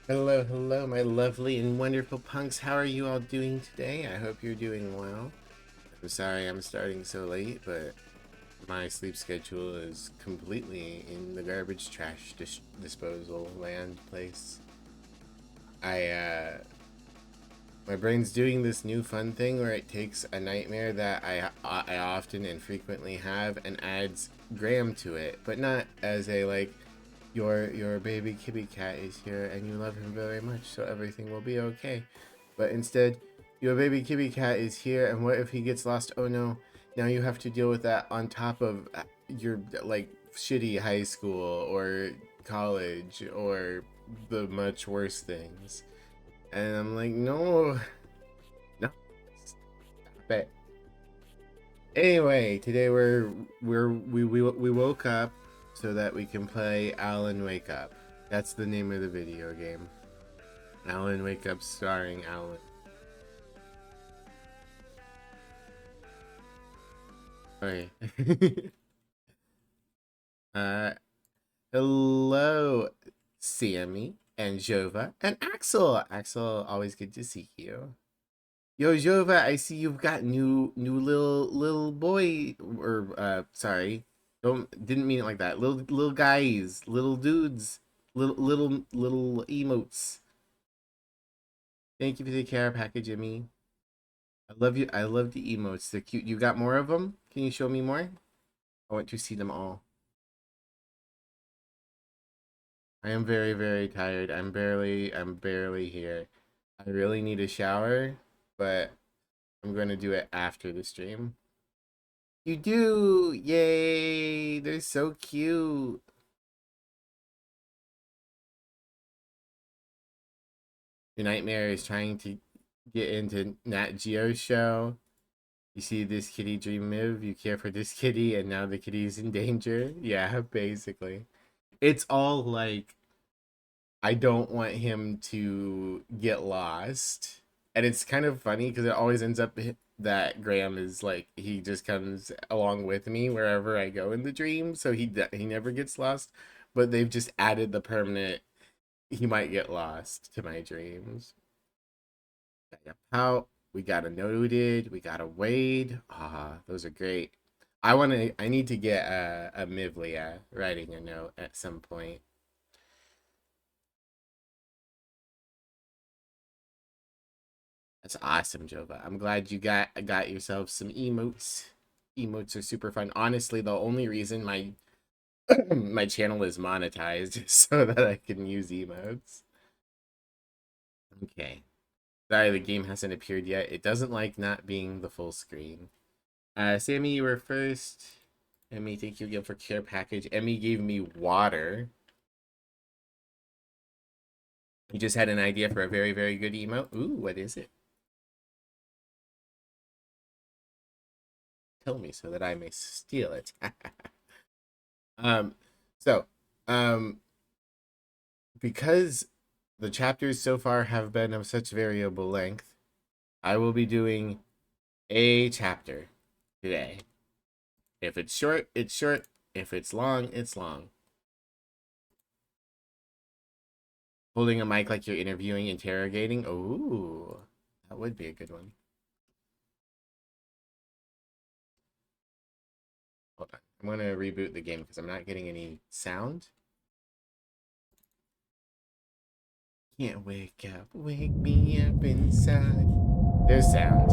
Hello, hello, my lovely and wonderful punks. How are you all doing today? I hope you're doing well. I'm sorry I'm starting so late, but my sleep schedule is completely in the garbage trash disposal land place. I, my brain's doing this new fun thing where it takes a nightmare that I often and frequently have and adds Graham to it, but not as a like your baby kitty cat is here and you love him very much, so everything will be okay. But instead, your baby kitty cat is here, and what if he gets lost? Oh no! Now you have to deal with that on top of your like shitty high school or college or the much worse things. And I'm like, no, no, stop it. Anyway, today we woke up so that we can play Alan Wake Up. That's the name of the video game. Alan Wake Up starring Alan. Okay. uh hello Sammy and Jova and Axel. Axel, always good to see you. Yo, Jova, I see you've got new little boy or sorry. Didn't mean it like that. Little guys, little dudes, little emotes. Thank you for the care package, Jimmy. I love you. I love the emotes. They're cute. You got more of them? Can you show me more? I want to see them all. I am very tired. I'm barely here. I really need a shower, but I'm going to do it after the stream. You do! Yay! They're so cute. Your nightmare is trying to get into Nat Geo's show. You see this kitty dream move, you care for this kitty, and now the kitty's in danger. Yeah, basically. It's all like, I don't want him to get lost. And it's kind of funny because it always ends up that Graham is like, he just comes along with me wherever I go in the dream, so he never gets lost. But they've just added the permanent he might get lost to my dreams. Got a pout. We got a noted. We got a Wade. Ah, those are great. I need to get a Mivlia writing a note at some point. That's awesome, Jova. I'm glad you got yourself some emotes. Emotes are super fun. Honestly, the only reason my my channel is monetized is so that I can use emotes. Okay. Sorry, the game hasn't appeared yet. It doesn't like not being the full screen. Sammy, you were first. Emmy, thank you again for care package. Emmy gave me water. You just had an idea for a very good emote. Ooh, what is it? Tell me so that I may steal it. um, so, um, because the chapters so far have been of such variable length, I will be doing a chapter today. If it's short, it's short. If it's long, it's long. Holding a mic like you're interviewing, interrogating. Ooh, that would be a good one. Hold on. I'm going to reboot the game because I'm not getting any sound. Can't wake up. Wake me up inside. There's sound.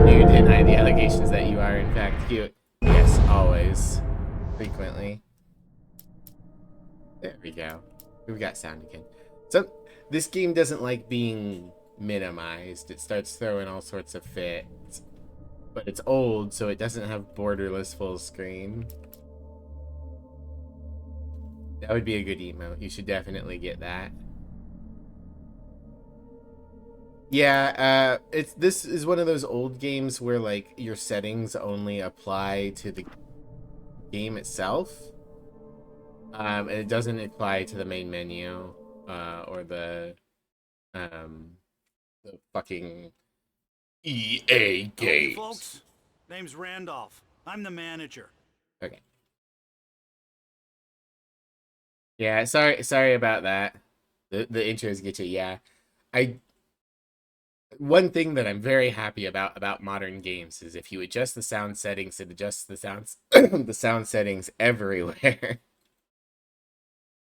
You deny the allegations that you are, in fact, cute. Yes, always. Frequently. There we go. We've got sound again. So, this game doesn't like being minimized. It starts throwing all sorts of fits. But it's old, so it doesn't have borderless full screen. That would be a good emote. You should definitely get that. Yeah, it's this is one of those old games where like your settings only apply to the game itself. And it doesn't apply to the main menu or um the fucking EA Help you games. folks. Name's Randolph. I'm the manager. Okay. Yeah, sorry about that. The intros get you. Yeah, I one thing that I'm very happy about modern games is if you adjust the sound settings, it adjusts the sounds the sound settings everywhere.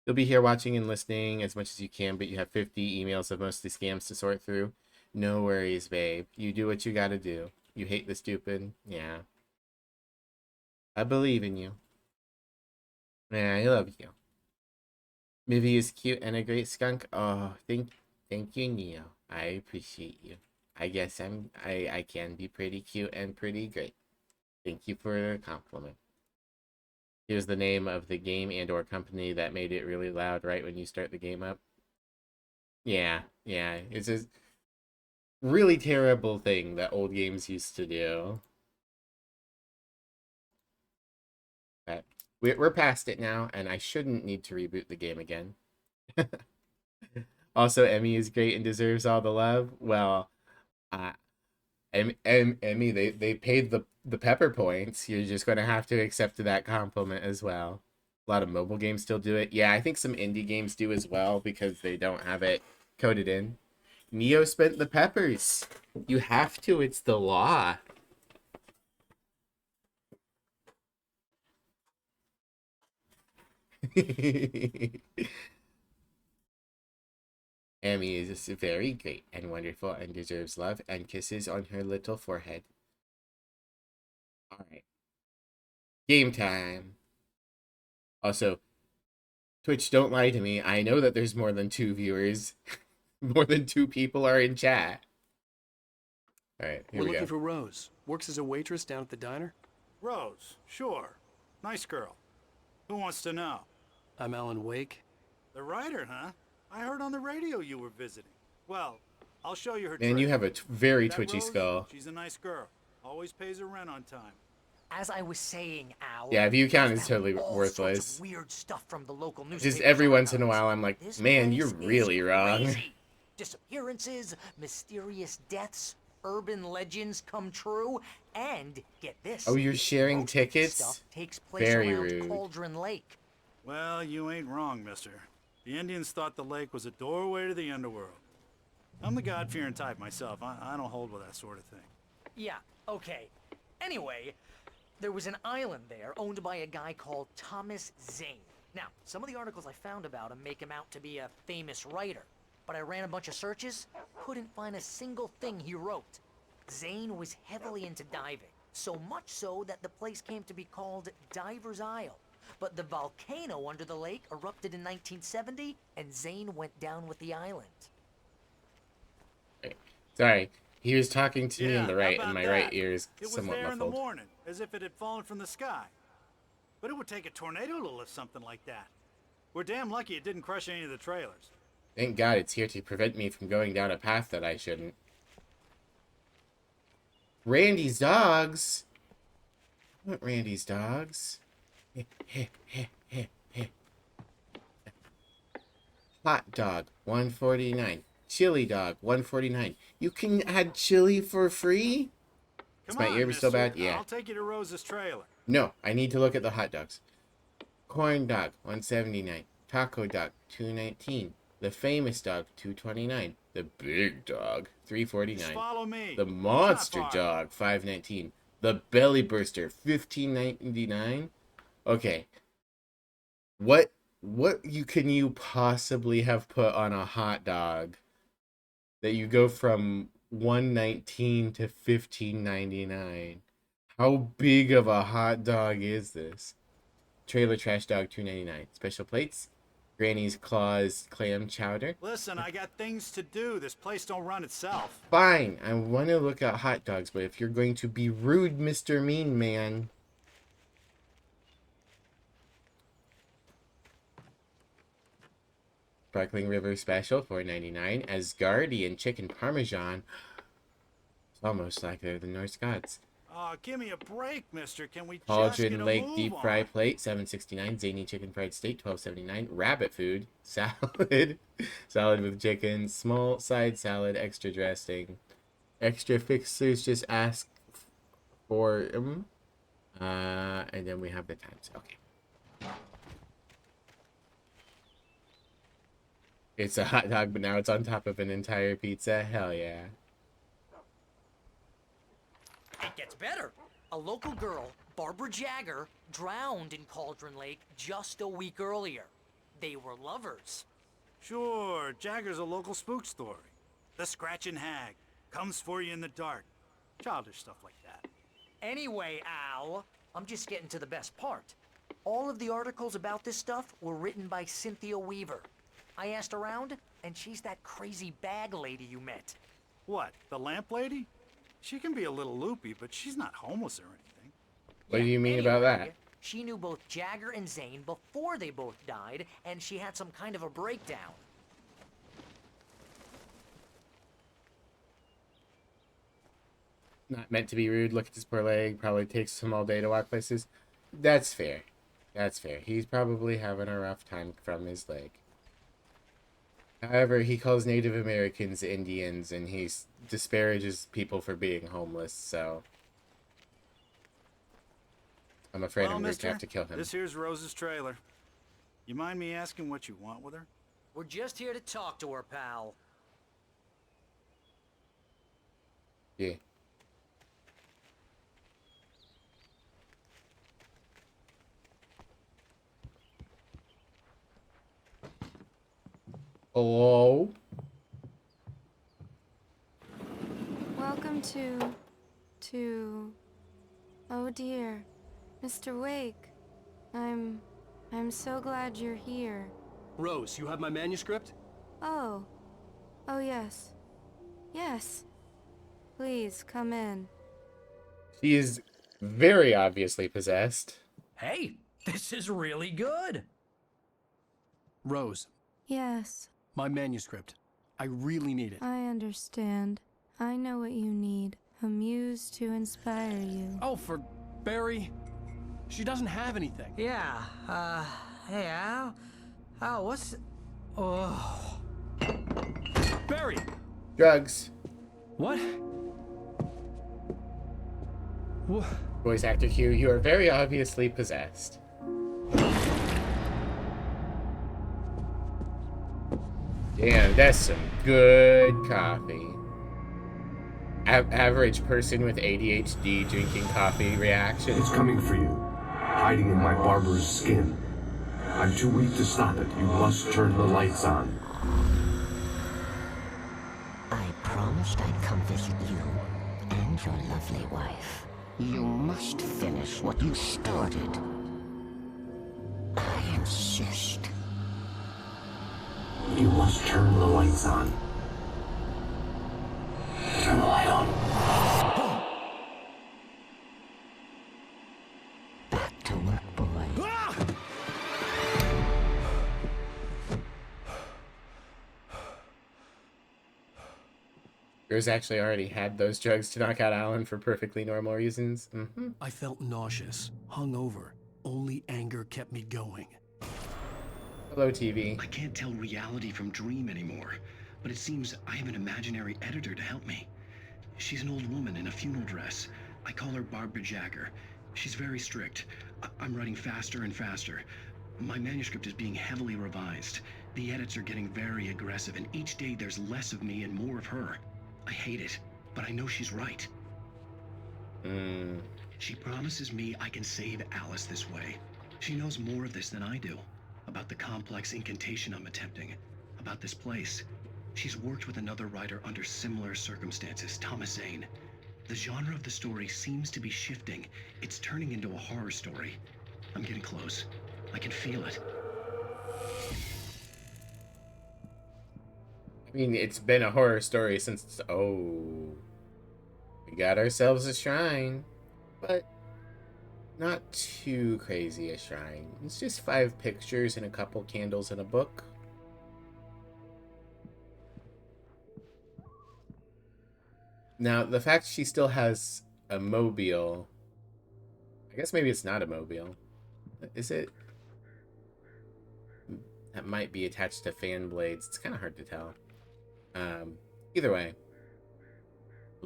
You'll be here watching and listening as much as you can, but you have 50 emails of mostly scams to sort through. No worries, babe. You do what you gotta do. You hate the stupid. Yeah. I believe in you. Yeah, I love you. Mivy is cute and a great skunk. Oh, thank you, Neo. I appreciate you. I guess I can be pretty cute and pretty great. Thank you for the compliment. Here's the name of the game and or company that made it really loud right when you start the game up. Yeah. It's a really terrible thing that old games used to do. But we're past it now, and I shouldn't need to reboot the game again. Also, Emmy is great and deserves all the love. Well, uh, Emmy, they paid the pepper points. You're just gonna have to accept that compliment as well. A lot of mobile games still do it. Yeah, I think some indie games do as well because they don't have it coded in. Neo spent the peppers. You have to. It's the law. Emmy is very great and wonderful and deserves love and kisses on her little forehead. All right. Game time. Also, Twitch, don't lie to me. I know that there's more than 2 viewers. More than 2 people are in chat. All right, here We're we looking go. for Rose. Works as a waitress down at the diner. Rose, sure. Nice girl. Who wants to know? I'm Alan Wake. The writer, huh? I heard on the radio you were visiting. Well, I'll show you her Man, you trade. have a very That twitchy Rose, skull. she's a nice girl. Always pays her rent on time. As I was saying, Al. Yeah, view count I is found totally all worthless. sorts of weird stuff from the local newspapers. Just every and once in a archives. while, I'm like, This man, you're place really is wrong. crazy. Disappearances, mysterious deaths, urban legends come true, and get this. Oh, you're sharing most of the tickets? stuff takes place Very around rude. Cauldron Lake. Well, you ain't wrong, mister. The Indians thought the lake was a doorway to the underworld. I'm the God-fearing type myself. I don't hold with that sort of thing. Yeah, okay. Anyway, there was an island there owned by a guy called Thomas Zane. Now, some of the articles I found about him make him out to be a famous writer, but I ran a bunch of searches, couldn't find a single thing he wrote. Zane was heavily into diving, so much so that the place came to be called Diver's Isle. But the volcano under the lake erupted in 1970, and Zane went down with the island. Sorry, he was talking to me on the how right, about and my that? right ear is It was somewhat there in the muffled. morning, as if it had fallen from the sky. But it would take a tornado to lift something like that. We're damn lucky it didn't crush any of the trailers. Thank God it's here to prevent me from going down a path that I shouldn't. Randy's dogs? I want Randy's dogs. Hot dog, 149. Chili dog, 149. You can add chili for free? Is Come my on, ear still mister. bad? Yeah. I'll take you to Rose's trailer. No, I need to look at the hot dogs. Corn dog, 179. Taco dog, 219. The famous dog, 229. The big dog, Just 349. follow me. The It's not monster far. dog, 519. The belly burster, 1599. Okay. What can you possibly have put on a hot dog that you go from 119 to 1599? How big of a hot dog is this? Trailer trash dog, 299. Special plates, Granny's Claws clam chowder. Listen, I got things to do. This place don't run itself. Fine, I want to look at hot dogs, but if you're going to be rude, Mr. Mean Man. Sparkling River Special, $4.99. Asgardian Chicken Parmesan. It's almost like they're the Norse gods. Oh, give me a break, mister. Can we just get Cauldron a Lake move Deep on? Fry Plate, $7.69. Zany Chicken Fried Steak, $12.79. Rabbit Food. Salad. Salad with chicken. Small side salad. Extra dressing. Extra fixers, just ask for them. And then we have the times. Okay. It's a hot dog, but now it's on top of an entire pizza. Hell yeah. It gets better. A local girl, Barbara Jagger, drowned in Cauldron Lake just a week earlier. They were lovers. Sure, Jagger's a local spook story. The Scratching Hag comes for you in the dark. Childish stuff like that. Anyway, Al, I'm just getting to the best part. All of the articles about this stuff were written by Cynthia Weaver. I asked around, and she's that crazy bag lady you met. What, the lamp lady? She can be a little loopy, but she's not homeless or anything. What do you mean about that? Anyway, she knew both Jagger and Zane before they both died, and she had some kind of a breakdown. Not meant to be rude. Look at his poor leg. Probably takes him all day to walk places. That's fair. That's fair. He's probably having a rough time from his leg. However, he calls Native Americans Indians, and he disparages people for being homeless, so I'm afraid Well, I'm going mister, to have to kill him. this here's Rose's trailer. You mind me asking what you want with her? We're just here to talk to her, pal. Yeah. Hello? Welcome to... Oh dear, Mr. Wake. I'm so glad you're here. Rose, you have my manuscript? Oh. Oh yes. Yes. Please, come in. She is very obviously possessed. Hey, this is really good. Rose, Yes, my manuscript. I really need it. I understand. I know what you need. A muse to inspire you. Oh, for Barry. She doesn't have anything. Yeah, hey Al? Al, what's... Oh... Barry! Drugs. What? What? Voice actor Hugh, you are very obviously possessed. Damn, that's some good coffee. Average person with ADHD drinking coffee reaction. It's coming for you, hiding in my barber's skin. I'm too weak to stop it. You must turn the lights on. I promised I'd come visit you and your lovely wife. You must finish what you started. I insist. You must turn the lights on. Turn the light on. Back to work, boy. Rose actually already had those drugs to knock out Alan for perfectly normal reasons. I felt nauseous, hungover. Only anger kept me going. Hello, TV. I can't tell reality from dream anymore, but it seems I have an imaginary editor to help me. She's an old woman in a funeral dress. I call her Barbara Jagger. She's very strict. I'm writing faster and faster. My manuscript is being heavily revised. The edits are getting very aggressive, and each day there's less of me and more of her. I hate it, but I know she's right. She promises me I can save Alice this way. She knows more of this than I do. About the complex incantation I'm attempting. About this place. She's worked with another writer under similar circumstances, Thomas Zane. The genre of the story seems to be shifting. It's turning into a horror story. I'm getting close. I can feel it. I mean, it's been a horror story since... Oh. We got ourselves a shrine. But not too crazy a shrine. It's just 5 pictures and a couple candles and a book. Now, the fact she still has a mobile... I guess maybe it's not a mobile. Is it? That might be attached to fan blades. It's kind of hard to tell. Either way.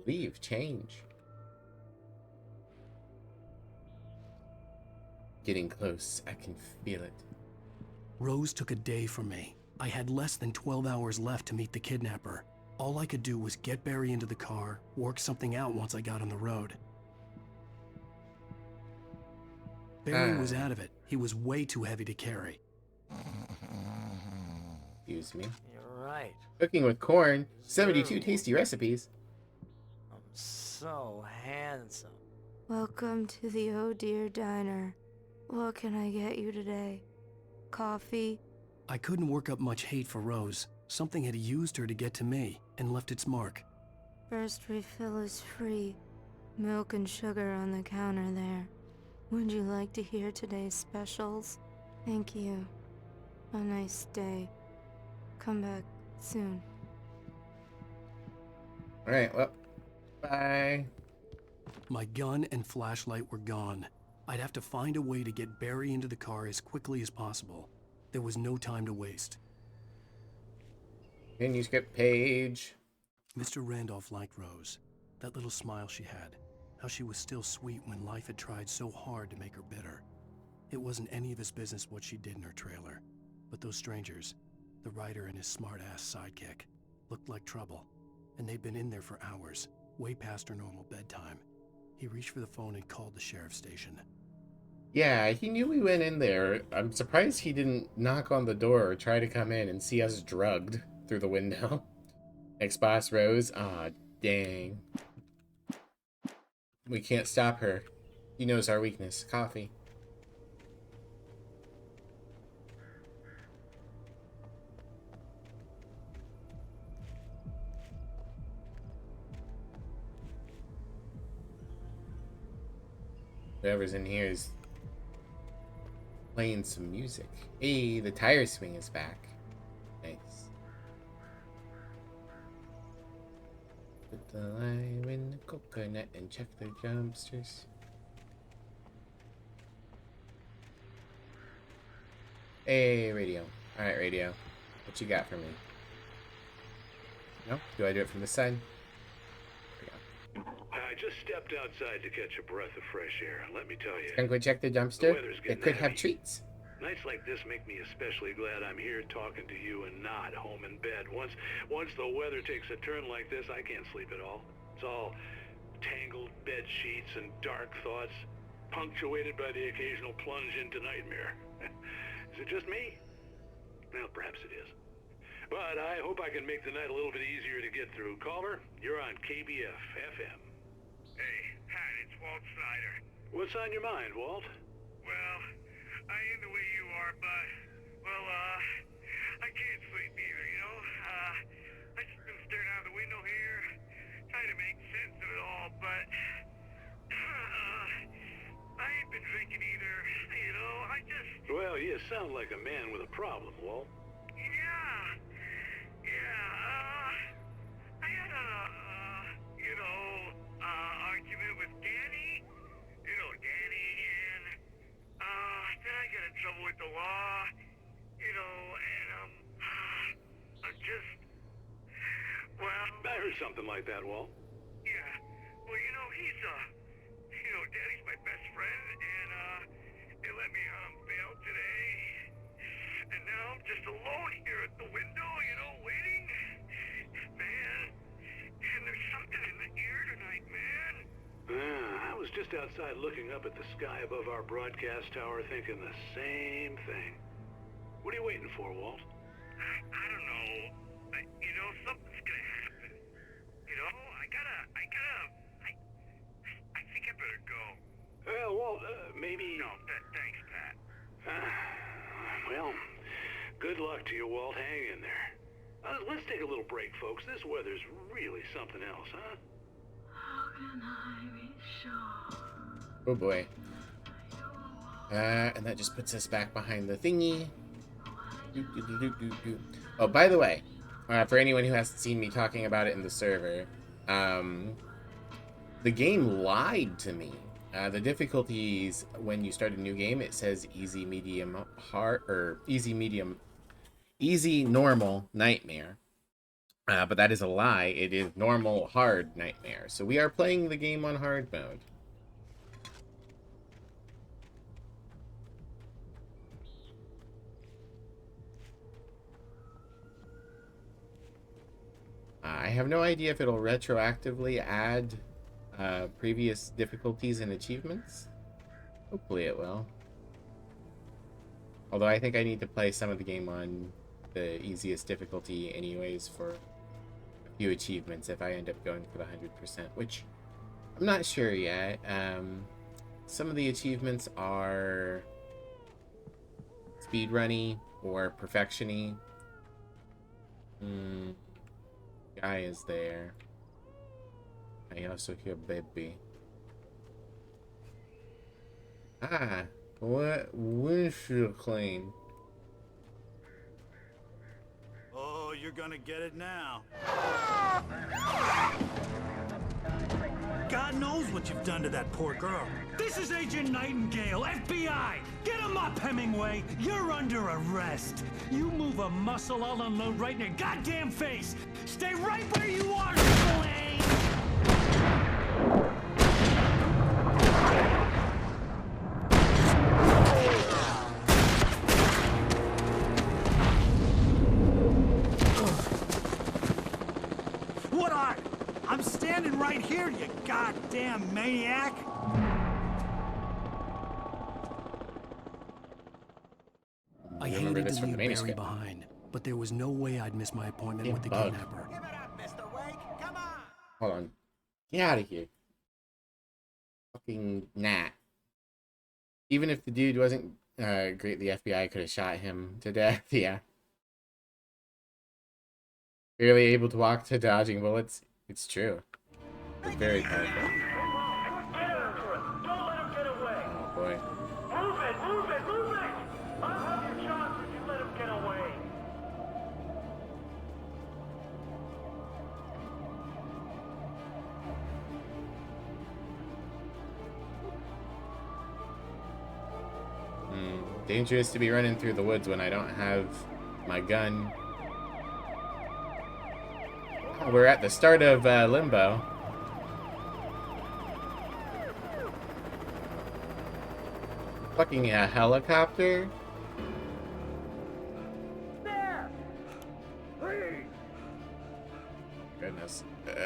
Leave. Change. Getting close. I can feel it. Rose took a day from me. I had less than 12 hours left to meet the kidnapper. All I could do was get Barry into the car, work something out once I got on the road. Barry was out of it. He was way too heavy to carry. Excuse me. You're right. Cooking with corn, 72 tasty recipes. I'm so handsome. Welcome to the Oh Dear Diner. What can I get you today? Coffee? I couldn't work up much hate for Rose. Something had used her to get to me and left its mark. First refill is free. Milk and sugar on the counter there. Would you like to hear today's specials? Thank you. A nice day. Come back soon. Alright, well, bye. My gun and flashlight were gone. I'd have to find a way to get Barry into the car as quickly as possible. There was no time to waste. Manuscript page. Mr. Randolph liked Rose. That little smile she had. How she was still sweet when life had tried so hard to make her bitter. It wasn't any of his business what she did in her trailer. But those strangers, the writer and his smart-ass sidekick, looked like trouble. And they'd been in there for hours, way past her normal bedtime. He reached for the phone and called the sheriff's station. Yeah, he knew we went in there. I'm surprised he didn't knock on the door or try to come in and see us drugged through the window. Next boss, Rose. Aw, dang. We can't stop her. He knows our weakness. Coffee. Whoever's in here is playing some music. Hey, the tire swing is back. Nice. Put the lime in the coconut and check the dumpsters. Hey, radio. Alright, radio. What you got for me? No? Do I do it from the side? I just stepped outside to catch a breath of fresh air. Let me tell you, Can we check the the dumpster? weather's It getting could have heavy. treats. Nights like this make me especially glad I'm here talking to you and not home in bed. Once the weather takes a turn like this, I can't sleep at all. It's all tangled bed sheets and dark thoughts, punctuated by the occasional plunge into nightmare. Is it just me? Well, perhaps it is. But I hope I can make the night a little bit easier to get through. Caller, you're on KBF FM. Hey, Pat, it's Walt Snyder. What's on your mind, Walt? Well, I ain't the way you are, but, well, I can't sleep either, you know? I just been staring out the window here, trying to make sense of it all, but, I ain't been drinking either, you know? Well, you sound like a man with a problem, Walt. I had argument with Danny. You know Danny again. Then I got in trouble with the law. You know, and, I'm just... Well... I heard something like that, Walt. Yeah. Well, you know, he's, Danny's my best friend, and, they let me out on bail today. And now I'm just alone here at the window, you know, waiting. Man, and there's something in the air tonight, man. I was just outside looking up at the sky above our broadcast tower thinking the same thing. What are you waiting for, Walt? I don't know. You know, something's gonna happen. You know, I think I better go. Well, Walt, maybe... No, thanks, Pat. Well, good luck to you, Walt. Hang in there. Let's take a little break, folks. This weather's really something else, huh? How can I be sure? Oh boy. And that just puts us back behind the thingy. Oh, by the way, for anyone who hasn't seen me talking about it in the server, the game lied to me. The difficulties when you start a new game, it says easy, medium, hard, or easy, medium, easy, normal, nightmare. But that is a lie. It is normal, hard, nightmare. So we are playing the game on hard mode. have no idea if it'll retroactively add previous difficulties and achievements. Hopefully it will. Although I think I need to play some of the game on the easiest difficulty anyways for a few achievements if I end up going for the 100%, which I'm not sure yet. Some of the achievements are speedrunny or perfectiony. Guy is there. I also hear baby. Ah, what windshield clean? Oh, you're gonna get it now. God knows what you've done to that poor girl. This is Agent Nightingale, FBI! Get him up, Hemingway! You're under arrest! You move a muscle, I'll unload right in your goddamn face! Stay right where you are, Slane! What are? I'm standing right here, you goddamn maniac! I hated to leave Barry behind, but there was no way I'd miss my appointment with the kidnapper. Give it up, Mr. Wake. Come on. Hold on. Get out of here. Fucking gnat. Even if the dude wasn't great, the FBI could have shot him to death, yeah. Barely able to walk to dodging bullets. It's true. It's very powerful. Don't let him get away. Oh boy. Move it, move it, move it! I'll have your chance if you let him get away. Dangerous to be running through the woods when I don't have my gun. Oh, we're at the start of Limbo. Fucking helicopter? There! Please! Goodness. Okay,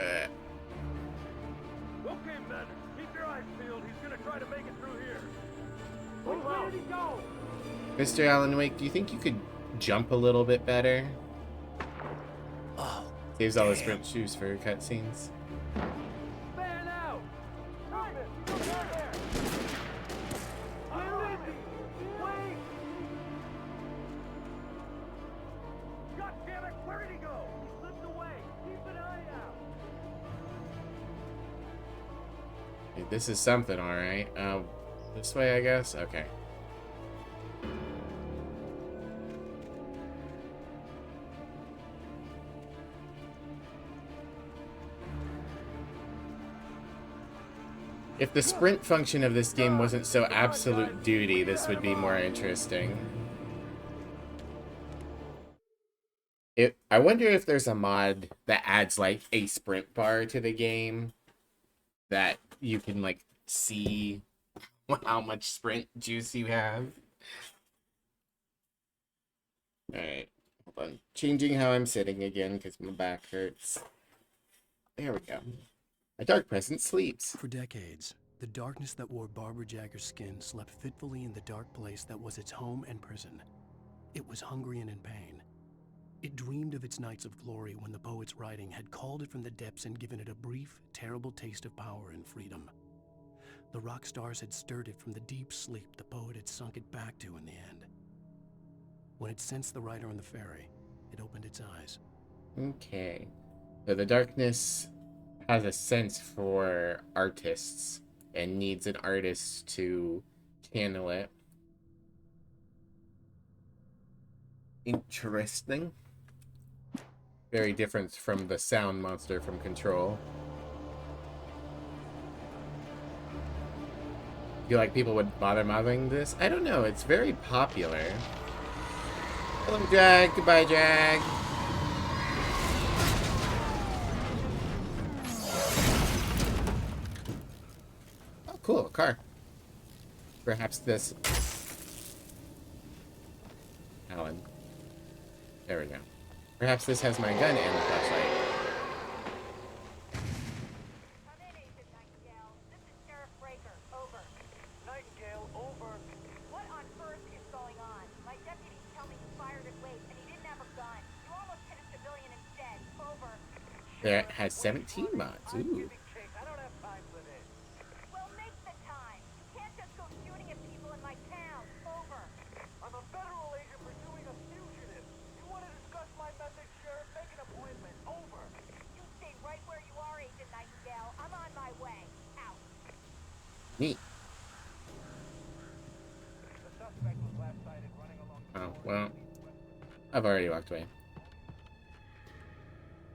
men. Keep your eyes peeled. He's gonna try to make it through here. Which way did he go? Mr. Alan Wake, do you think you could jump a little bit better? Oh, saves all the sprint shoes for cutscenes. Man out! Move it! Look out there! Where is he? Wait! God damn it! Where did he go? He slipped away. Keep an eye out. Hey, this is something, all right. This way, I guess. Okay. If the sprint function of this game wasn't so absolute duty, this would be more interesting. I wonder if there's a mod that adds like a sprint bar to the game that you can like see how much sprint juice you have. Alright, hold on. Changing how I'm sitting again because my back hurts. There we go. A dark presence sleeps. For decades, the darkness that wore Barbara Jagger's skin slept fitfully in the dark place that was its home and prison. It was hungry and in pain. It dreamed of its nights of glory when the poet's writing had called it from the depths and given it a brief, terrible taste of power and freedom. The rock stars had stirred it from the deep sleep the poet had sunk it back to in the end. When it sensed the writer on the ferry, it opened its eyes. Okay. So the darkness has a sense for artists and needs an artist to channel it. Interesting. Very different from the sound monster from Control. You like people would bother modeling this? I don't know. It's very popular. Hello, Jag. Goodbye, Jag. Oh, cool. A car. Perhaps this... Alan. There we go. Perhaps this has my gun and the flashlight. That has 17 mods. Ooh. Well, make the time. You can't just go shooting at people in my town. Over. I'm a federal agent pursuing a fugitive. You want to discuss my method, Sheriff? Make an appointment. Over. You stay right where you are, Agent Nightingale. I'm on my way. Out. Neat. Oh, well. I've already walked away.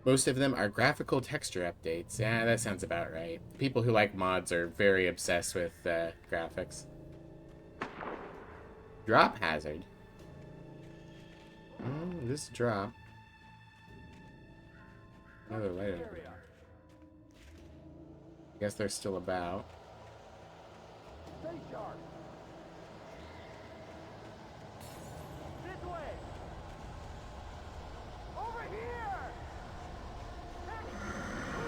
Most of them are graphical texture updates. Yeah, that sounds about right. People who like mods are very obsessed with graphics. Drop hazard. Oh, this drop. Another layer. I guess they're still about. Stay sharp. This way. Over here.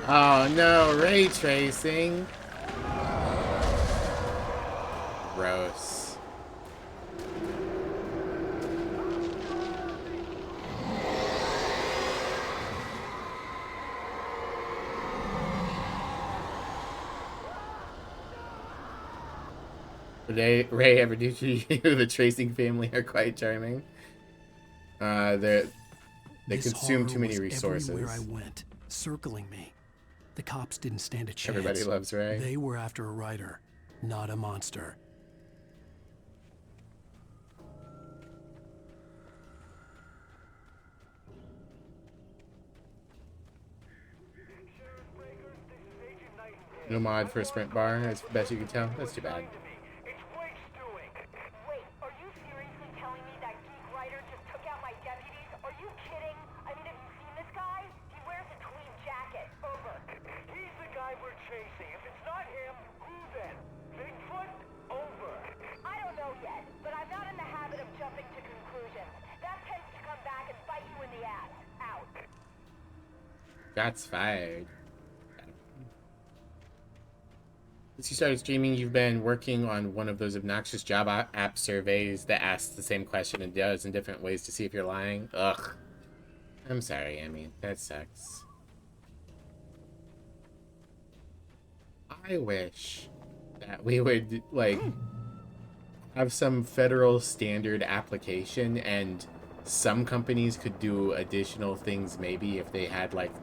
Oh no, ray tracing. Gross. Did Ray ever do to you? The tracing family are quite charming. They consume too many resources. Everywhere I went, circling me. The cops didn't stand a chance. Everybody loves Ray. They were after a writer, not a monster. No mod for a sprint bar, as best you can tell. That's too bad. Wait, are you seriously telling me that geek writer just took out my deputies? Are you kidding? I mean, have you seen this guy? He wears a tweed jacket. Over. He's the guy we're chasing. If it's not him, who then? Bigfoot? Over. I don't know yet, but I'm not in the habit of jumping to conclusions. That tends to come back and bite you in the ass. Out. Shots fired. Since you started streaming, you've been working on one of those obnoxious job app surveys that asks the same question and does in different ways to see if you're lying. Ugh. I'm sorry, Emmy. That sucks. I wish that we would, like, have some federal standard application and some companies could do additional things maybe if they had, like,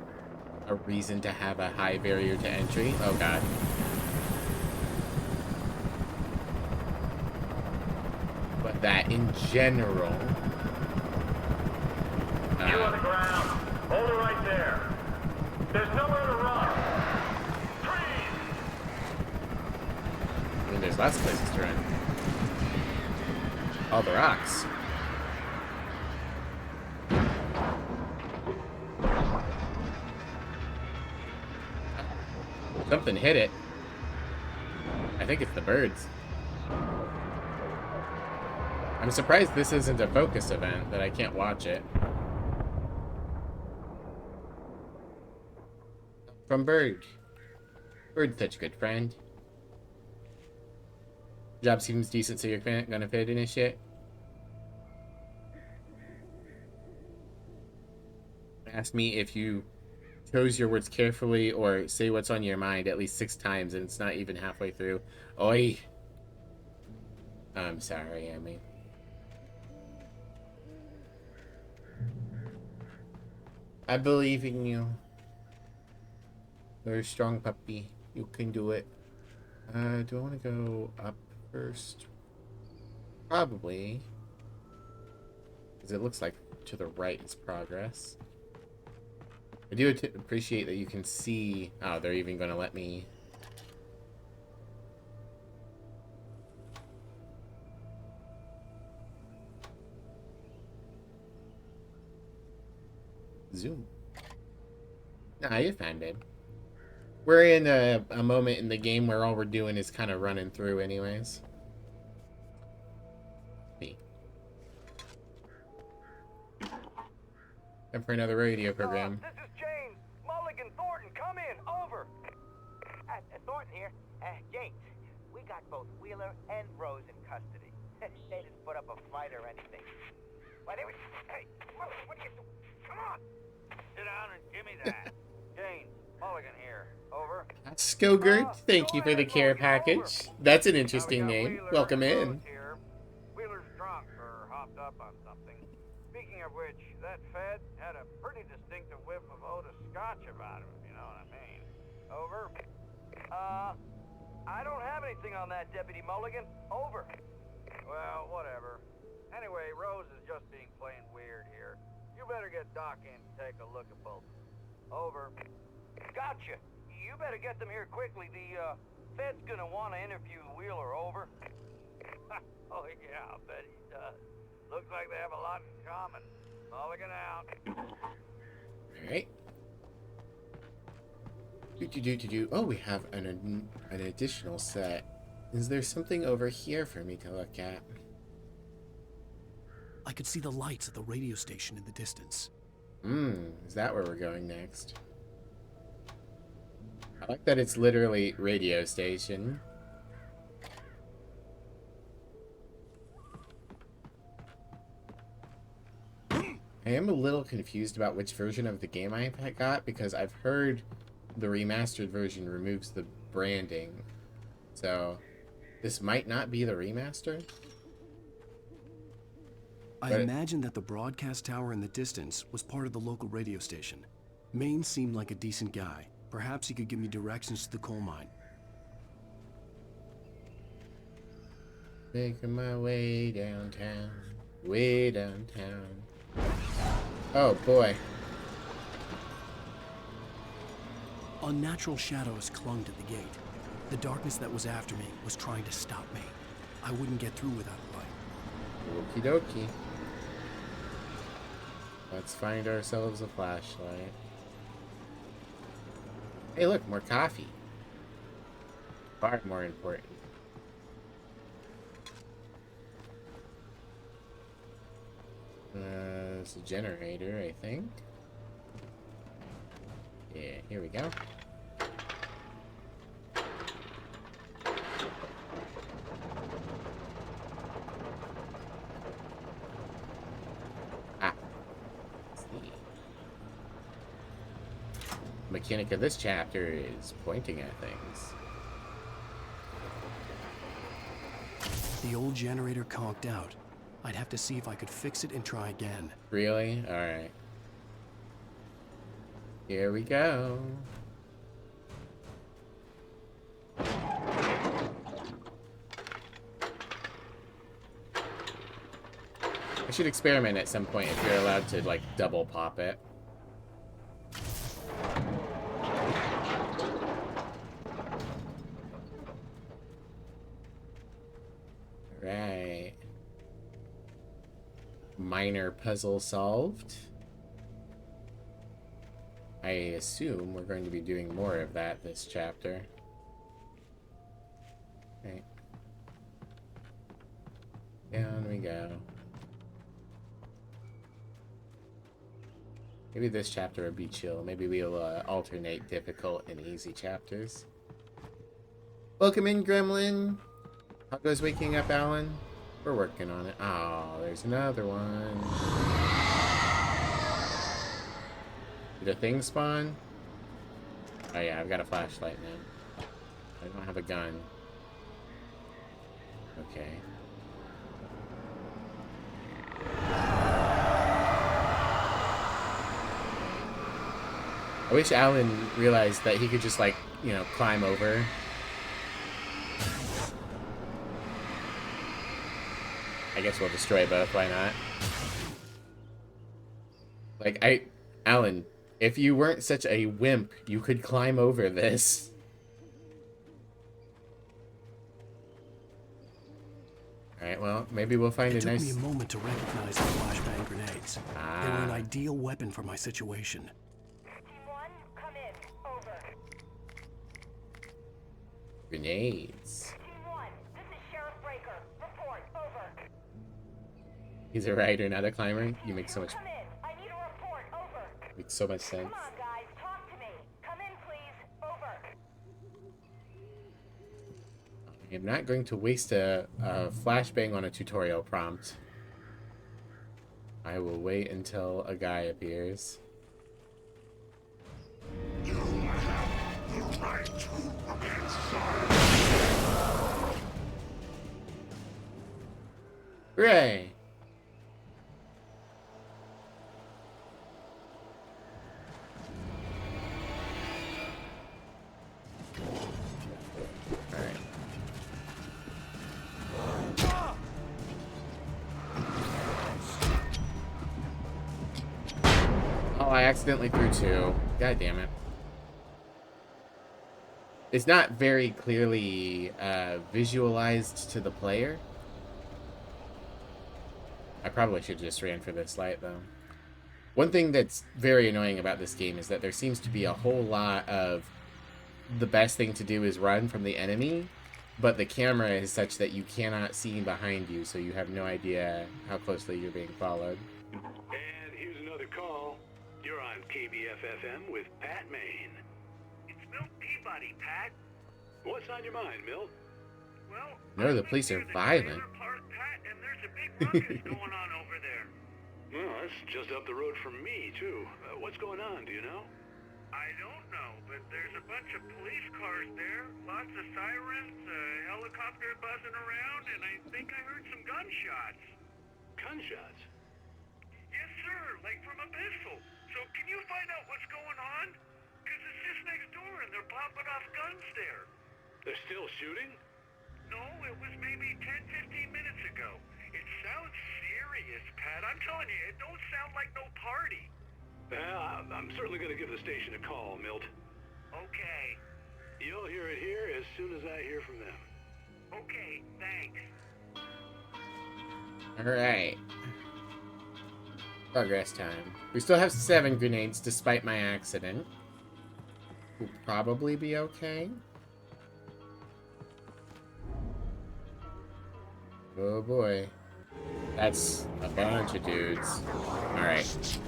a reason to have a high barrier to entry. Oh, God. But that in general. You on the ground. Hold it right there. There's nowhere to run. Freeze! I mean, there's lots of places to run. All the rocks. Something hit it. I think it's the birds. I'm surprised this isn't a focus event, that I can't watch it. From Bird. Bird's such a good friend. Job seems decent, so you're gonna finish it. Ask me if you chose your words carefully or say what's on your mind at least 6 times and it's not even halfway through. Oi! I'm sorry, Emmy. I believe in you. You're a strong puppy. You can do it. Do I want to go up first? Probably. Because it looks like to the right is progress. I do appreciate that you can see... Oh, they're even going to let me... Zoom. Nah, you're fine, babe. We're in a moment in the game where all we're doing is kind of running through anyways. Me. And for another radio program. This is James. Mulligan, Thornton, come in. Over. Thornton here. James, we got both Wheeler and Rose in custody. They didn't put up a fight or anything. Why, they were... Hey, what are you doing? Come on. Sit down and give me that. James, Mulligan here. Over. Skogert, thank you for the care package. That's an interesting name. Welcome in. Here. Wheeler's drunk or hopped up on something. Speaking of which, that Fed had a pretty distinctive whiff of Oda Scotch about him, if you know what I mean. Over. I don't have anything on that, Deputy Mulligan. Over. Well, whatever. Anyway, Rose is just being plain weird here. You better get Doc in to take a look at both. Over. Gotcha. You better get them here quickly. The Fed's gonna want to interview Wheeler. Over. Oh yeah, I'll bet he does. Looks like they have a lot in common. Mulligan out. Alright. Oh, we have an additional set. Is there something over here for me to look at? I could see the lights at the radio station in the distance. Is that where we're going next? I like that it's literally radio station. I am a little confused about which version of the game I got, because I've heard the remastered version removes the branding. So, this might not be the remaster? I imagine that the broadcast tower in the distance was part of the local radio station. Maine seemed like a decent guy. Perhaps he could give me directions to the coal mine. Making my way downtown. Way downtown. Oh boy. Unnatural shadows clung to the gate. The darkness that was after me was trying to stop me. I wouldn't get through without a light. Okie dokie. Let's find ourselves a flashlight. Hey look, more coffee. Far more important. It's a generator, I think. Yeah, here we go. Mechanic of this chapter is pointing at things. The old generator conked out. I'd have to see if I could fix it and try again. Really? Alright. Here we go. I should experiment at some point if you're allowed to, like, double pop it. Right. Minor puzzle solved. I assume we're going to be doing more of that this chapter. Right. Down we go. Maybe this chapter will be chill. Maybe we'll alternate difficult and easy chapters. Welcome in, Gremlin. How goes waking up, Alan? We're working on it. Oh, there's another one. Did a thing spawn? Oh yeah, I've got a flashlight now. I don't have a gun. Okay. I wish Alan realized that he could just, like, you know, climb over. I guess we'll destroy both, why not? Like, Alan, if you weren't such a wimp, you could climb over this. Alright, well, maybe we'll find a nice... It took me a moment to recognize the flashbang grenades. They were an ideal weapon for my situation. Grenades. Team 1, this is Sheriff Breaker. Report, over. He's a rider, not a climber. You make so much... Come in. I need a report, over. Makes so much sense. Come on, guys, talk to me. Come in, please, over. I'm not going to waste a flashbang on a tutorial prompt. I will wait until a guy appears. You Hooray! Alright. Oh, I accidentally threw 2. God damn it. It's not very clearly visualized to the player. I probably should just ran for this light, though. One thing that's very annoying about this game is that there seems to be a whole lot of the best thing to do is run from the enemy, but the camera is such that you cannot see behind you, so you have no idea how closely you're being followed. And here's another call. You're on KBFFM with Pat Maine. It's Milt Peabody, Pat. What's on your mind, Milt? Well, No, the police are violent. Park, Pat, and there's a big ruckus going on over there. Well, that's just up the road from me, too. What's going on, do you know? I don't know, but there's a bunch of police cars there, lots of sirens, a helicopter buzzing around, and I think I heard some gunshots. Gunshots? Yes, sir, like from a pistol. So can you find out what's going on? Because it's just next door and they're popping off guns there. They're still shooting? No, it was maybe 10, 15 minutes ago. It sounds serious, Pat. I'm telling you, it don't sound like no party. Well, I'm certainly going to give the station a call, Milt. Okay. You'll hear it here as soon as I hear from them. Okay, thanks. Alright. Progress time. We still have 7 grenades despite my accident. We'll probably be okay. Oh boy. That's a bunch of dudes. Alright.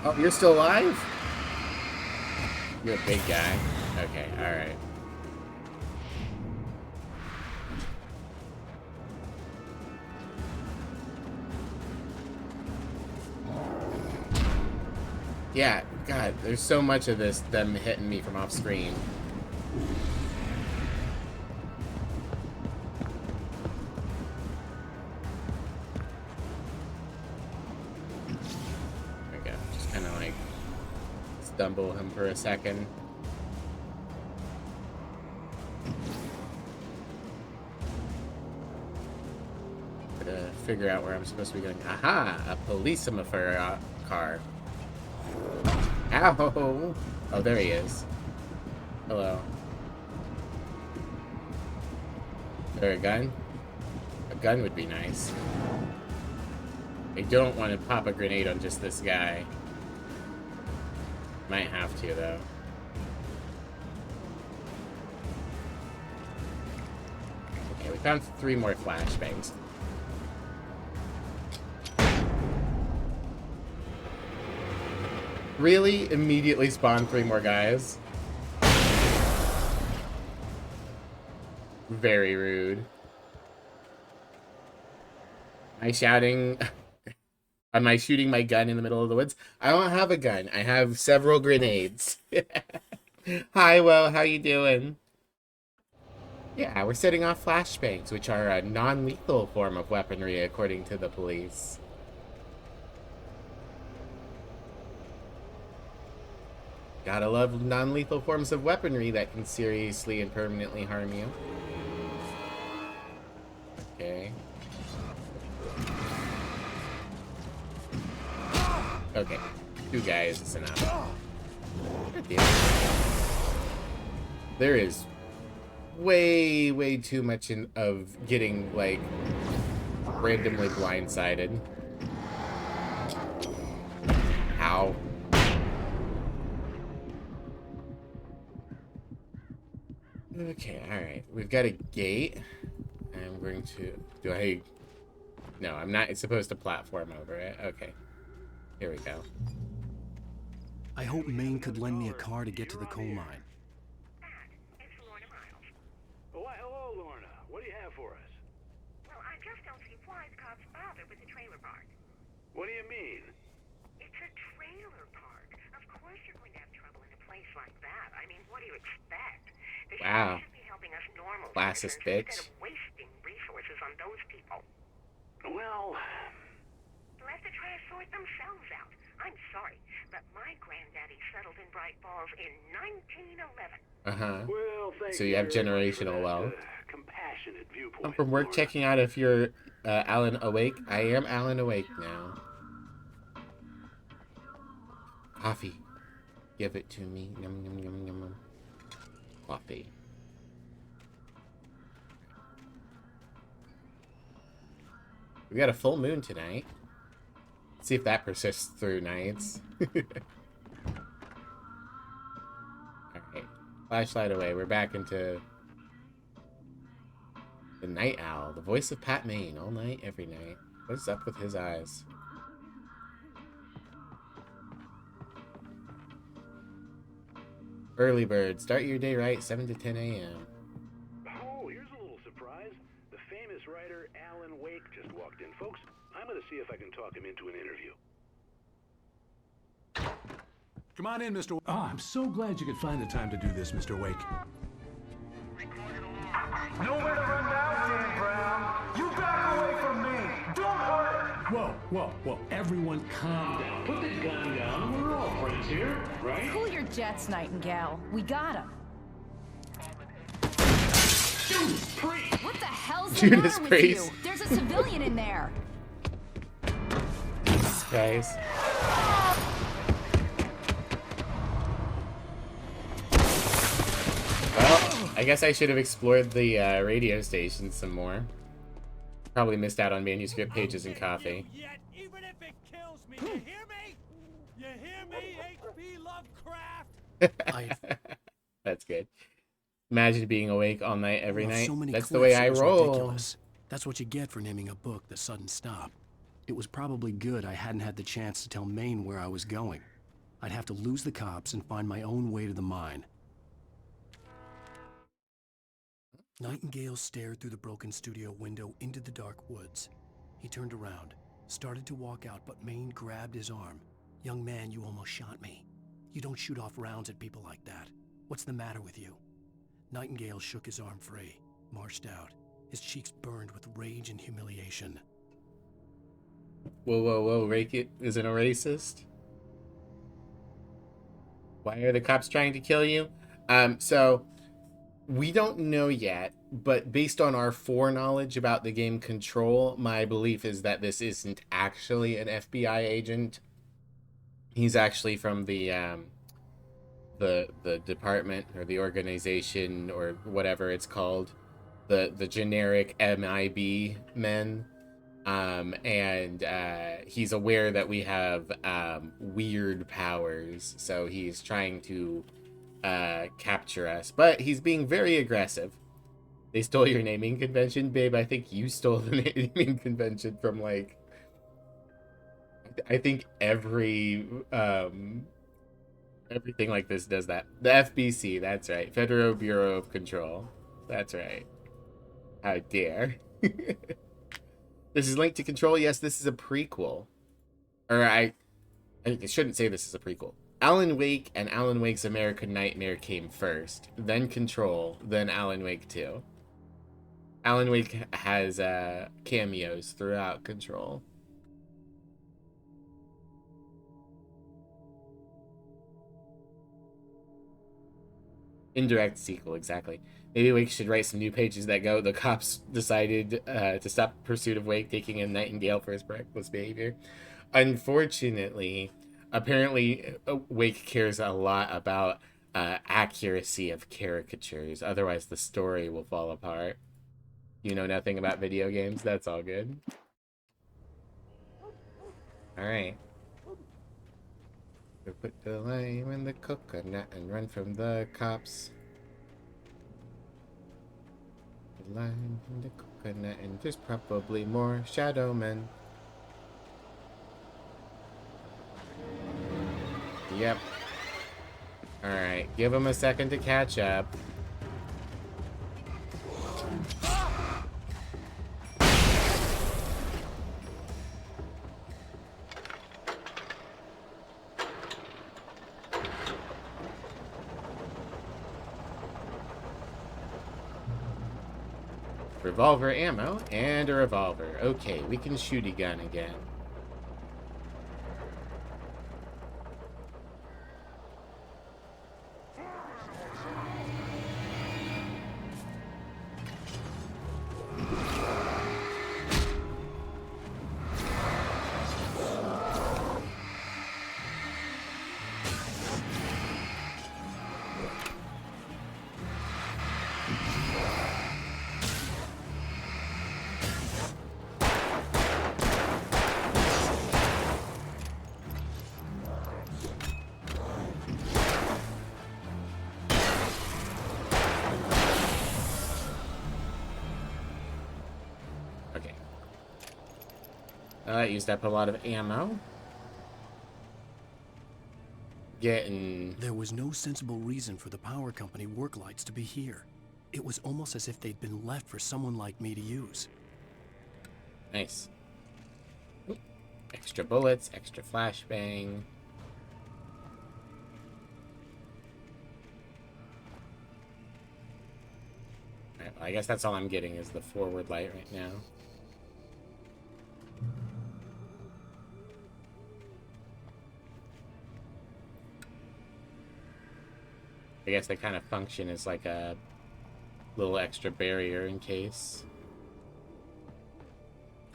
Oh, you're still alive? You're a big guy. Okay, alright. Yeah, God, there's so much of this, them hitting me from off screen. There we go. Just kind of like stumble him for a second. Gotta figure out where I'm supposed to be going. Aha! A police car. Ow! Oh, there he is. Hello. Is there a gun? A gun would be nice. I don't want to pop a grenade on just this guy. Might have to, though. Okay, we found 3 more flashbangs. Really? Immediately spawn 3 more guys? Very rude. Am I shouting? Am I shooting my gun in the middle of the woods? I don't have a gun. I have several grenades. Hi, Will. How you doing? Yeah, we're setting off flashbangs, which are a non-lethal form of weaponry, according to the police. Gotta love non-lethal forms of weaponry that can seriously and permanently harm you. Okay. Okay. 2 guys is enough. There is way too much of getting, like, randomly blindsided. Ow. Okay, alright. We've got a gate. I'm going to... Do I... No, I'm not supposed to platform over it. Okay. Here we go. I hope Maine could lend me a car to get to the coal mine. Oh, why, hello, Lorna. What do you have for us? Well, I just don't see why the cops bother with the trailer park. What do you mean? It's a trailer park. Of course you're going to have trouble in a place like that. I mean, what do you expect? The Wow. sheriff should be helping us normal Classist citizens bitch. instead of wasting resources on those people. Well, They'll have to try to sort themselves out. I'm sorry, but my granddaddy settled in Bright Falls in 1911. well, thank So you have very much for generational that, wealth. Compassionate viewpoint. I'm from work Lorna. checking out if you're Alan Awake. I am Alan Awake now. Coffee. Give it to me. Yum, yum, yum, yum, yum. Coffee. We got a full moon tonight. See if that persists through nights. Alright. Flashlight away. We're back into the Night Owl. The voice of Pat Maine. All night, every night. What is up with his eyes? Early bird. Start your day right. 7 to 10 a.m. Oh, here's a little surprise. The famous writer Alan Wake just walked in. Folks, I'm going to see if I can talk him into an interview. Come on in, Mr. Oh, I'm so glad you could find the time to do this, Mr. Wake. Nowhere to run now, Dan Brown. You back away from me. Don't hurt her. Whoa, whoa, whoa. Everyone calm down. Put the gun down. We're all friends here, right? Cool your jets, Nightingale. We got him. Judas Priest! What the hell's the Judas matter with Priest. you? There's a civilian in there. Guys. Well, I guess I should have explored the radio station some more. Probably missed out on manuscript pages and coffee. Yet, even if it kills me, you hear me? You hear me, H.P. Lovecraft? That's good. Imagine being awake all night, every Well, night. so many That's the way cliffs, I it was roll. ridiculous. That's what you get for naming a book The Sudden Stop. It was probably good I hadn't had the chance to tell Maine where I was going. I'd have to lose the cops and find my own way to the mine. Nightingale stared through the broken studio window into the dark woods. He turned around, started to walk out, but Maine grabbed his arm. "Young man, you almost shot me. You don't shoot off rounds at people like that. What's the matter with you?" Nightingale shook his arm free, marched out. His cheeks burned with rage and humiliation. Whoa, whoa, whoa. Rake isn't a racist? Why are the cops trying to kill you? So we don't know yet, but based on our foreknowledge about the game Control, my belief is that this isn't actually an FBI agent. He's actually from the department or the organization or whatever it's called, the generic MIB men. And he's aware that we have weird powers, so he's trying to capture us, but he's being very aggressive. They stole your naming convention, babe. I think you stole the naming convention from, like, I think every everything like this does that. The FBC, that's right. Federal Bureau of Control. That's right. How dare. This is linked to Control. Yes, this is a prequel. Or I shouldn't say this is a prequel. Alan Wake and Alan Wake's American Nightmare came first, then Control, then Alan Wake 2. Alan Wake has cameos throughout Control. Indirect sequel, exactly. Maybe Wake should write some new pages that go, "The cops decided to stop pursuit of Wake, taking in Nightingale for his reckless behavior." Unfortunately, apparently, Wake cares a lot about accuracy of caricatures. Otherwise, the story will fall apart. You know nothing about video games? That's all good. Alright. We'll put the lime in the coconut and run from the cops. The lime in the coconut, and there's probably more shadow men. Yep. Alright, give him a second to catch up. Revolver ammo and a revolver. Okay, we can shooty gun again. Okay. That used up a lot of ammo. There was no sensible reason for the power company work lights to be here. It was almost as if they'd been left for someone like me to use. Nice. Oop. Extra bullets, extra flashbang. Alright, well, I guess that's all I'm getting is the forward light right now. I guess they kind of function as like a little extra barrier in case.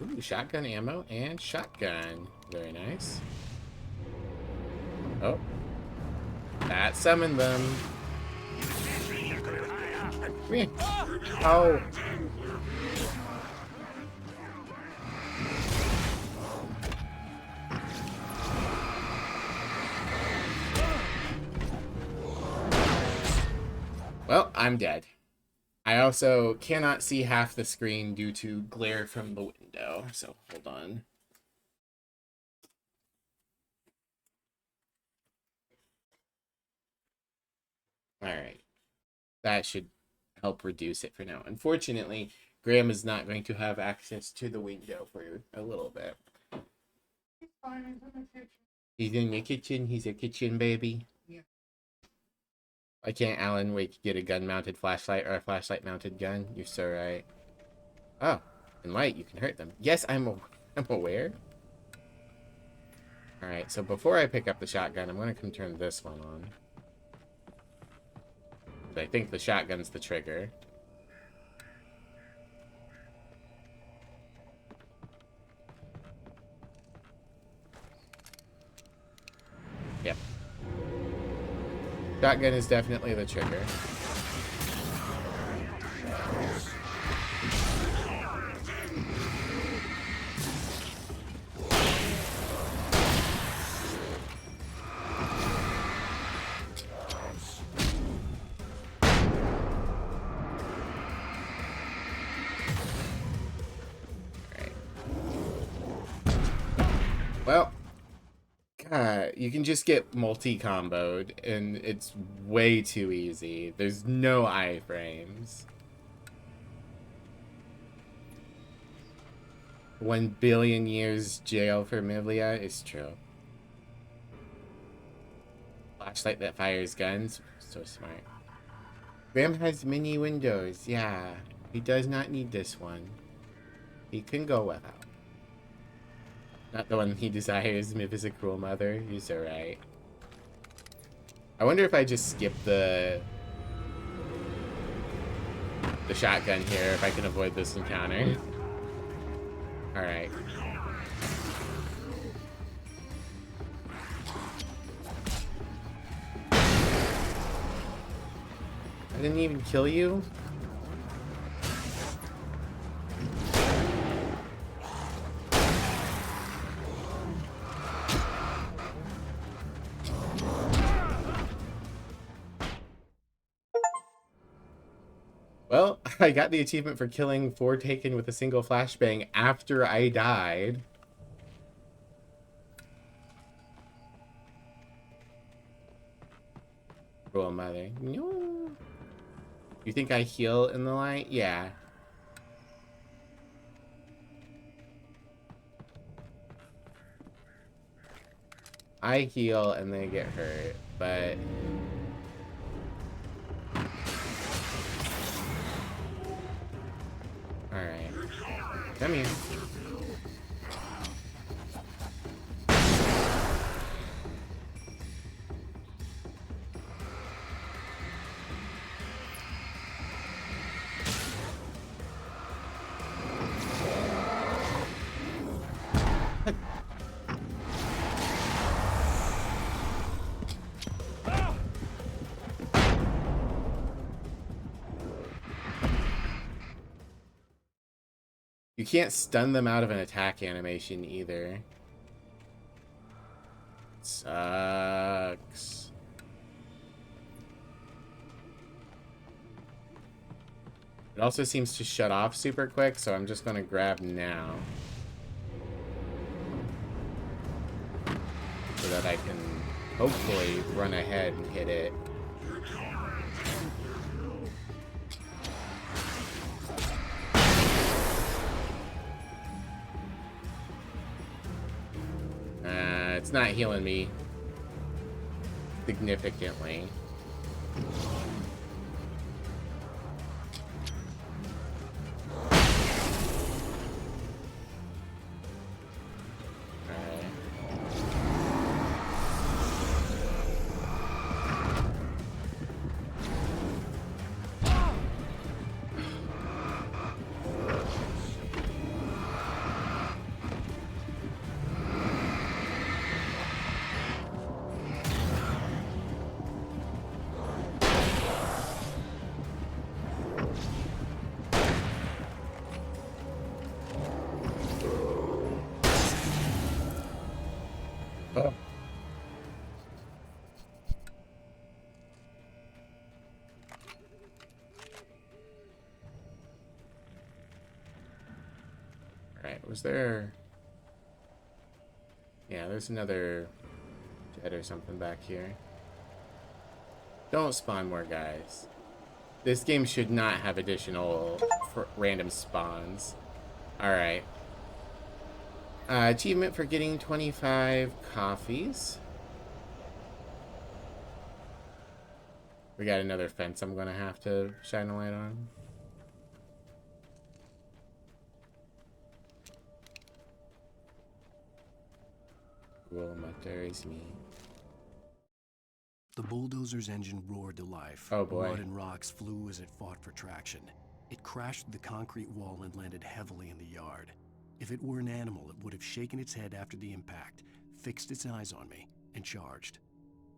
Ooh, shotgun ammo and shotgun. Very nice. Oh. That summoned them. Come here. Oh. Well, I'm dead. I also cannot see half the screen due to glare from the window, so hold on. Alright. That should help reduce it for now. Unfortunately, Graham is not going to have access to the window for a little bit. He's in the kitchen. He's a kitchen baby. Why can't Alan wait to get a gun-mounted flashlight or a flashlight-mounted gun? You're so right. Oh, in light, you can hurt them. Yes, I'm aware. Alright, so before I pick up the shotgun, I'm going to come turn this one on. I think the shotgun's the trigger. Yep. Shotgun is definitely the trigger. Well, God, you can just get multi-comboed, and it's way too easy. There's no iframes. 1 billion years jail for Mivlia is true. Flashlight that fires guns. So smart. Graham has many windows. Yeah, he does not need this one. He can go without. Not the one he desires. Miv is a cruel mother. He's alright. I wonder if I just skip the shotgun here, if I can avoid this encounter. Alright. I didn't even kill you? Well, I got the achievement for killing 4 Taken with a single flashbang after I died. Cruel mother. No. You think I heal in the light? Yeah. I heal and they get hurt, but... Alright. Come here. You can't stun them out of an attack animation either. Sucks. It also seems to shut off super quick, so I'm just gonna grab now. So that I can hopefully run ahead and hit it. It's not healing me significantly. Oh. Alright, was there... Yeah, there's another jet or something back here. Don't spawn more guys. This game should not have additional random spawns. Alright. Achievement for getting 25 coffees. We got another fence I'm gonna have to shine a light on. Well, there is me. The bulldozer's engine roared to life. Oh boy. Mud and rocks flew as it fought for traction. It crashed through the concrete wall and landed heavily in the yard. If it were an animal, it would have shaken its head after the impact, fixed its eyes on me, and charged.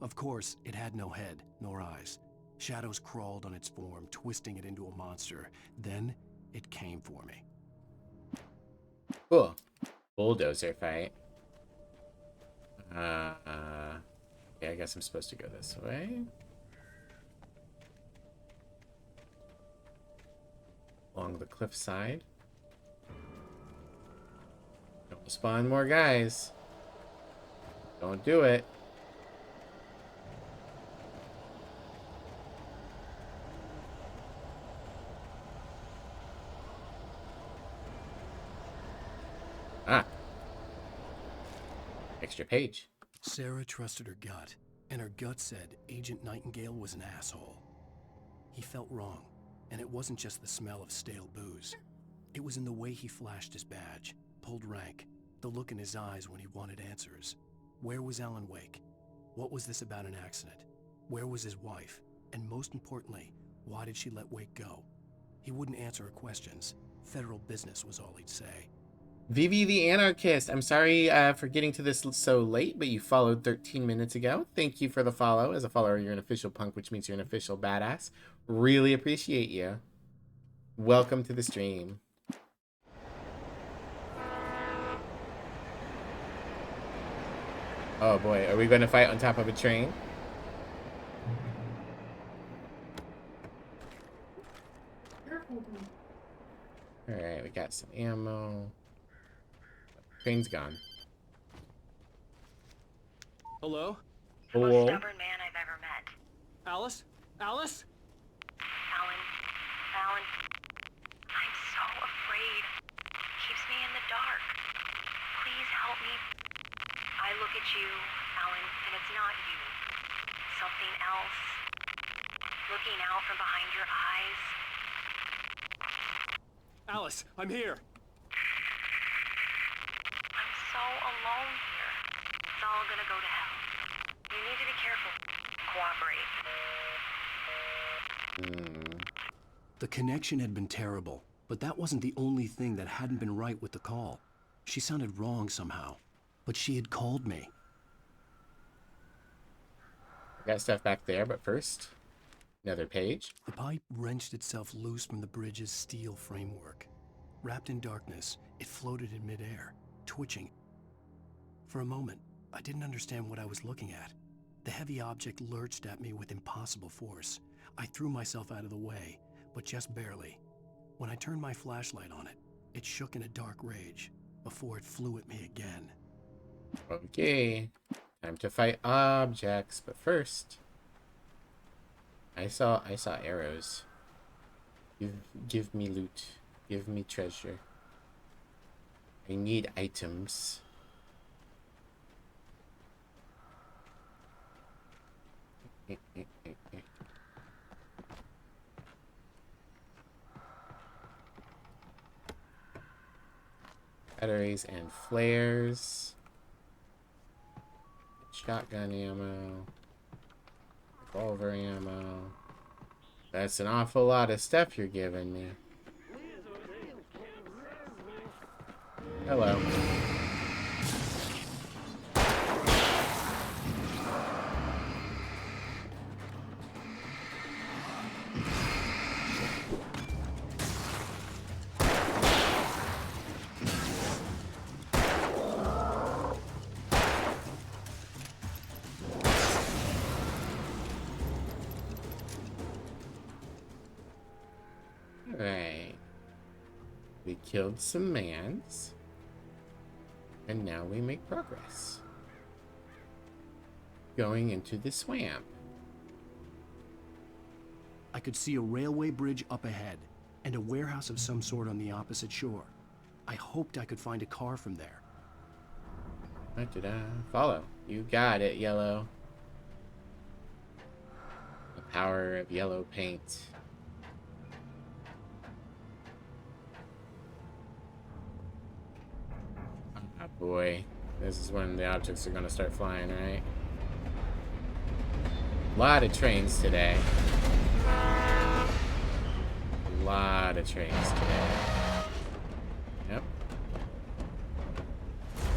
Of course, it had no head, nor eyes. Shadows crawled on its form, twisting it into a monster. Then, it came for me. Cool. Bulldozer fight. Yeah, I guess I'm supposed to go this way. Along the cliffside. Don't spawn more guys. Don't do it. Ah. Extra page. Sarah trusted her gut, and her gut said Agent Nightingale was an asshole. He felt wrong, and it wasn't just the smell of stale booze. It was in the way he flashed his badge, pulled rank, the look in his eyes when he wanted answers. Where was Alan Wake? What was this about an accident? Where was his wife? And most importantly, why did she let Wake go? He wouldn't answer her questions. Federal business was all he'd say. Vivi the Anarchist, I'm sorry for getting to this so late, but you followed 13 minutes ago. Thank you for the follow. As a follower, you're an official punk, which means you're an official badass. Really appreciate you. Welcome to the stream. Oh boy, are we going to fight on top of a train? Alright, we got some ammo. Train's gone. Hello? The most Hello? stubborn man I've ever met. Alice? Alice? Alan, I'm so afraid. Keeps me in the dark. Please help me. I look at you, Alan, and it's not you. Something else. Looking out from behind your eyes. Alice, I'm here. I'm so alone here. It's all gonna go to hell. You need to be careful. Cooperate. The connection had been terrible, but that wasn't the only thing that hadn't been right with the call. She sounded wrong somehow, but she had called me. Got stuff back there, but first, another page. The pipe wrenched itself loose from the bridge's steel framework. Wrapped in darkness, it floated in midair, twitching. For a moment, I didn't understand what I was looking at. The heavy object lurched at me with impossible force. I threw myself out of the way, but just barely. When I turned my flashlight on it, it shook in a dark rage before it flew at me again. Okay, time to fight objects, but first, I saw arrows. Give me loot. Give me treasure. I need items. Batteries and flares. Shotgun ammo. Revolver ammo. That's an awful lot of stuff you're giving me. Hello. Alright. We killed some mans. And now we make progress. Going into the swamp. I could see a railway bridge up ahead, and a warehouse of some sort on the opposite shore. I hoped I could find a car from there. What did I follow? You got it, Yellow. The power of yellow paint. Oh boy. This is when the objects are gonna start flying, right? A lot of trains today. A lot of trains today. Yep.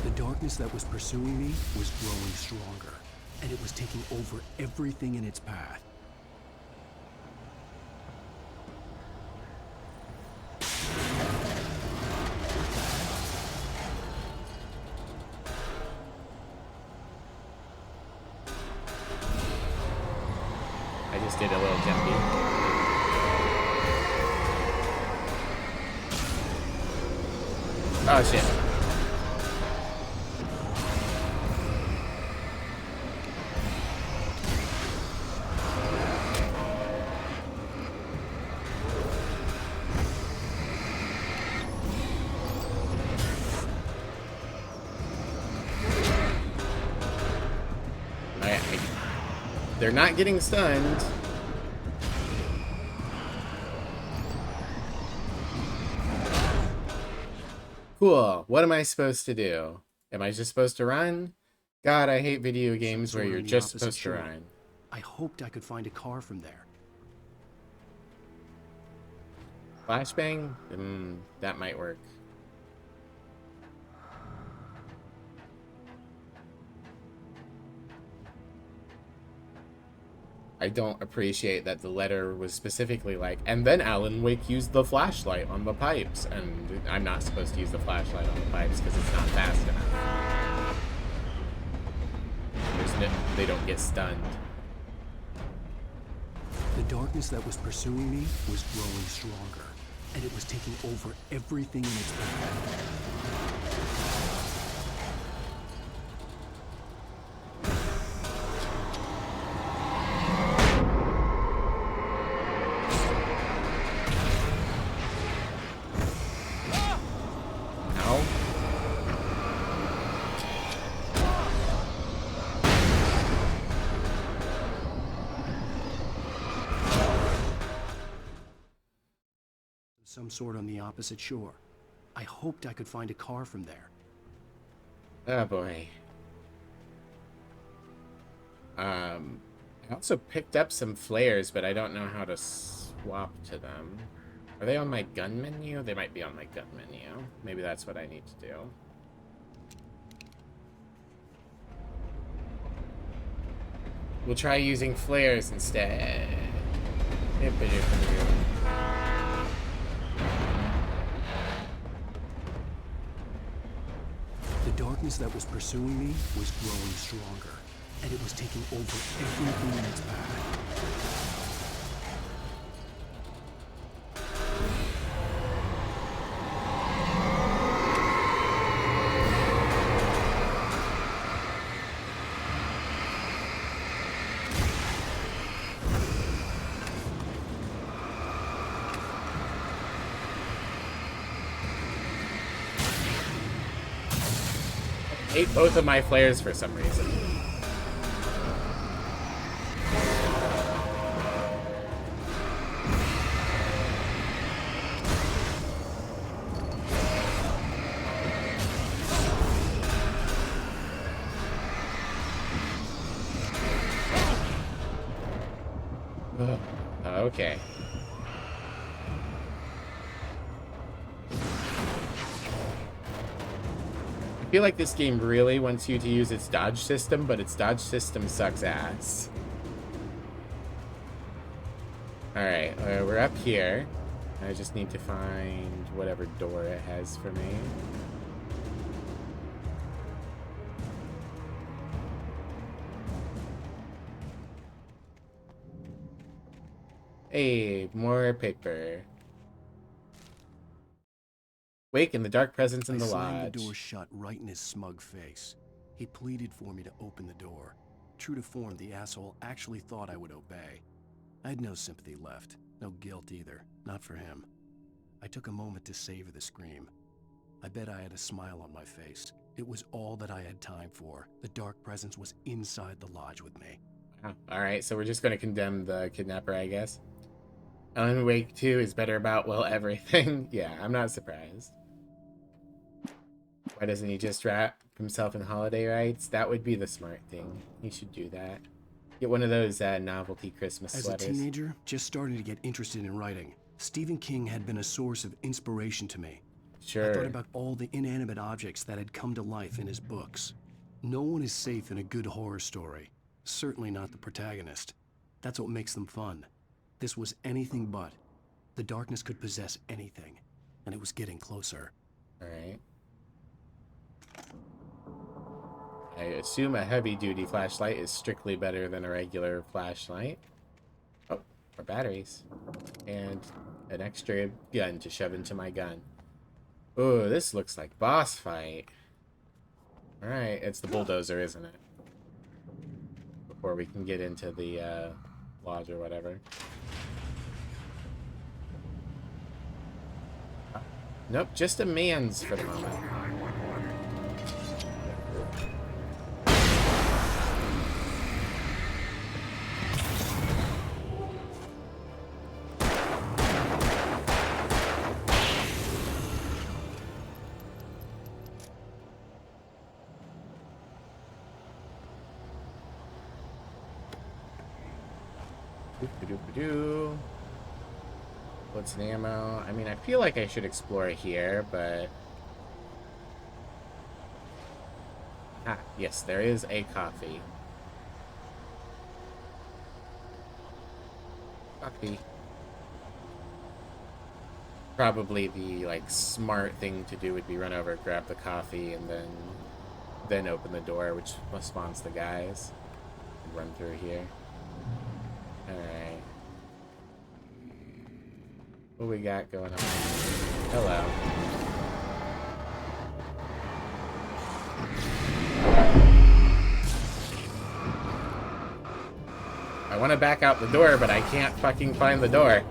The darkness that was pursuing me was growing stronger, and it was taking over everything in its path. I just did a little jumpy. Oh shit. They're not getting stunned. Cool. What am I supposed to do? Am I just supposed to run? God, I hate video games where you're just supposed to run. I hoped I could find a car from there. Flashbang? That might work. I don't appreciate that the letter was specifically like, and then Alan Wake used the flashlight on the pipes, and I'm not supposed to use the flashlight on the pipes because it's not fast enough. They don't get stunned. The darkness that was pursuing me was growing stronger, and it was taking over everything in its path. some sort on the opposite shore. I hoped I could find a car from there. Oh boy. I also picked up some flares, but I don't know how to swap to them. Are they on my gun menu? They might be on my gun menu. Maybe that's what I need to do. We'll try using flares instead. The darkness that was pursuing me was growing stronger, and it was taking over everything in its path. Ate both of my flares for some reason. Okay. I feel like this game really wants you to use its dodge system, but its dodge system sucks ass. Alright, we're up here. I just need to find whatever door it has for me. Hey, more paper. Wake in the dark presence in the I slammed lodge. the door shut right in his smug face. He pleaded for me to open the door. True to form, the asshole actually thought I would obey. I had no sympathy left, no guilt either, not for him. I took a moment to savor the scream. I bet I had a smile on my face. It was all that I had time for. The dark presence was inside the lodge with me. Oh, alright, so we're just going to condemn the kidnapper, I guess. Alan Wake 2 is better about, well, everything. Yeah, I'm not surprised. Why doesn't he just wrap himself in holiday rights? That would be the smart thing. He should do that. Get one of those novelty Christmas sweaters. As a teenager, just starting to get interested in writing, Stephen King had been a source of inspiration to me. Sure. I thought about all the inanimate objects that had come to life in his books. No one is safe in a good horror story. Certainly not the protagonist. That's what makes them fun. This was anything but. The darkness could possess anything, and it was getting closer. Alright. I assume a heavy-duty flashlight is strictly better than a regular flashlight. Oh, more batteries. And an extra gun to shove into my gun. Oh, this looks like boss fight. Alright, it's the bulldozer, isn't it? Before we can get into the lodge or whatever. Nope, just a man's for the moment. Doop-a-doop-a-doo. What's an ammo? I mean, I feel like I should explore here, but... Ah, yes, there is a coffee. Coffee. Probably the, like, smart thing to do would be run over, grab the coffee, and then open the door, which spawns the guys. And run through here. Alright. What we got going on? Hello. I want to back out the door, but I can't fucking find the door.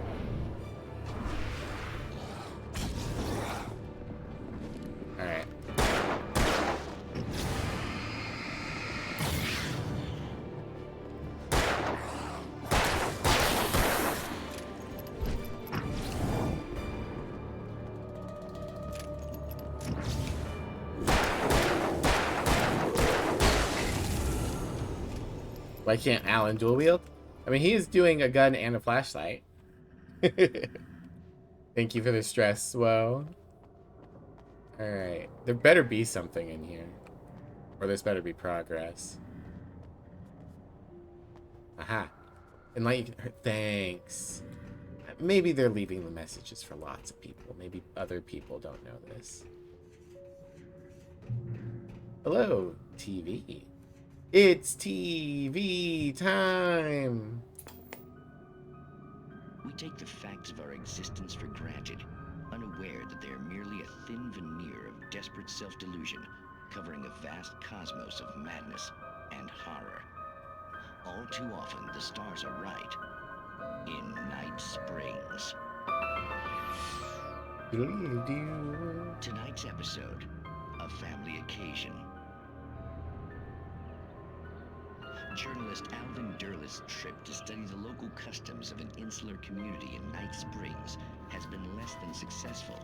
Alright. Why can't Alan dual wield? I mean, he is doing a gun and a flashlight. Thank you for the stress, Whoa. Alright. There better be something in here. Or this better be progress. Aha. Enlighten her. Thanks. Maybe they're leaving the messages for lots of people. Maybe other people don't know this. Hello, TV. It's TV time! We take the facts of our existence for granted, unaware that they are merely a thin veneer of desperate self-delusion, covering a vast cosmos of madness and horror. All too often, the stars are right. In Night Springs. Tonight's episode, a family occasion. Journalist Alvin Derleth's trip to study the local customs of an insular community in Night Springs has been less than successful.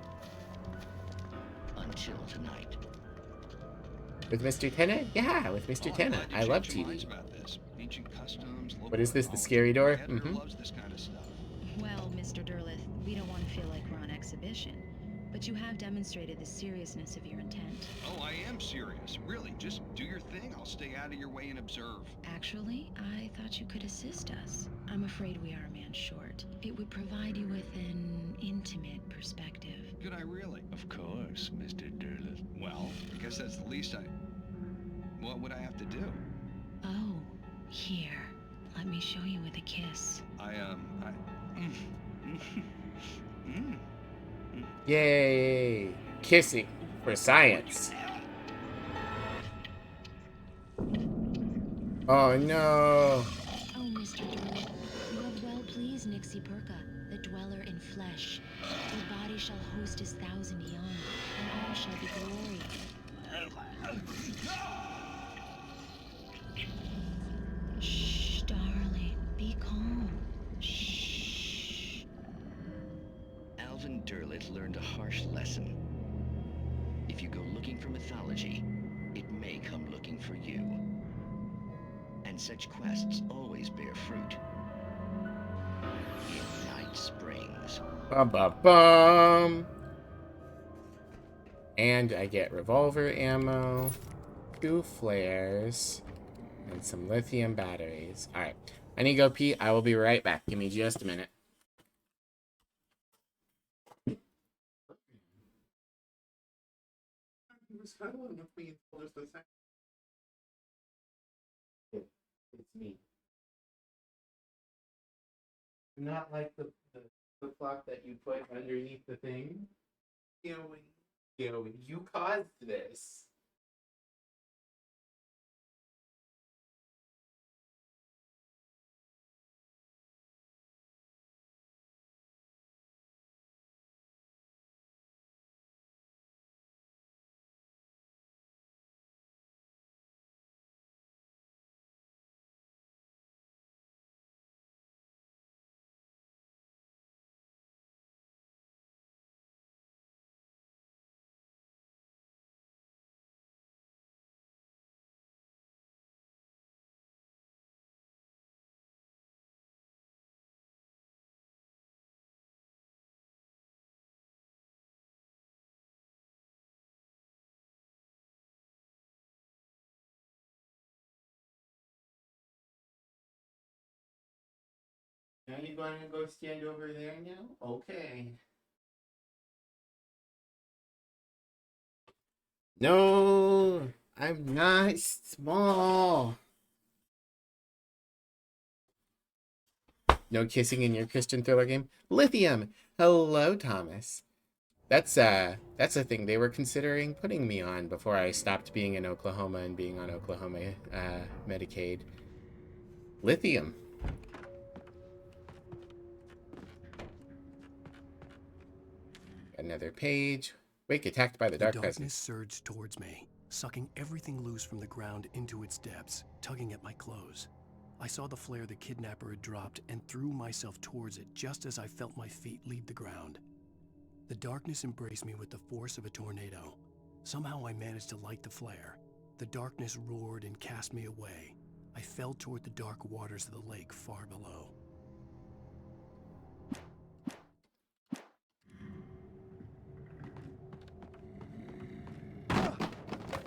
Until tonight. With Mr. Tennant? Yeah, with Mr. Tennant. I love TV. What is this, the scary door? Mm-hmm. Well, Mr. Derleth, we don't want to feel like we're on exhibition, but you have demonstrated the seriousness of your intent. Oh, I am serious. Really, just do your thing. I'll stay out of your way and observe. Actually, I thought you could assist us. I'm afraid we are a man short. It would provide you with an intimate perspective. Could I really? Of course, Mr. Derleth. Well, I guess that's the least I... What would I have to do? Oh, here. Let me show you with a kiss. Yay! Kissing for science. Oh no! Oh, Mr. Derleth, you have well pleased Nixie Perka, the dweller in flesh. Your body shall host his 1,000 young, and all shall be glory. Shh, darling, be calm. Shh. Alvin Derleth learned a harsh lesson. If you go looking for mythology, it may come looking for you. And such quests always bear fruit. In Night Springs. Bum bum bum. And I get revolver ammo, 2 flares, and some lithium batteries. Alright. I need to go pee. I will be right back. Give me just a minute. It's me. Not like the flip-flop that you put underneath the thing. You caused this. Now you going to go stand over there now? Okay. No, I'm not small. No kissing in your Christian thriller game? Lithium! Hello, Thomas. That's a thing they were considering putting me on before I stopped being in Oklahoma and being on Oklahoma Medicaid. Lithium. Another page. Wake attacked by the dark darkness presence. Surged towards me, sucking everything loose from the ground into its depths, tugging at my clothes. I saw the flare the kidnapper had dropped and threw myself towards it just as I felt my feet leave the ground. The darkness embraced me with the force of a tornado. Somehow I managed to light the flare. The darkness roared and cast me away. I fell toward the dark waters of the lake far below.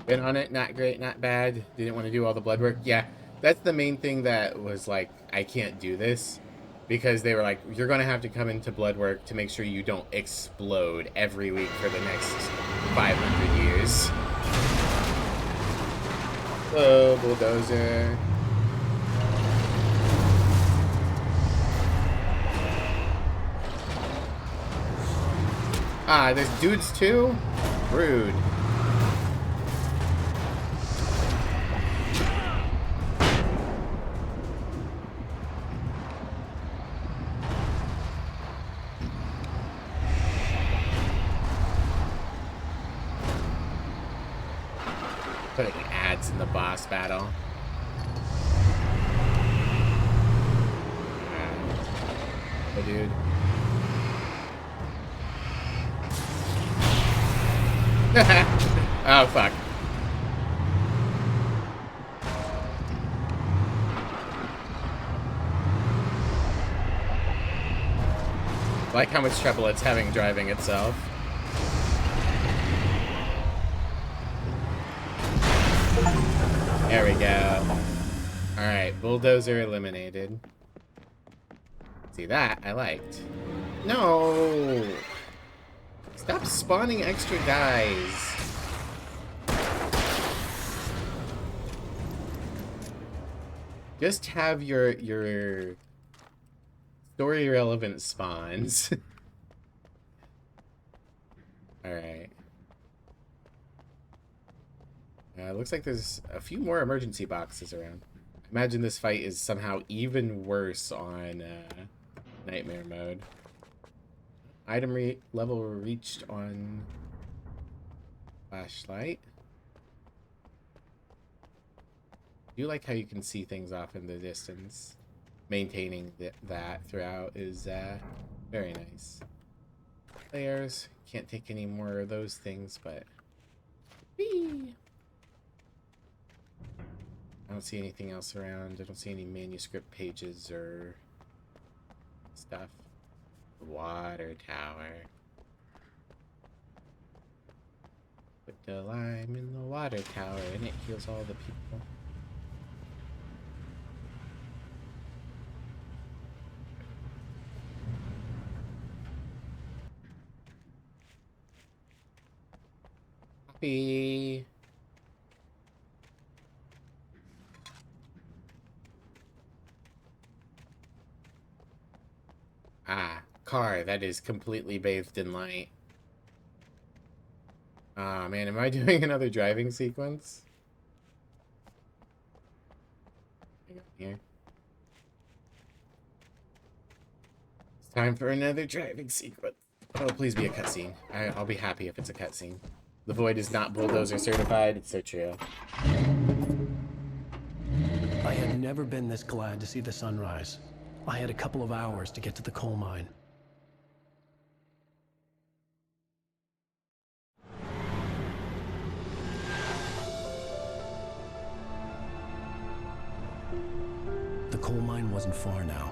Been on it, not great, not bad. Didn't want to do all the blood work. Yeah, that's the main thing that was like, I can't do this. Because they were like, you're going to have to come into blood work to make sure you don't explode every week for the next 500 years. Oh, bulldozer. Ah, there's dudes too? Rude. Putting ads in the boss battle. Oh, dude. Oh, fuck. I like how much trouble it's having driving itself. There we go. Alright, bulldozer eliminated. See, that I liked. No! Stop spawning extra guys. Just have your story relevant spawns. Alright. Looks like there's a few more emergency boxes around. I imagine this fight is somehow even worse on Nightmare mode. Item level reached on flashlight. I do like how you can see things off in the distance. Maintaining that throughout is very nice. Players, can't take any more of those things, but... Whee! I don't see anything else around. I don't see any manuscript pages or stuff. Water tower. Put the lime in the water tower and it heals all the people. Coffee. Ah, car that is completely bathed in light. Ah, man, am I doing another driving sequence? Hang on here. It's time for another driving sequence. Oh, please be a cutscene. I'll be happy if it's a cutscene. The Void is not bulldozer certified. It's so true. I had never been this glad to see the sunrise. I had a couple of hours to get to the coal mine. The coal mine wasn't far now.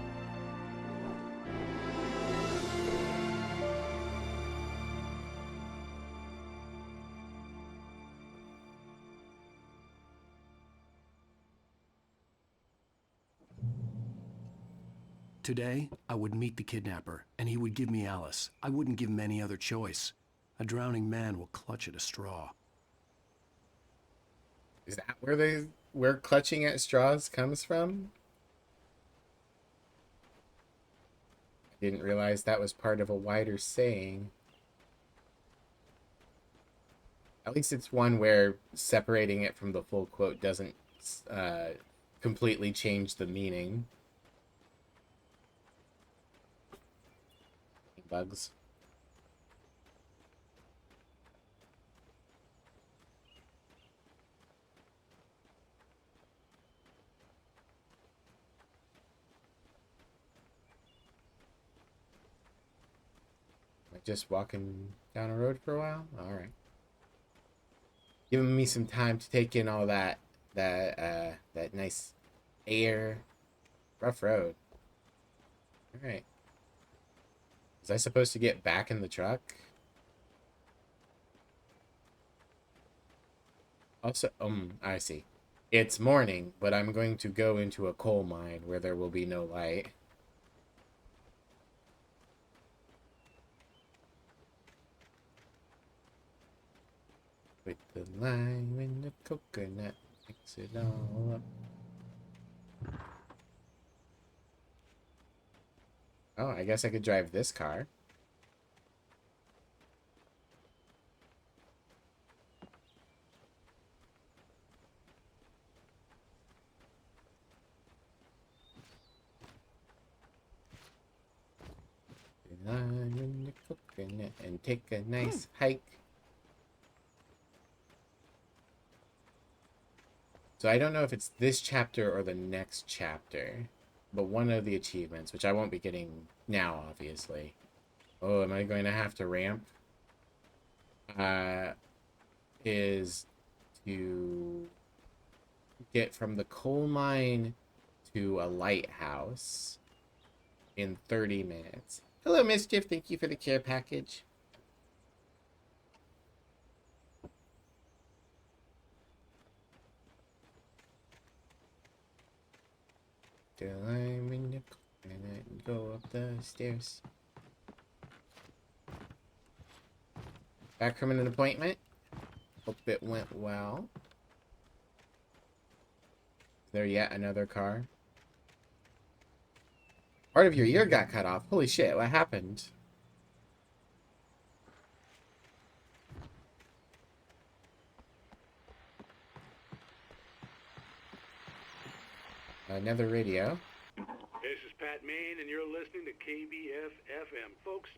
Today, I would meet the kidnapper, and he would give me Alice. I wouldn't give him any other choice. A drowning man will clutch at a straw. Is that where clutching at straws comes from? I didn't realize that was part of a wider saying. At least it's one where separating it from the full quote doesn't completely change the meaning. Bugs. Am I just walking down a road for a while? Alright. Giving me some time to take in all that nice air. Rough road. Alright. Was I supposed to get back in the truck? Also, I see. It's morning, but I'm going to go into a coal mine where there will be no light. With the lime and the coconut, mix it all up. Oh, I guess I could drive this car. Lime and the coconut and take a nice hike. So I don't know if it's this chapter or the next chapter, but one of the achievements, which I won't be getting now, obviously. Oh, am I going to have to ramp? Is to get from the coal mine to a lighthouse in 30 minutes. Hello, Mischief. Thank you for the care package. Till I'm in the coconut and go up the stairs. Back from an appointment. Hope it went well. Is there yet another car? Part of your ear got cut off. Holy shit, what happened? Another radio. This is Pat Maine, and you're listening to KBF-FM. Folks,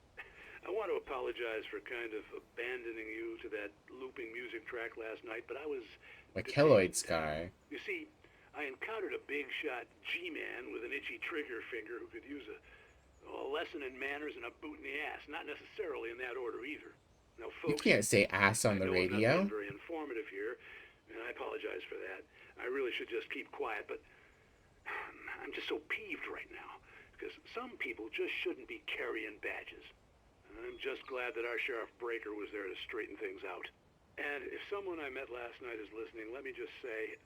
I want to apologize for kind of abandoning you to that looping music track last night, but I was... A keloid scar. You see, I encountered a big-shot G-man with an itchy trigger finger who could use a lesson in manners and a boot in the ass. Not necessarily in that order either. Now, folks, You can't say ass on the radio. I'm not being very informative here, and I apologize for that. I really should just keep quiet, but I'm just so peeved right now, because some people just shouldn't be carrying badges. I'm just glad that our Sheriff Breaker was there to straighten things out. And if someone I met last night is listening, let me just say,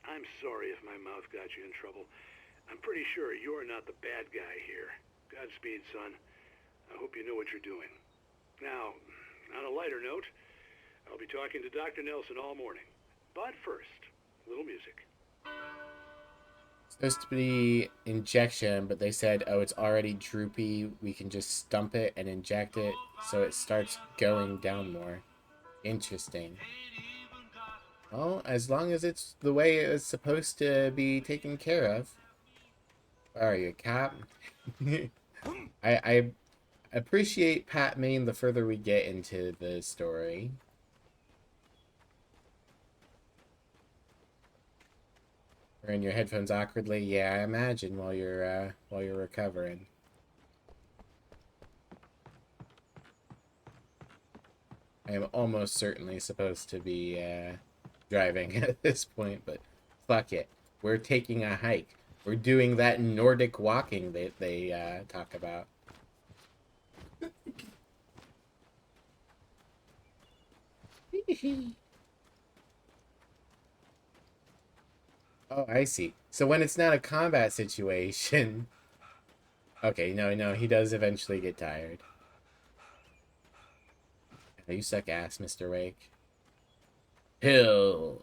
I'm sorry if my mouth got you in trouble. I'm pretty sure you're not the bad guy here. Godspeed, son. I hope you know what you're doing. Now, on a lighter note, I'll be talking to Dr. Nelson all morning. But first, a little music. Supposed to be injection, but they said, oh, it's already droopy. We can just stump it and inject it so it starts going down more. Interesting. Well, as long as it's the way it's supposed to be taken care of. Where are you, Cap? I appreciate Pat Maine the further we get into the story. Wearing your headphones awkwardly? Yeah, I imagine while you're recovering. I am almost certainly supposed to be driving at this point, but fuck it. We're taking a hike. We're doing that Nordic walking that they talk about. Oh, I see. So when it's not a combat situation... Okay, no, he does eventually get tired. You suck ass, Mr. Wake. Hill.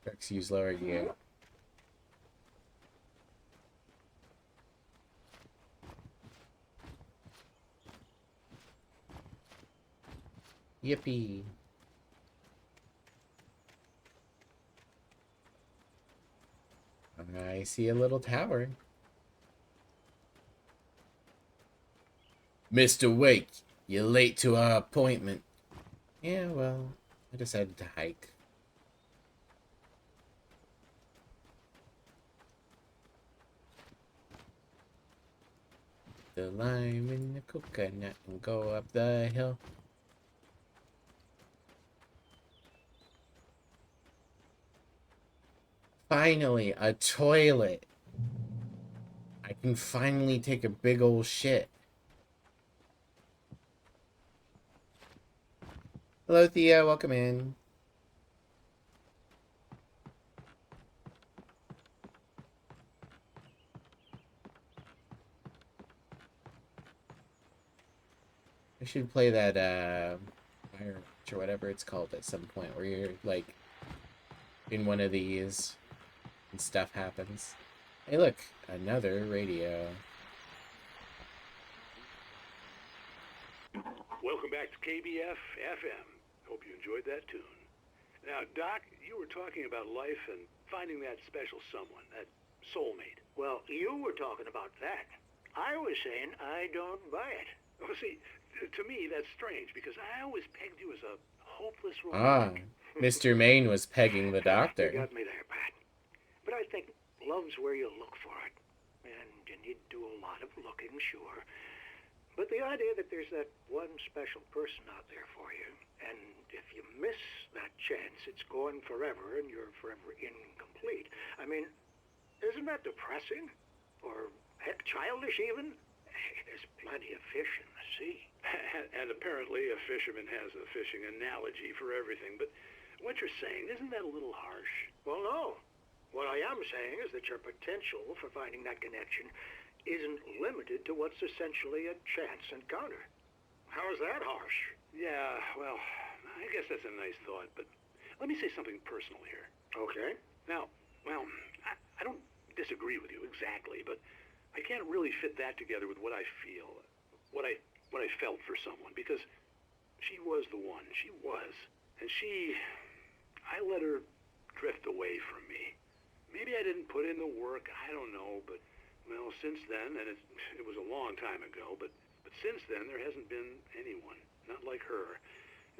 Trucks use lower gear. Yippee. I see a little tower. Mr. Wake, you're late to our appointment. Yeah, well, I decided to hike. The lime in the coconut and go up the hill. Finally, a toilet. I can finally take a big old shit. Hello, Thea. Welcome in. I should play that, Fire Watch or whatever it's called at some point, where you're, like, in one of these and stuff happens. Hey, look, another radio. Welcome back to KBF FM. Hope you enjoyed that tune. Now, Doc, you were talking about life and finding that special someone, that soulmate. Well, you were talking about that. I was saying I don't buy it. Well, see, to me, that's strange, because I always pegged you as a hopeless Ah, romantic. Mr. Maine was pegging the You doctor. got me there, Pat. But I think love's where you look for it. And you need to do a lot of looking, sure. But the idea that there's that one special person out there for you, and if you miss that chance, it's gone forever and you're forever incomplete. I mean, isn't that depressing? Or heck, childish even? There's plenty of fish in the sea. And apparently a fisherman has a fishing analogy for everything. But what you're saying, isn't that a little harsh? Well, no. What I am saying is that your potential for finding that connection isn't limited to what's essentially a chance encounter. How is that harsh? Yeah, well, I guess that's a nice thought, but let me say something personal here. Okay. Now, well, I don't disagree with you exactly, but I can't really fit that together with what I feel, what I felt for someone, because she was the one. She was. And I let her drift away from me. Maybe I didn't put in the work, I don't know, but, well, since then, and it was a long time ago, but since then there hasn't been anyone, not like her.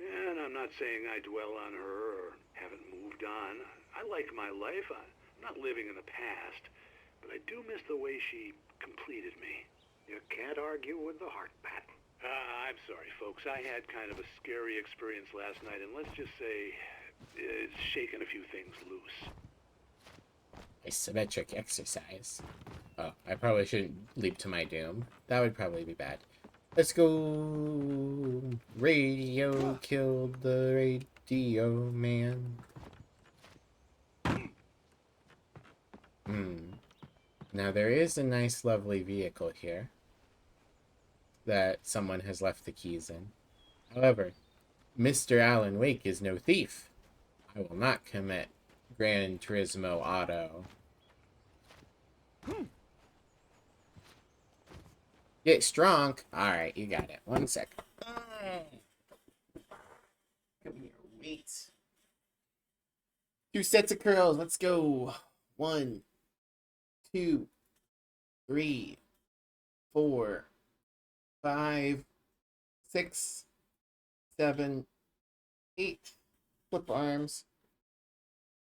And I'm not saying I dwell on her or haven't moved on. I like my life. I'm not living in the past, but I do miss the way she completed me. You can't argue with the heart, Pat. I'm sorry, folks. I had kind of a scary experience last night, and let's just say it's shaken a few things loose. Isometric exercise. Oh, I probably shouldn't leap to my doom. That would probably be bad. Let's go. Radio killed the radio man. Now there is a nice lovely vehicle here that someone has left the keys in. However, Mr. Alan Wake is no thief. I will not commit Gran Turismo Auto. Get strong. Alright, you got it. 1 second. Come here, wait. 2 sets of curls. Let's go. 1, 2, 3, 4, 5, 6, 7, 8. Flip arms.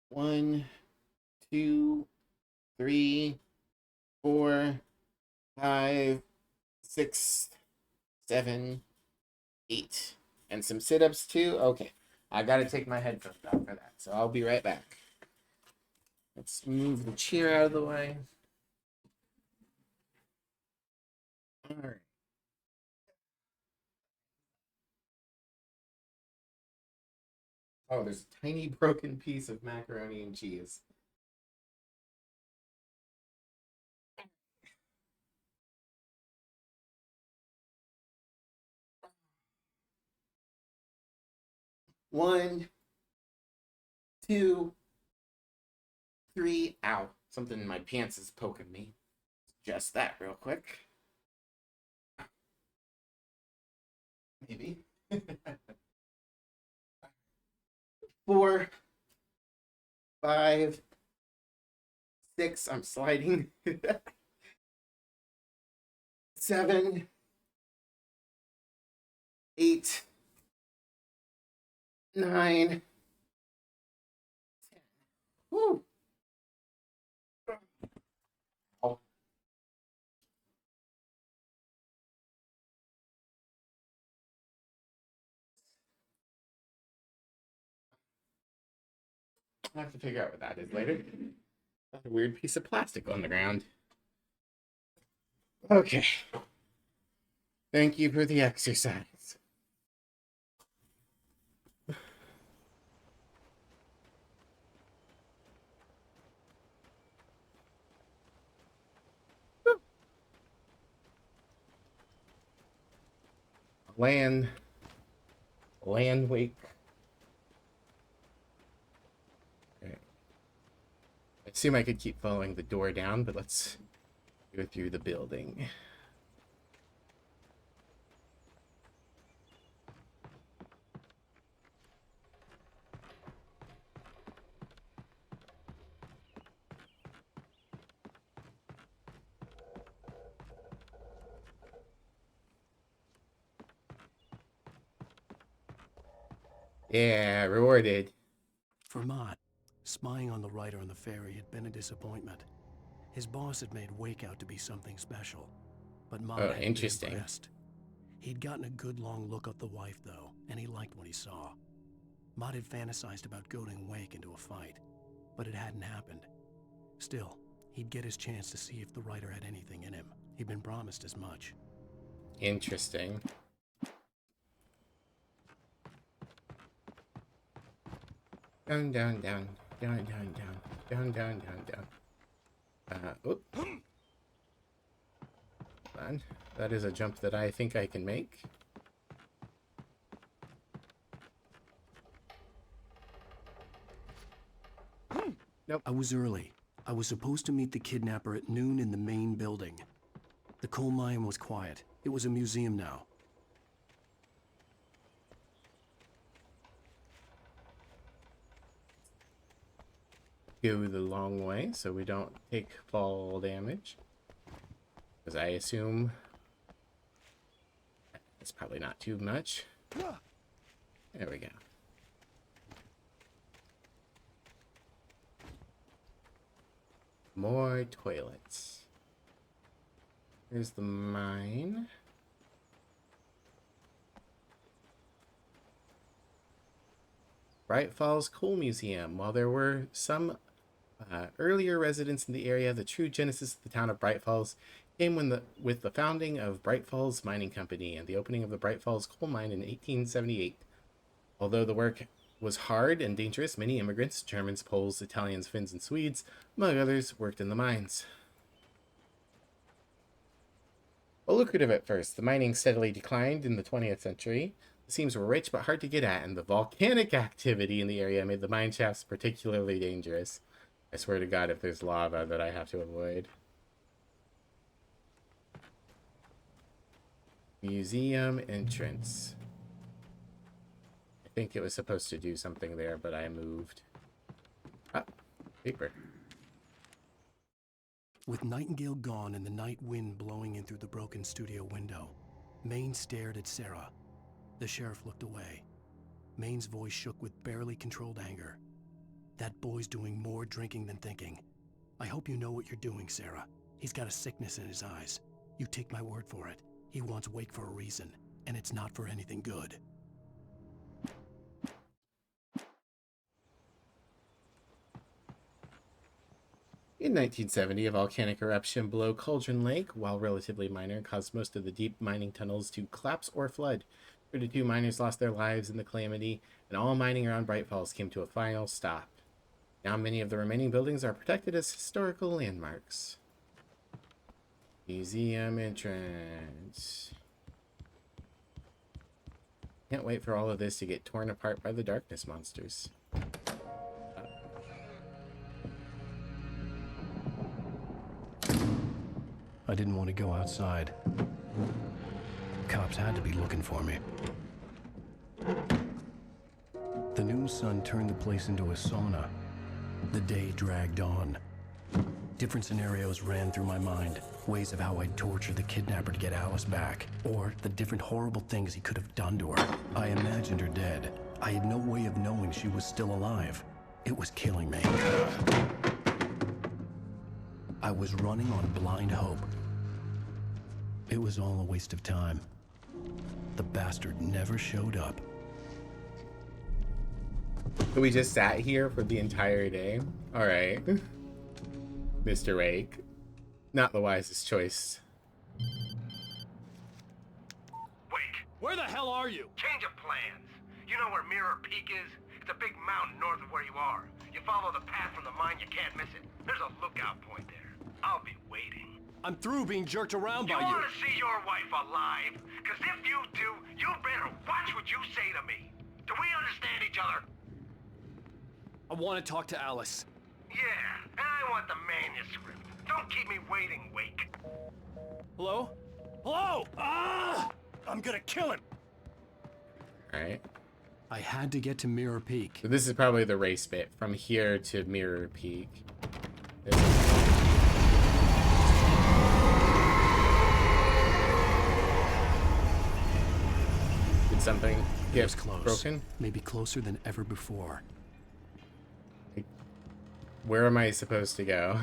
1, 2, 3, 4, 5, 6, 7, 8. And some sit-ups too. Okay. I gotta take my headphones off for that. So I'll be right back. Let's move the chair out of the way. Alright. Oh, there's a tiny broken piece of macaroni and cheese. One, 2, 3. Ow. Something in my pants is poking me. Adjust that real quick. Maybe. 4, 5, 6. I'm sliding. 7, 8, 9, 10. Woo. Oh. I have to figure out what that is later. A weird piece of plastic on the ground. Okay. Thank you for the exercise. Land wake. Okay. I assume I could keep following the door down, but let's go through the building. Yeah, rewarded. For Mott, spying on the writer on the ferry had been a disappointment. His boss had made Wake out to be something special, but Mott hadn't been Interesting. impressed. He'd gotten a good long look at the wife, though, and he liked what he saw. Mott had fantasized about goading Wake into a fight, but it hadn't happened. Still, he'd get his chance to see if the writer had anything in him. He'd been promised as much. Interesting. Down, down, down, down, down, down, down, down, down, down. Oop. Hold on. That is a jump that I think I can make. Nope. I was early. I was supposed to meet the kidnapper at noon in the main building. The coal mine was quiet. It was a museum now. Go the long way so we don't take fall damage. Because I assume it's probably not too much. There we go. More toilets. Here's the mine. Bright Falls Coal Museum. While there were some earlier residents in the area, the true genesis of the town of Bright Falls came with the founding of Bright Falls Mining Company and the opening of the Bright Falls coal mine in 1878. Although the work was hard and dangerous, many immigrants, Germans, Poles, Italians, Finns, and Swedes, among others, worked in the mines. Well, lucrative at first, the mining steadily declined in the 20th century. The seams were rich but hard to get at, and the volcanic activity in the area made the mine shafts particularly dangerous. I swear to God, if there's lava that I have to avoid. Museum entrance. I think it was supposed to do something there, but I moved. Ah, paper. With Nightingale gone and the night wind blowing in through the broken studio window, Maine stared at Sarah. The sheriff looked away. Maine's voice shook with barely controlled anger. That boy's doing more drinking than thinking. I hope you know what you're doing, Sarah. He's got a sickness in his eyes. You take my word for it. He wants Wake for a reason, and it's not for anything good. In 1970, a volcanic eruption below Cauldron Lake, while relatively minor, caused most of the deep mining tunnels to collapse or flood. 32 miners lost their lives in the calamity, and all mining around Bright Falls came to a final stop. Now many of the remaining buildings are protected as historical landmarks. Museum entrance. Can't wait for all of this to get torn apart by the darkness monsters. I didn't want to go outside. Cops had to be looking for me. The noon sun turned the place into a sauna. The day dragged on. Different scenarios ran through my mind. Ways of how I'd torture the kidnapper to get Alice back. Or the different horrible things he could have done to her. I imagined her dead. I had no way of knowing she was still alive. It was killing me. I was running on blind hope. It was all a waste of time. The bastard never showed up. We just sat here for the entire day. All right. Mr. Wake. Not the wisest choice. Wake, Where the hell are you? change of plans. You know where Mirror Peak is? It's a big mountain north of where you are. You follow the path from the mine, you can't miss it. There's a lookout point there. I'll be waiting. I'm through being jerked around by You you. want to see your wife alive? Because if you do, you better watch what you say to me. Do we understand each other? I want to talk to Alice. Yeah, and I want the manuscript. Don't keep me waiting, Wake. Hello? Hello! Ah! I'm gonna kill him! Alright. I had to get to Mirror Peak. So this is probably the race bit. From here to Mirror Peak. Did something get close. broken? Maybe closer than ever before. Where am I supposed to go?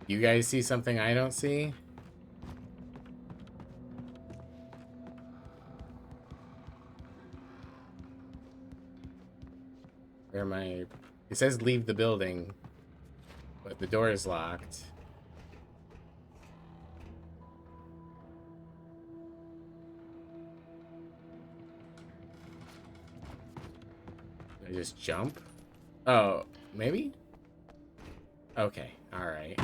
You guys see something I don't see? Where am I? It says leave the building, but the door is locked. Did I just jump? Oh, maybe? Okay, alright.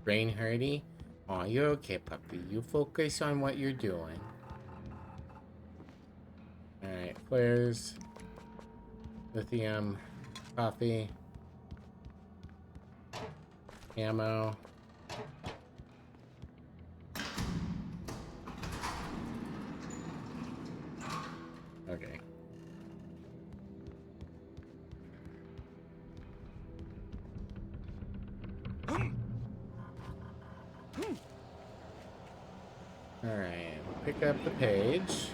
Brain hurty? Oh, you're okay, puppy. You focus on what you're doing. Alright, flares. Lithium. Coffee. Ammo. Okay. Alright, pick up the page.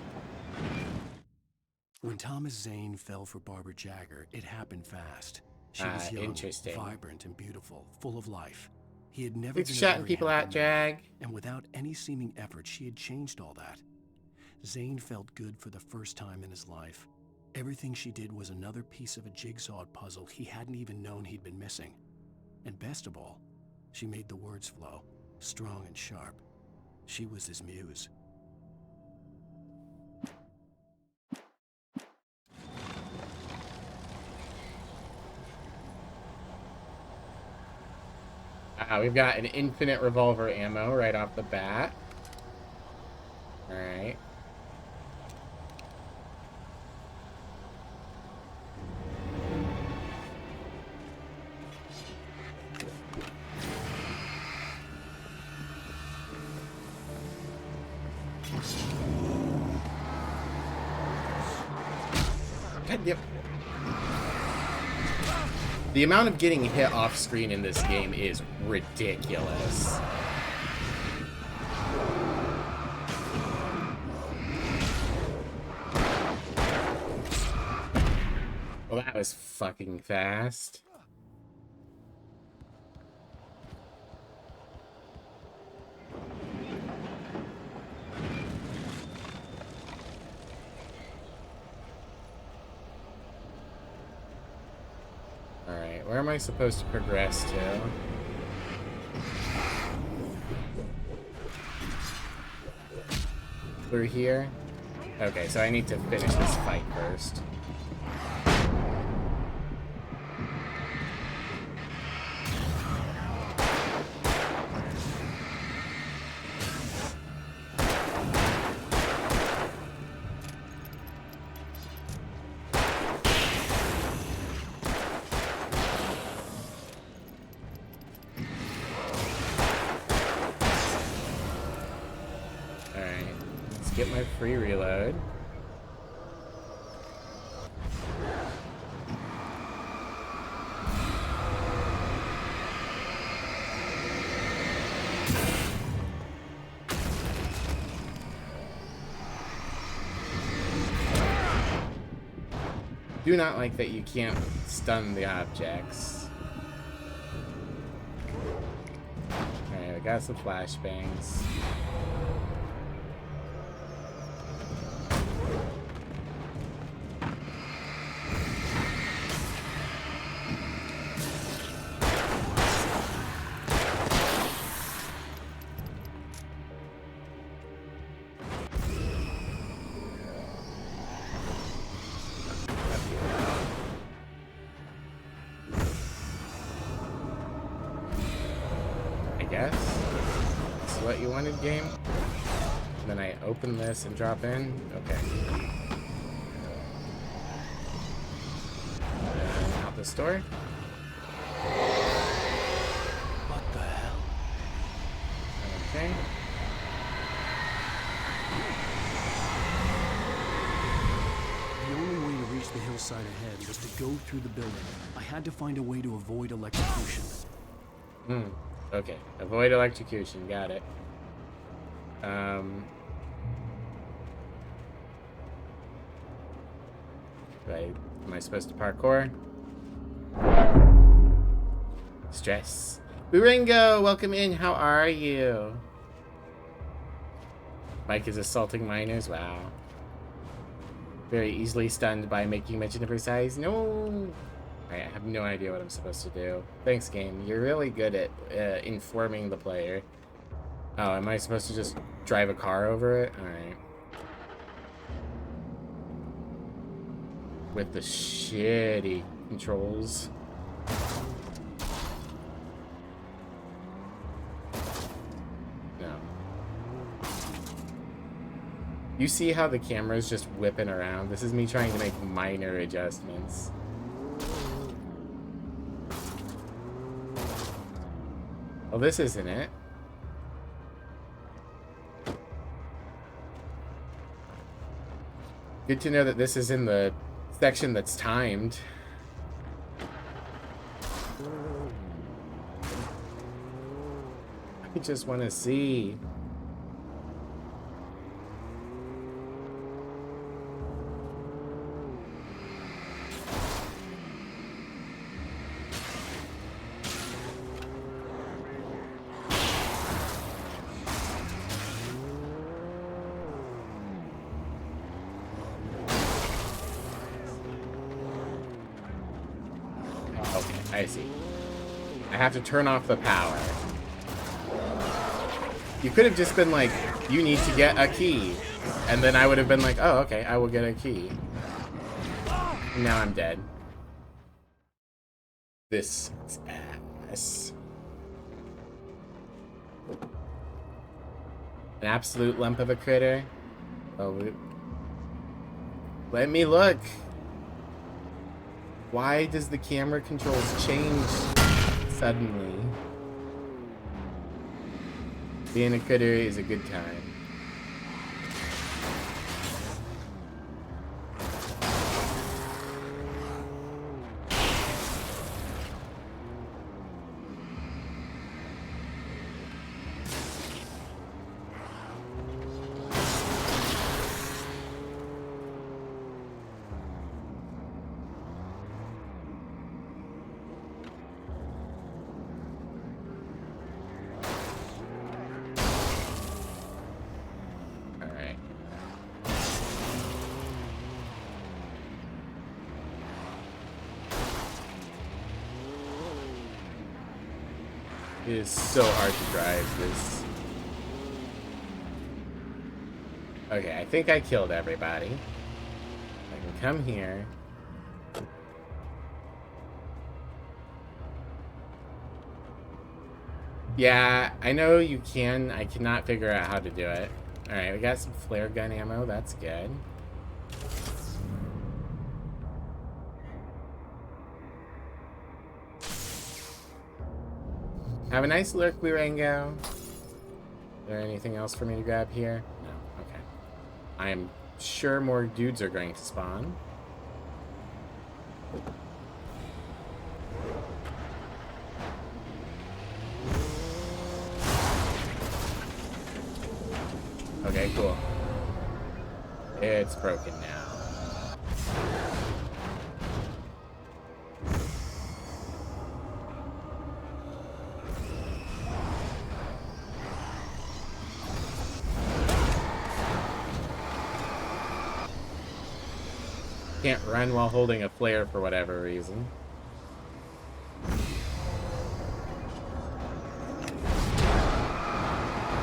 When Thomas Zane fell for Barbara Jagger, it happened fast. She was young, interesting. vibrant, and beautiful, full of life. He had never Thanks been for a shouting very people happy out, man, Jag. and without any seeming effort, she had changed all that. Zane felt good for the first time in his life. Everything she did was another piece of a jigsaw puzzle he hadn't even known he'd been missing. And best of all, she made the words flow, strong and sharp. She was his muse. We've got an infinite revolver ammo right off the bat. Alright. God damn. The amount of getting hit off screen in this game is ridiculous. Well, that was fucking fast. Alright, where am I supposed to progress to? Through here? Okay, so I need to finish this fight first. Get my free reload. Do not like that you can't stun the objects. got some flashbangs. Guess this is what you wanted, game. And then I open this and drop in. Okay. And out this door. What the hell? Okay. The only way to reach the hillside ahead was to go through the building. I had to find a way to avoid electrocution. Okay. Avoid electrocution. Got it. Right. Am I supposed to parkour? Stress. Buringo, welcome in. How are you? Mike is assaulting minors. Wow. Very easily stunned by making mention of her size. No. I have no idea what I'm supposed to do. Thanks, game. You're really good at informing the player. Oh, am I supposed to just drive a car over it? Alright. With the shitty controls. No. You see how the camera's just whipping around? This is me trying to make minor adjustments. Well, this isn't it. Good to know that this is in the section that's timed. I just want to see. I see. I have to turn off the power. You could have just been like, you need to get a key. And then I would have been like, oh, okay, I will get a key. Now I'm dead. This is ass. An absolute lump of a critter. Oh, let me look. Why does the camera controls change suddenly? Being a critter is a good time. It is so hard to drive this. Okay, I think I killed everybody. I can come here. Yeah, I know you can. I cannot figure out how to do it. Alright, we got some flare gun ammo. That's good. Have a nice lurk, Burango. Is there anything else for me to grab here? No. Okay. I am sure more dudes are going to spawn. Okay, cool. It's broken now. Can't run while holding a flare for whatever reason.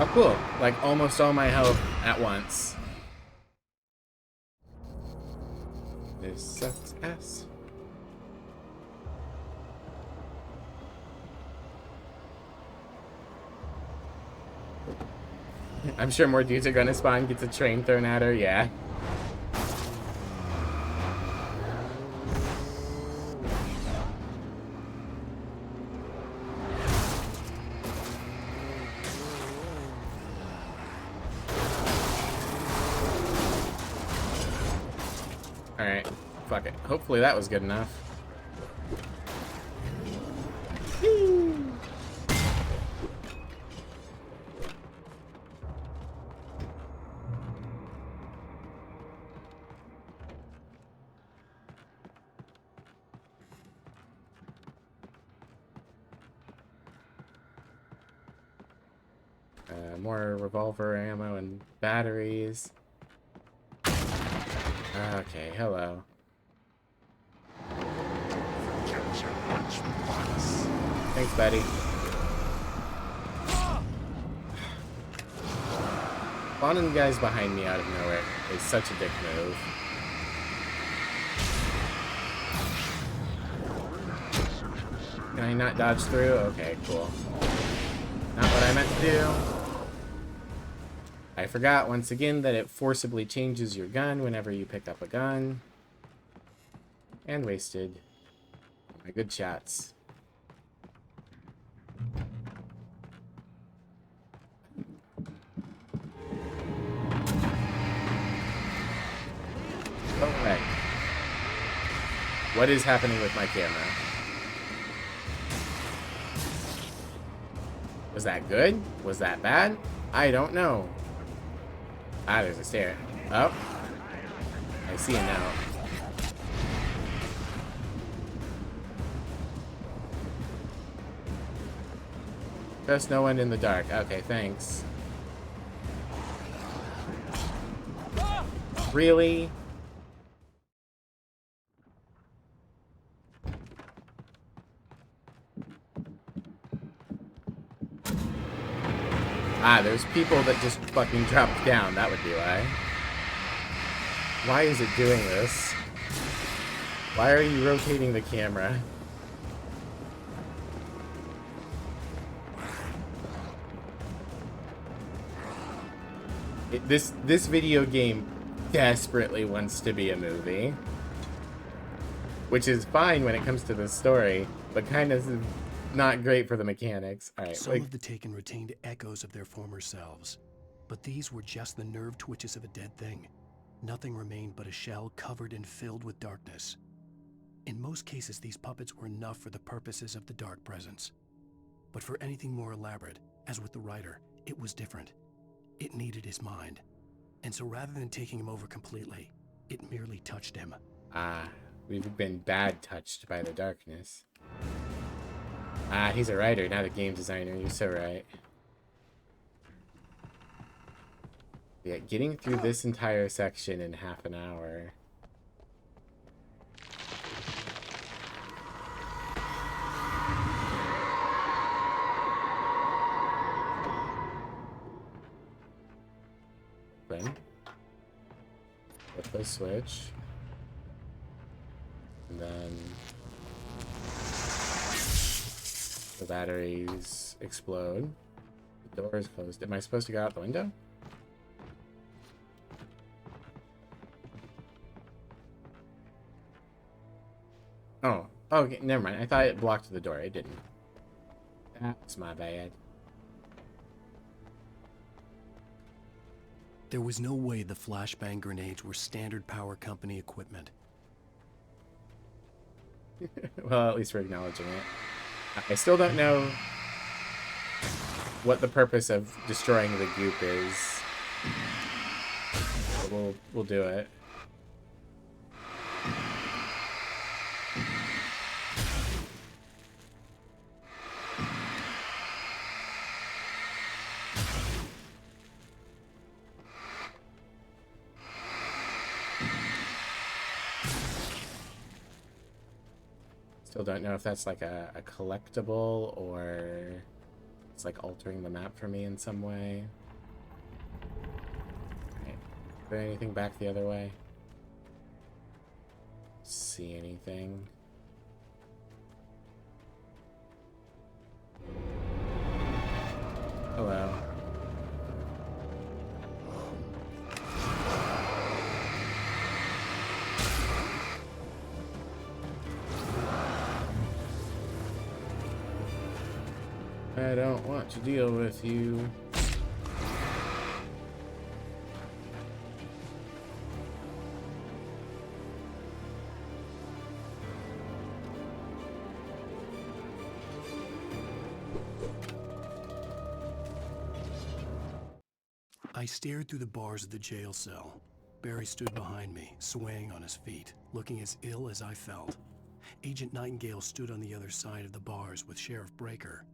Oh, cool. Like, almost all my health at once. This sucks ass. I'm sure more dudes are gonna spawn, gets a train thrown at her, yeah. Alright, fuck it. Hopefully that was good enough. More revolver ammo and batteries. Okay, hello. Thanks, buddy. Spawning guys behind me out of nowhere is such a dick move. Can I not dodge through? Okay, cool. Not what I meant to do. I forgot once again that it forcibly changes your gun whenever you pick up a gun. And wasted my good shots. Alright. What is happening with my camera? Was that good? Was that bad? I don't know. Ah, there's a stair. Oh. I see it now. Just no one in the dark. Okay, thanks. Really? Ah, there's people that just fucking dropped down. That would be why. Why is it doing this? Why are you rotating the camera? This video game desperately wants to be a movie. Which is fine when it comes to the story, but kind of not great for the mechanics. All right, Some of the Taken retained echoes of their former selves, but these were just the nerve twitches of a dead thing. Nothing remained but a shell covered and filled with darkness. In most cases, these puppets were enough for the purposes of the dark presence. But for anything more elaborate, as with the writer, it was different. It needed his mind. And so rather than taking him over completely, it merely touched him. Ah, we've been bad touched by the darkness. Ah, he's a writer, not a game designer. You're so right. Yeah, getting through this entire section in half an hour. Open. Flip the switch. And then the batteries explode. The door is closed. Am I supposed to go out the window? Oh, okay, never mind. I thought it blocked the door. It didn't. That's my bad. There was no way the flashbang grenades were standard power company equipment. Well, at least we're acknowledging it. I still don't know what the purpose of destroying the goop is. But we'll do it. Still don't know if that's like a collectible or it's like altering the map for me in some way. Alright. Is there anything back the other way? See anything? Hello. I don't want to deal with you. I stared through the bars of the jail cell. Barry stood behind me, swaying on his feet, looking as ill as I felt. Agent Nightingale stood on the other side of the bars with Sheriff Breaker.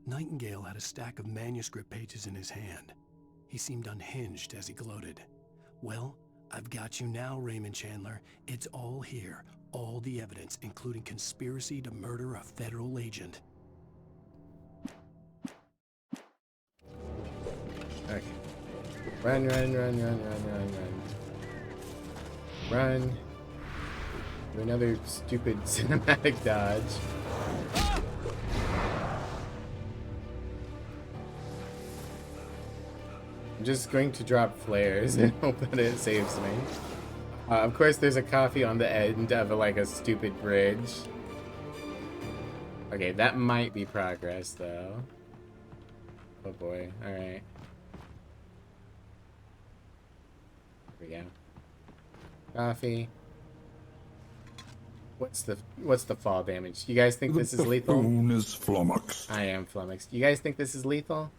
Nightingale had a stack of manuscript pages in his hand. He seemed unhinged as he gloated. Well, I've got you now, Raymond Chandler. It's all here. All the evidence, including conspiracy to murder a federal agent. Okay. Run, run, run, run, run, run, run. Run. Do another stupid cinematic dodge. I'm just going to drop flares and hope that it saves me. Of course, there's a coffee on the end of like a stupid bridge. Okay, that might be progress though. Oh boy, alright. Here we go. Coffee. What's the fall damage? You guys think this is lethal? The buffoon is flummoxed. I am flummoxed. You guys think this is lethal?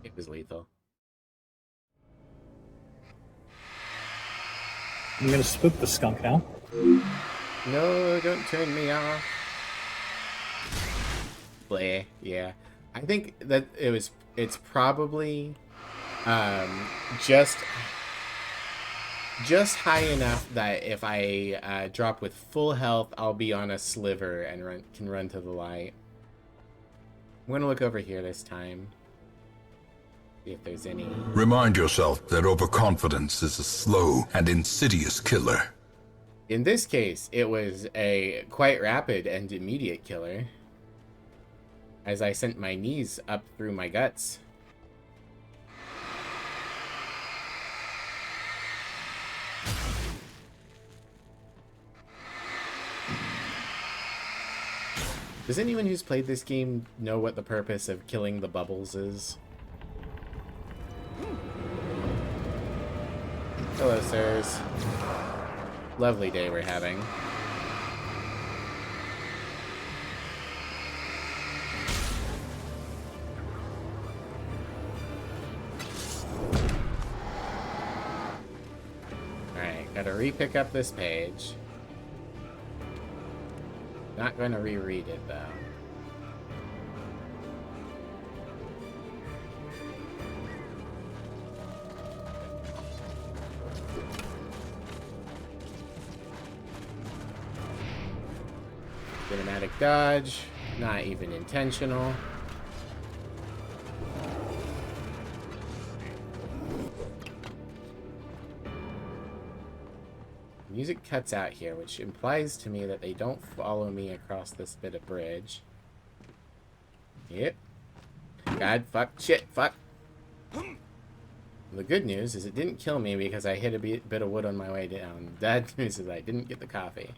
It was lethal. I'm gonna spook the skunk now. No, don't turn me off. Bleh, yeah. I think that it's probably just high enough that if I drop with full health, I'll be on a sliver and can run to the light. I'm gonna look over here this time. See if there's any... Remind yourself that overconfidence is a slow and insidious killer. In this case, it was a quite rapid and immediate killer, as I sent my knees up through my guts. Does anyone who's played this game know what the purpose of killing the bubbles is? Hello, sirs. Lovely day we're having. Alright, gotta re-pick up this page. Not going to reread it, though. Cinematic dodge, not even intentional. Music cuts out here, which implies to me that they don't follow me across this bit of bridge. Yep. God, fuck, shit, fuck. The good news is it didn't kill me because I hit a bit of wood on my way down. The bad news is I didn't get the coffee.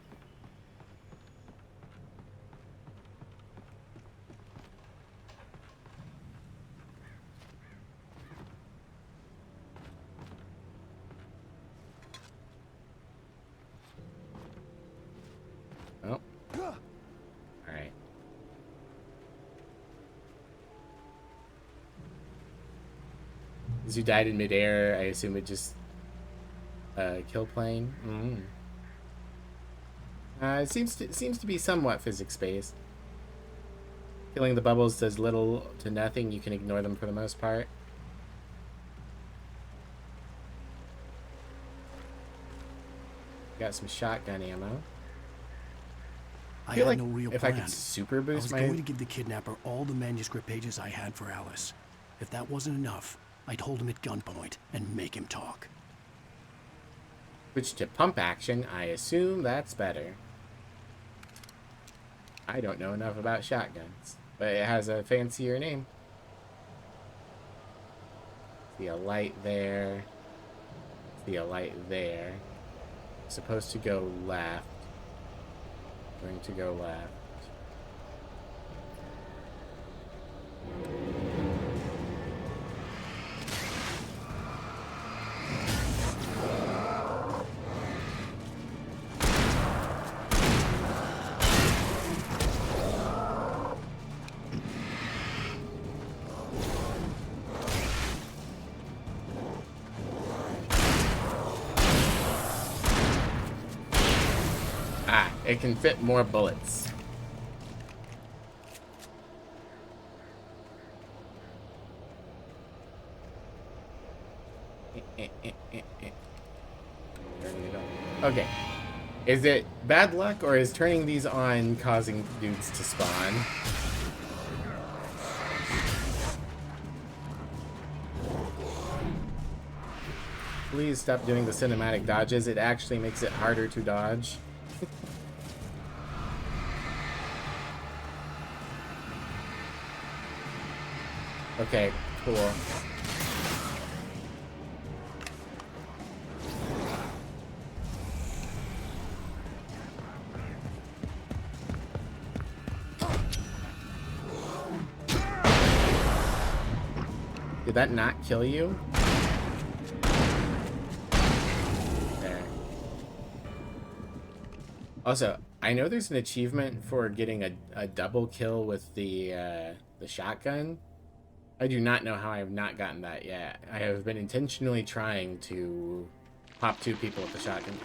Oh. Alright. As you died in midair, I assume it just kill plane. It seems to be somewhat physics-based. Killing the bubbles does little to nothing. You can ignore them for the most part. Got some shotgun ammo. I feel had like no real if plan. I could super I boost was my... going to give the kidnapper all the manuscript pages I had for Alice. If that wasn't enough, I'd hold him at gunpoint and make him talk. Switch to pump action. I assume that's better. I don't know enough about shotguns, but it has a fancier name. See a light there. See a light there. Supposed to go left. Going to go left. It can fit more bullets. Okay. Is it bad luck or is turning these on causing dudes to spawn? Please stop doing the cinematic dodges. It actually makes it harder to dodge. Okay, cool. Did that not kill you? There. Also, I know there's an achievement for getting a double kill with the shotgun. I do not know how I have not gotten that yet. I have been intentionally trying to pop 2 people with the shotgun.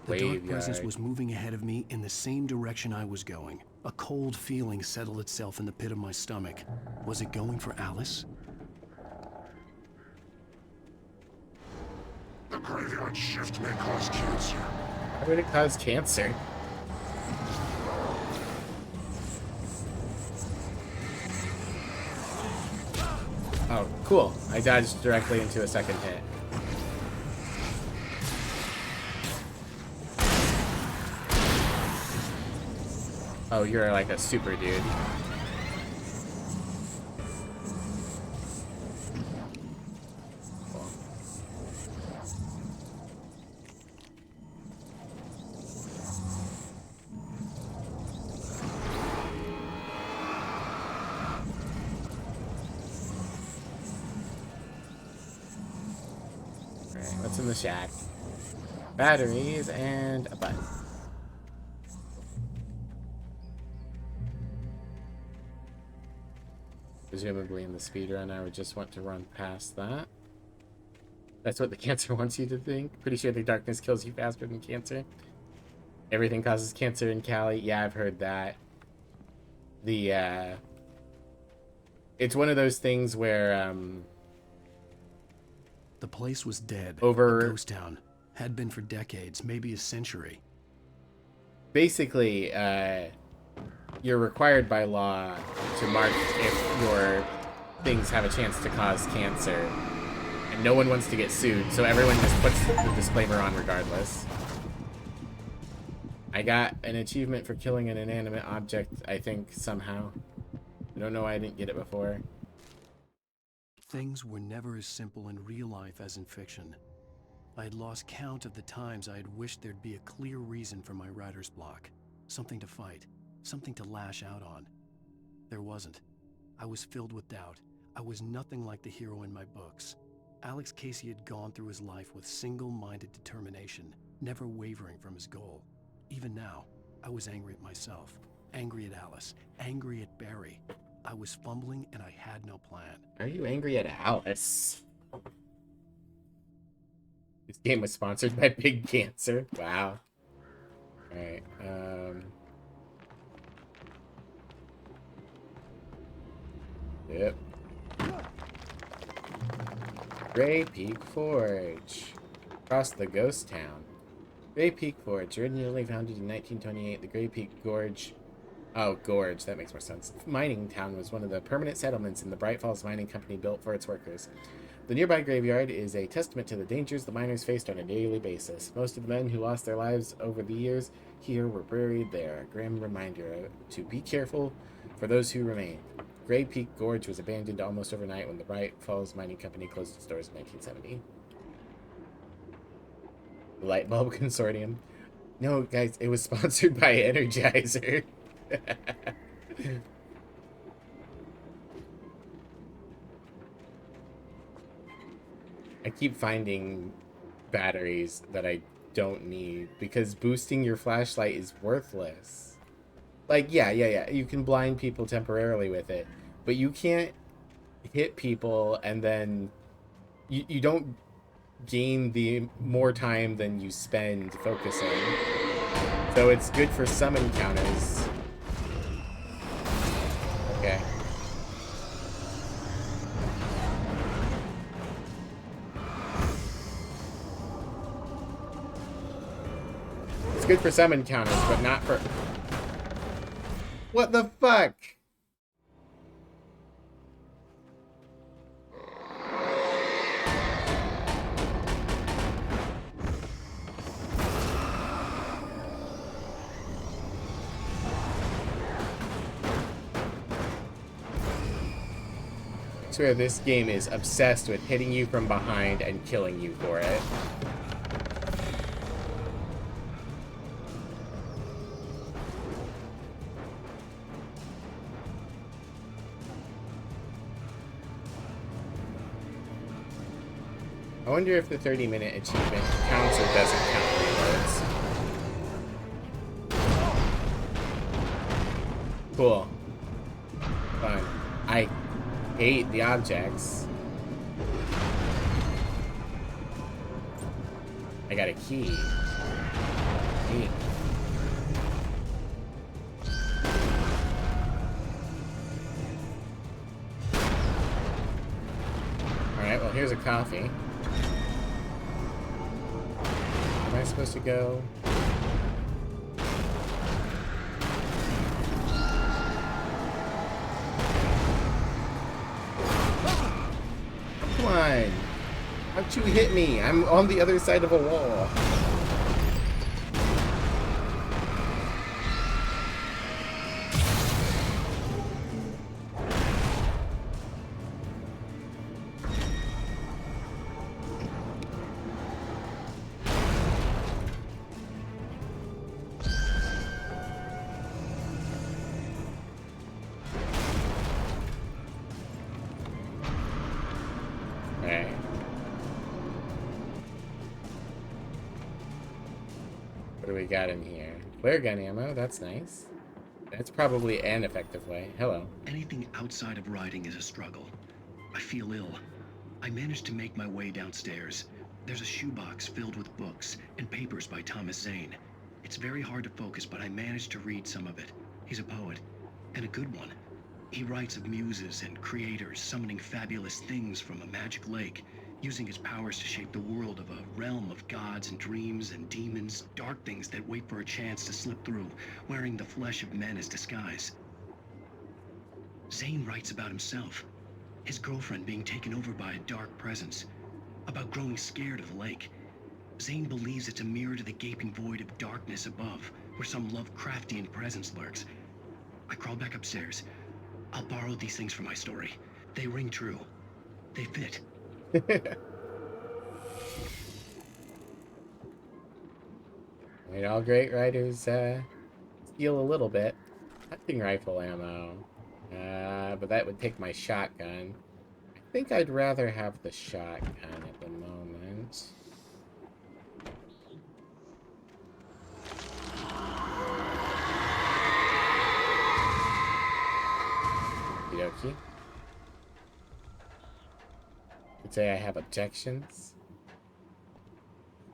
The dark presence was moving ahead of me in the same direction I was going. A cold feeling settled itself in the pit of my stomach. Was it going for Alice? The graveyard shift may cause cancer. Why would it cause cancer? Oh, cool. I dodged directly into a second hit. Oh, you're like a super dude. Cool. Alright, what's in the shack? Batteries and a button. Presumably in the speedrun, I would just want to run past that. That's what the cancer wants you to think. Pretty sure the darkness kills you faster than cancer. Everything causes cancer in Cali. Yeah, I've heard that. It's one of those things where, The place was dead. Over... A ghost town. Had been for decades, maybe a century. Basically, you're required by law to mark if your things have a chance to cause cancer. And no one wants to get sued, so everyone just puts the disclaimer on regardless. I got an achievement for killing an inanimate object, I think, somehow. I don't know why I didn't get it before. Things were never as simple in real life as in fiction. I had lost count of the times I had wished there'd be a clear reason for my writer's block. Something to fight. Something to lash out on. There wasn't. I was filled with doubt. I was nothing like the hero in my books. Alex Casey had gone through his life with single-minded determination, never wavering from his goal. Even now, I was angry at myself, angry at Alice, angry at Barry. I was fumbling and I had no plan. Are you angry at Alice? This game was sponsored by Big Cancer. Wow. Alright, Yep. Gray Peak Forge. Across the ghost town. Gray Peak Forge, originally founded in 1928, the Gray Peak Gorge. Oh, Gorge, that makes more sense. Mining town was one of the permanent settlements in the Bright Falls Mining Company built for its workers. The nearby graveyard is a testament to the dangers the miners faced on a daily basis. Most of the men who lost their lives over the years here were buried there, a grim reminder to be careful for those who remain. Gray Peak Gorge was abandoned almost overnight when the Bright Falls Mining Company closed its doors in 1970. The Light Bulb Consortium. No, guys, it was sponsored by Energizer. I keep finding batteries that I don't need because boosting your flashlight is worthless. Like, yeah. You can blind people temporarily with it, but you can't hit people and then you don't gain the more time than you spend focusing. So it's good for some encounters. Okay. It's good for some encounters, but not for... What the fuck? I swear this game is obsessed with hitting you from behind and killing you for it. I wonder if the 30-minute achievement counts or doesn't count reloads. Cool. Fun. I hate the objects. I got a key. Neat. Alright, well here's a coffee. Am I supposed to go? Come on! How'd you hit me? I'm on the other side of a wall. What do we got in here? Flare gun ammo, that's nice. That's probably an effective way. Hello. Anything outside of riding is a struggle. I feel ill. I managed to make my way downstairs. There's a shoebox filled with books and papers by Thomas Zane. It's very hard to focus, but I managed to read some of it. He's a poet, and a good one. He writes of muses and creators summoning fabulous things from a magic lake, using his powers to shape the world of a realm of gods and dreams and demons, dark things that wait for a chance to slip through, wearing the flesh of men as disguise. Zane writes about himself, his girlfriend being taken over by a dark presence, about growing scared of the lake. Zane believes it's a mirror to the gaping void of darkness above, where some Lovecraftian presence lurks. I crawl back upstairs. I'll borrow these things for my story. They ring true. They fit. Right, all great writers steal a little bit. Hunting rifle ammo. But that would take my shotgun. I think I'd rather have the shotgun at the moment. Okie. Could say I have objections.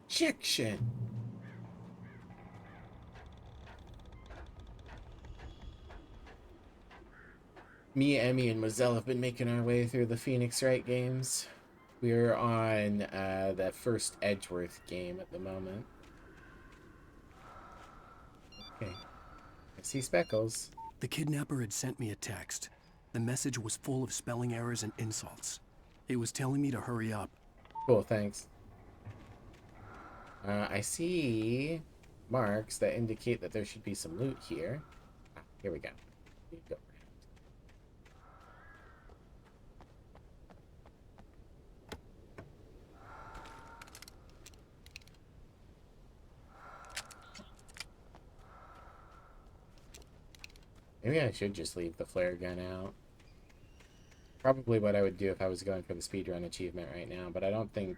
Objection! Me, Emmy, and Mozelle have been making our way through the Phoenix Wright games. We're on the first Edgeworth game at the moment. Okay. I see speckles. The kidnapper had sent me a text. The message was full of spelling errors and insults. It was telling me to hurry up. Cool, thanks. I see marks that indicate that there should be some loot here. Ah, here we go. Go. Maybe I should just leave the flare gun out. Probably what I would do if I was going for the speedrun achievement right now, but I don't think,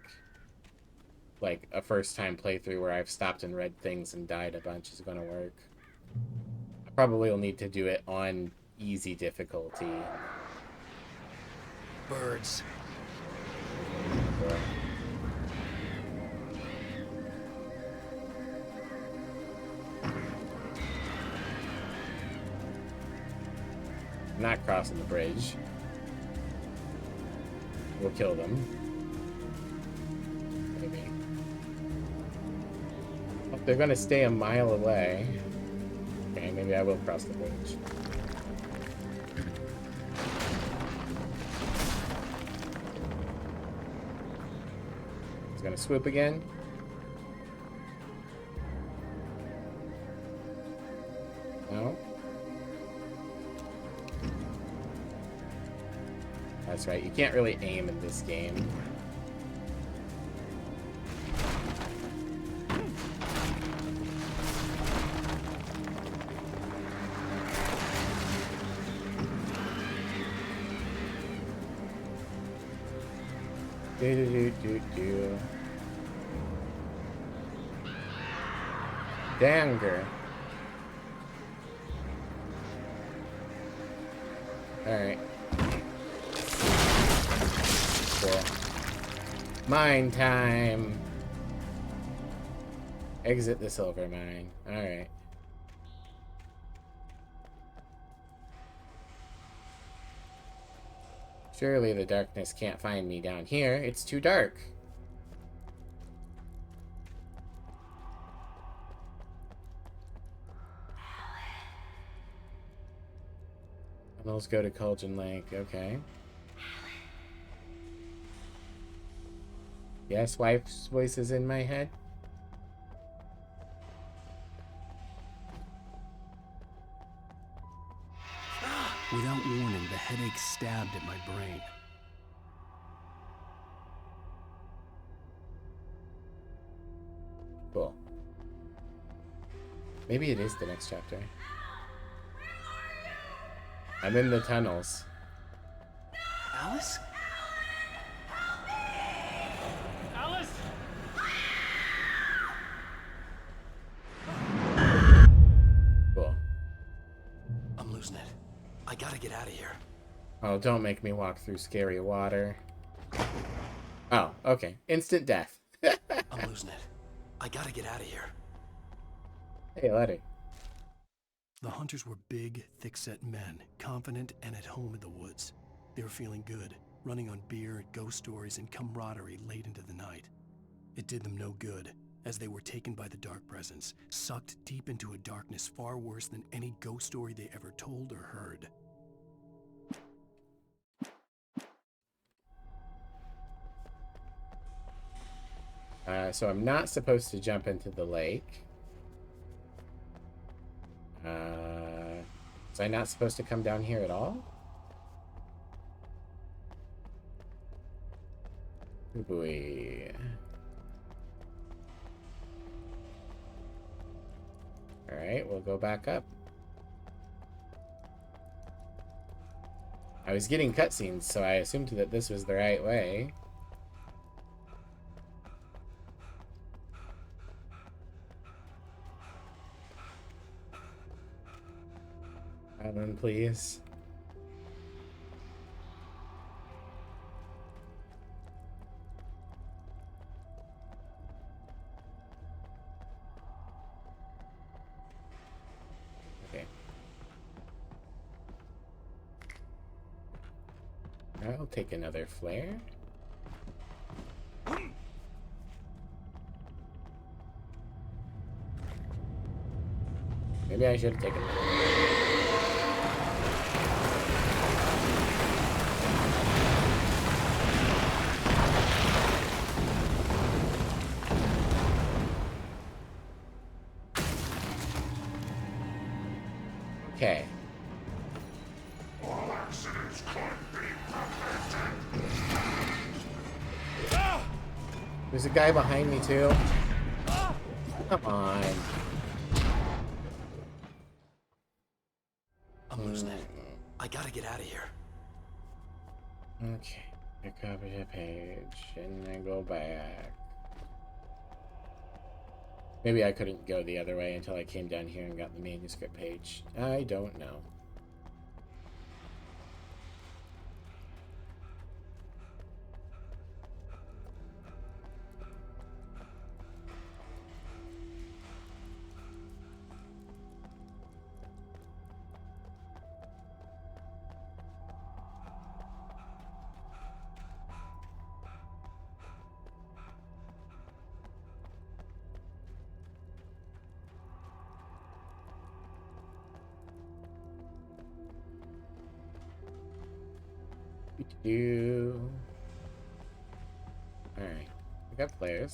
like, a first-time playthrough where I've stopped and read things and died a bunch is going to work. I probably will need to do it on easy difficulty. Birds. Cool. I'm not crossing the bridge. We'll kill them. Maybe. Oh, they're gonna stay a mile away. Okay, maybe I will cross the bridge. He's gonna swoop again. No. That's right, you can't really aim in this game. Do. Danger. Alright. Cool. Mine time. Exit the silver mine. Alright. Surely the darkness can't find me down here. It's too dark. Tunnels go to Culgin Lake. Okay. Yes, wife's voice is in my head. Without warning, the headache stabbed at my brain. Cool. Maybe it is the next chapter. I'm in the tunnels. Alice? Alice! Cool. I'm losing it. I gotta get out of here. Oh, don't make me walk through scary water. Oh, okay. Instant death. I'm losing it. I gotta get out of here. Hey, Letty. The hunters were big, thick-set men, confident and at home in the woods. They were feeling good, running on beer, ghost stories, and camaraderie late into the night. It did them no good, as they were taken by the dark presence, sucked deep into a darkness far worse than any ghost story they ever told or heard. So I'm not supposed to jump into the lake. Was I not supposed to come down here at all? Oh boy. Alright, we'll go back up. I was getting cutscenes, so I assumed that this was the right way. Alan, please. Okay. I'll take another flare. Maybe I should have taken that. Okay. There's a guy behind me too. Come on. I'm losing it. I gotta get out of here. Okay. I copy the page and then go back. Maybe I couldn't go the other way until I came down here and got the manuscript page. I don't know. Alright. We got players.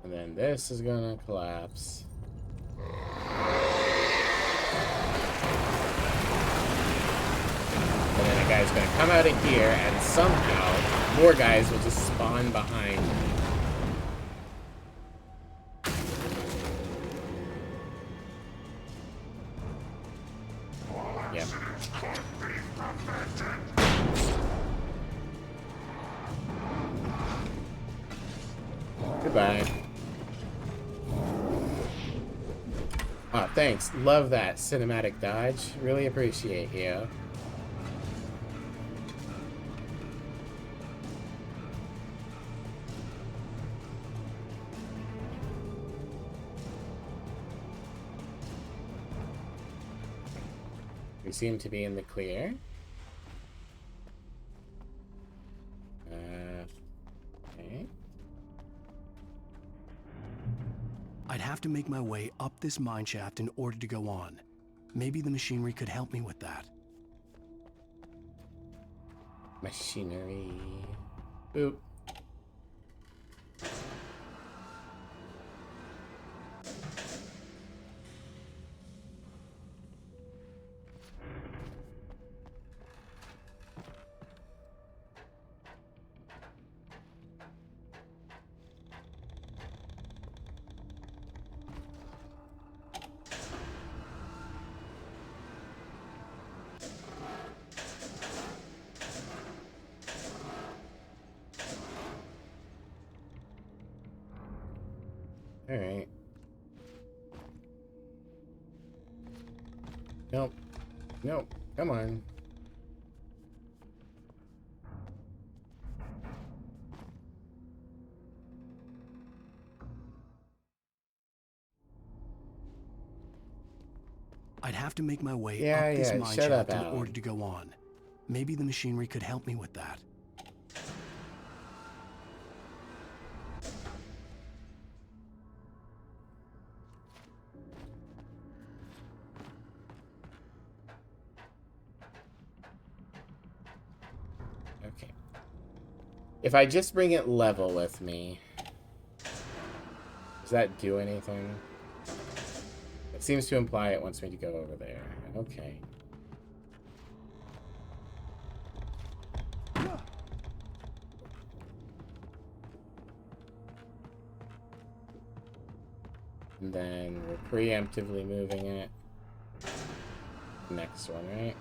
And then this is gonna collapse. And then a guy's gonna come out of here and somehow more guys will just spawn behind me. Yep. Goodbye. Oh, thanks. Love that cinematic dodge. Really appreciate you. We seem to be in the clear. Okay. I'd have to make my way up this mine shaft in order to go on. Maybe the machinery could help me with that. Machinery. Boop. Alright. Nope. Nope. Come on. I'd have to make my way Yeah, up this yeah, mine shut up, shaft in Alan. order to go on. Maybe the machinery could help me with that. Okay. If I just bring it level with me, does that do anything? It seems to imply it wants me to go over there. Okay. And then we're preemptively moving it. Next one, right?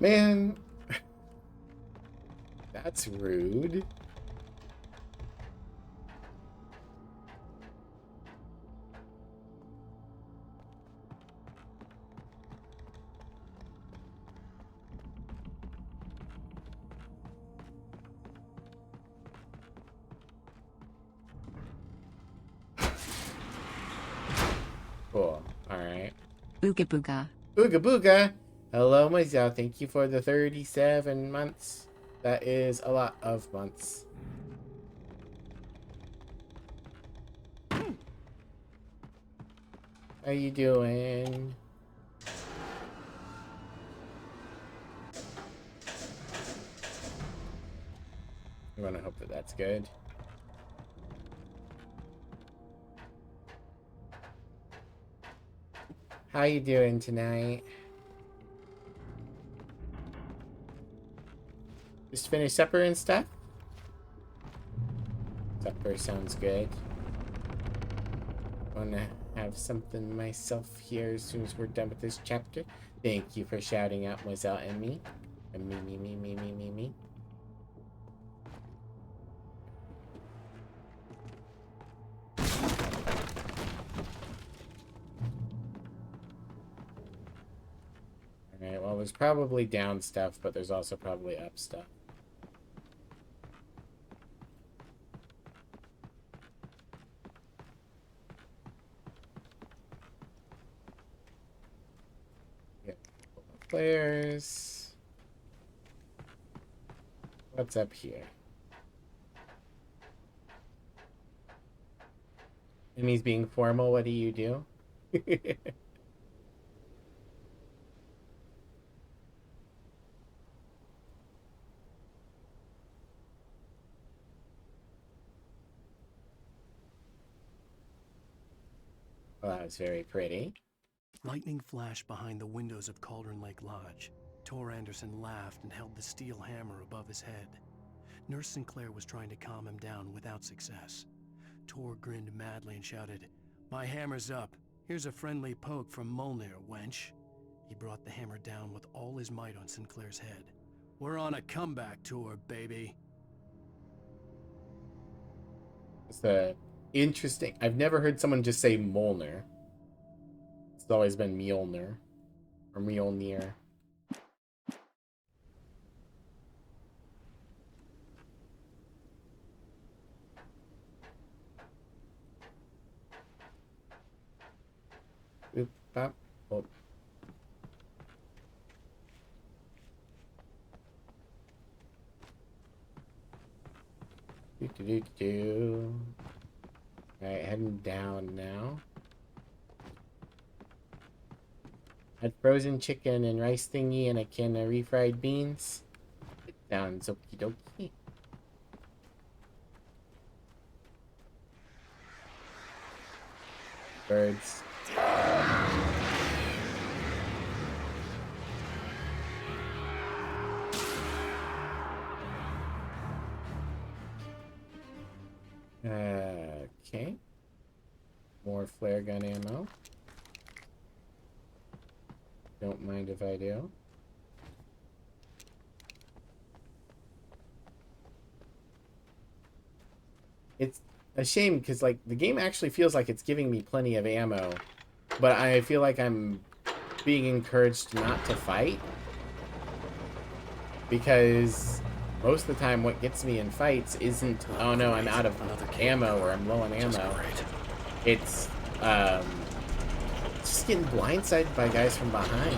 Man, that's rude. Cool. Alright. Booga booga. Booga booga! Hello, Mazel. Thank you for the 37 months. That is a lot of months. How you doing? I'm gonna hope that that's good. How you doing tonight? Just finished supper and stuff? Supper sounds good. Wanna have something myself here as soon as we're done with this chapter. Thank you for shouting out Mozelle and me. And me. Alright, well, there's probably down stuff, but there's also probably up stuff. Players. What's up here? And he's being formal. What do you do? Well, that was very pretty. Lightning flashed behind the windows of Cauldron Lake Lodge. Tor Anderson laughed and held the steel hammer above his head. Nurse Sinclair was trying to calm him down without success. Tor grinned madly and shouted, "My hammer's up. Here's a friendly poke from Molnir, wench." He brought the hammer down with all his might on Sinclair's head. "We're on a comeback tour, baby." It's interesting. I've never heard someone just say Molnir. It's always been Mjolnir. Or Mjolnir. Oop, bop, oh. Alright, heading down now. Had frozen chicken and rice thingy and a can of refried beans. Sounds okie dokie. Birds. Okay. More flare gun ammo. Don't mind if I do. It's a shame because, like, the game actually feels like it's giving me plenty of ammo, but I feel like I'm being encouraged not to fight because most of the time what gets me in fights isn't, oh no, I'm out of ammo or I'm low on ammo. It's just getting blindsided by guys from behind.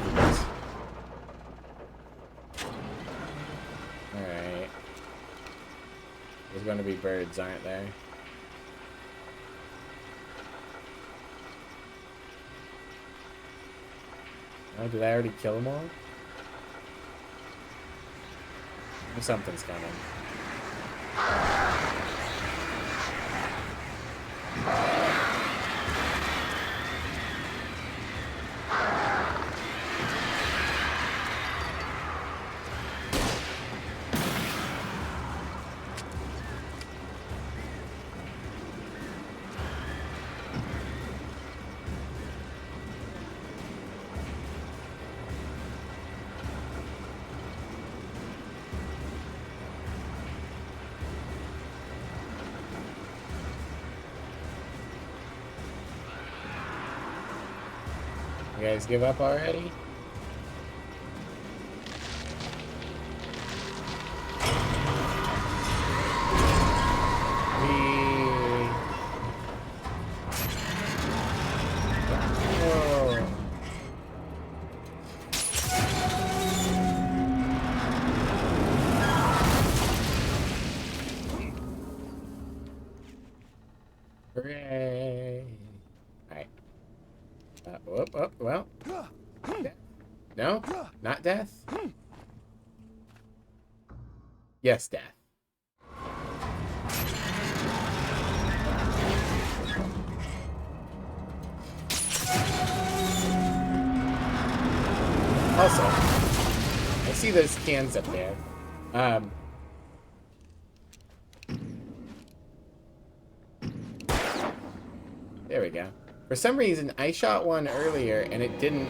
Alright. There's going to be birds, aren't there? Oh, did I already kill them all? Something's coming. You guys give up already? Well. No, not death. Yes, death. Also, I see those cans up there. There we go. For some reason, I shot one earlier and it didn't...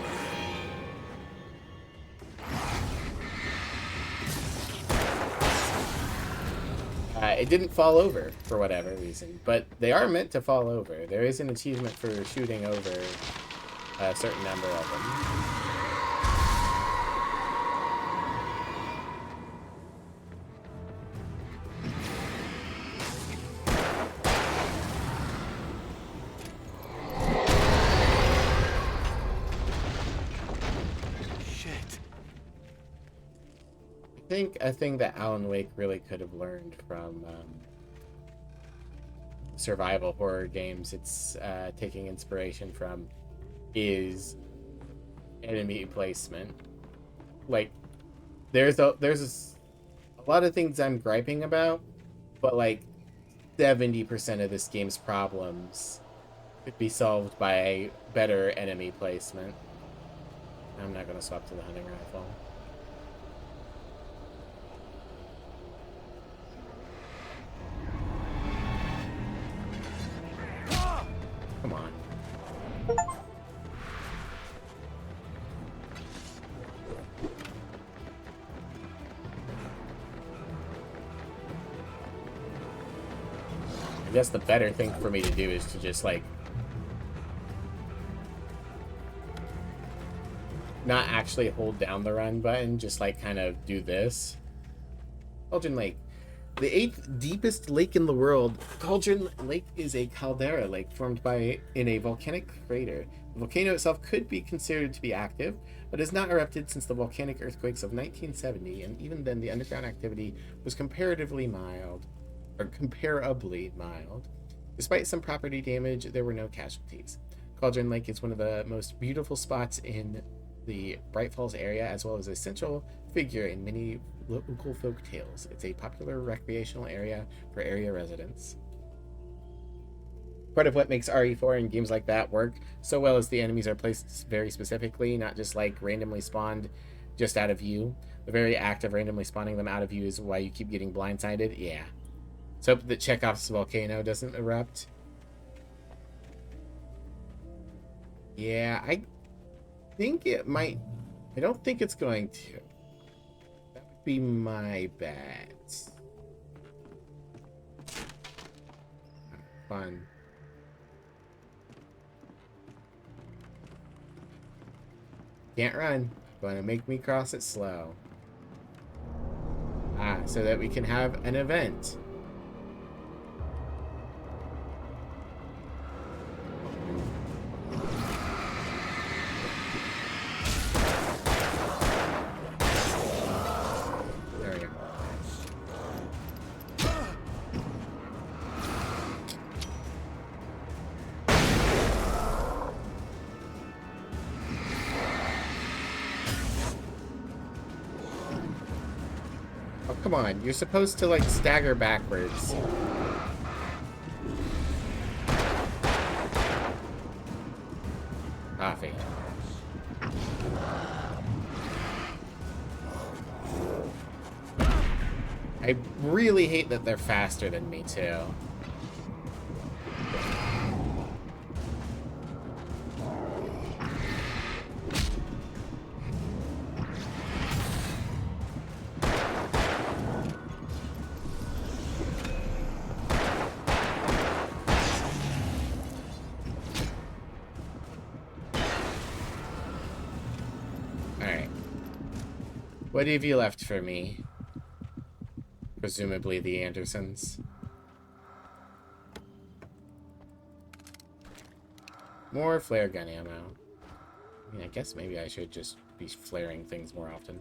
it didn't fall over for whatever reason, but they are meant to fall over. There is an achievement for shooting over a certain number of them. I think a thing that Alan Wake really could have learned from survival horror games it's taking inspiration from is enemy placement. Like, there's a lot of things I'm griping about, but like 70% of this game's problems could be solved by better enemy placement. I'm not going to swap to the hunting rifle. Come on. I guess the better thing for me to do is to just, like, not actually hold down the run button, just, like, kind of do this. Cauldron Lake. The 8th deepest lake in the world, Cauldron Lake is a caldera lake formed in a volcanic crater. The volcano itself could be considered to be active, but has not erupted since the volcanic earthquakes of 1970, and even then the underground activity was comparably mild. Despite some property damage, there were no casualties. Cauldron Lake is one of the most beautiful spots in the Bright Falls area, as well as a central figure in many local folk tales. It's a popular recreational area for area residents. Part of what makes RE4 and games like that work so well is the enemies are placed very specifically, not just like randomly spawned just out of view. The very act of randomly spawning them out of view is why you keep getting blindsided. Yeah. Let's hope that Chekhov's volcano doesn't erupt. Yeah, I think it might. I don't think it's going to. That would be my bet. Fun. Can't run. Going to make me cross it slow. So that we can have an event. There we go. Oh, come on. You're supposed to, like, stagger backwards. Coffee. I really hate that they're faster than me, too. Alright. What have you left for me? Presumably the Andersons. More flare gun ammo. I mean, I guess maybe I should just be flaring things more often.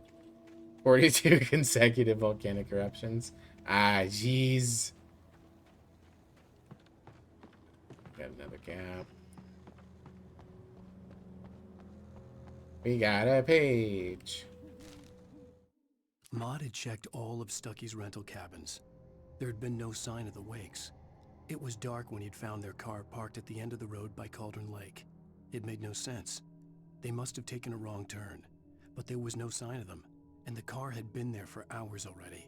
42 consecutive volcanic eruptions. Ah, jeez. Got another gap. We got a page. Maud had checked all of Stucky's rental cabins. There had been no sign of the Wakes. It was dark when he'd found their car parked at the end of the road by Cauldron Lake. It made no sense. They must have taken a wrong turn, but there was no sign of them, and the car had been there for hours already.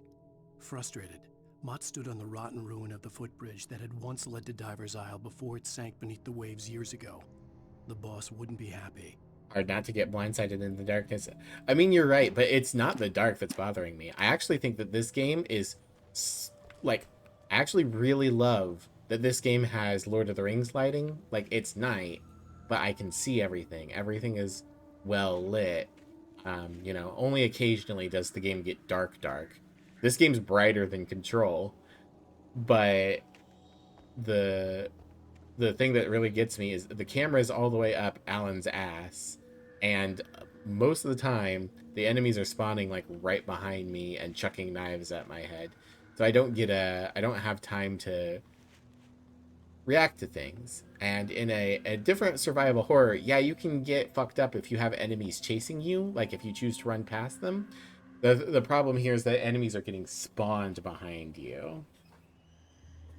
Frustrated, Mott stood on the rotten ruin of the footbridge that had once led to Diver's Isle before it sank beneath the waves years ago. The boss wouldn't be happy. Hard not to get blindsided in the darkness. I mean, you're right, but it's not the dark that's bothering me. I actually think that this game is, like, I actually really love that this game has Lord of the Rings lighting. Like, it's night, but I can see everything. Everything is well lit. You know, only occasionally does the game get dark. This game's brighter than Control, but the thing that really gets me is the camera is all the way up Alan's ass, and most of the time the enemies are spawning like right behind me and chucking knives at my head, so I don't have time to react to things. And in a different survival horror, yeah, you can get fucked up if you have enemies chasing you, like if you choose to run past them. The problem here is that enemies are getting spawned behind you.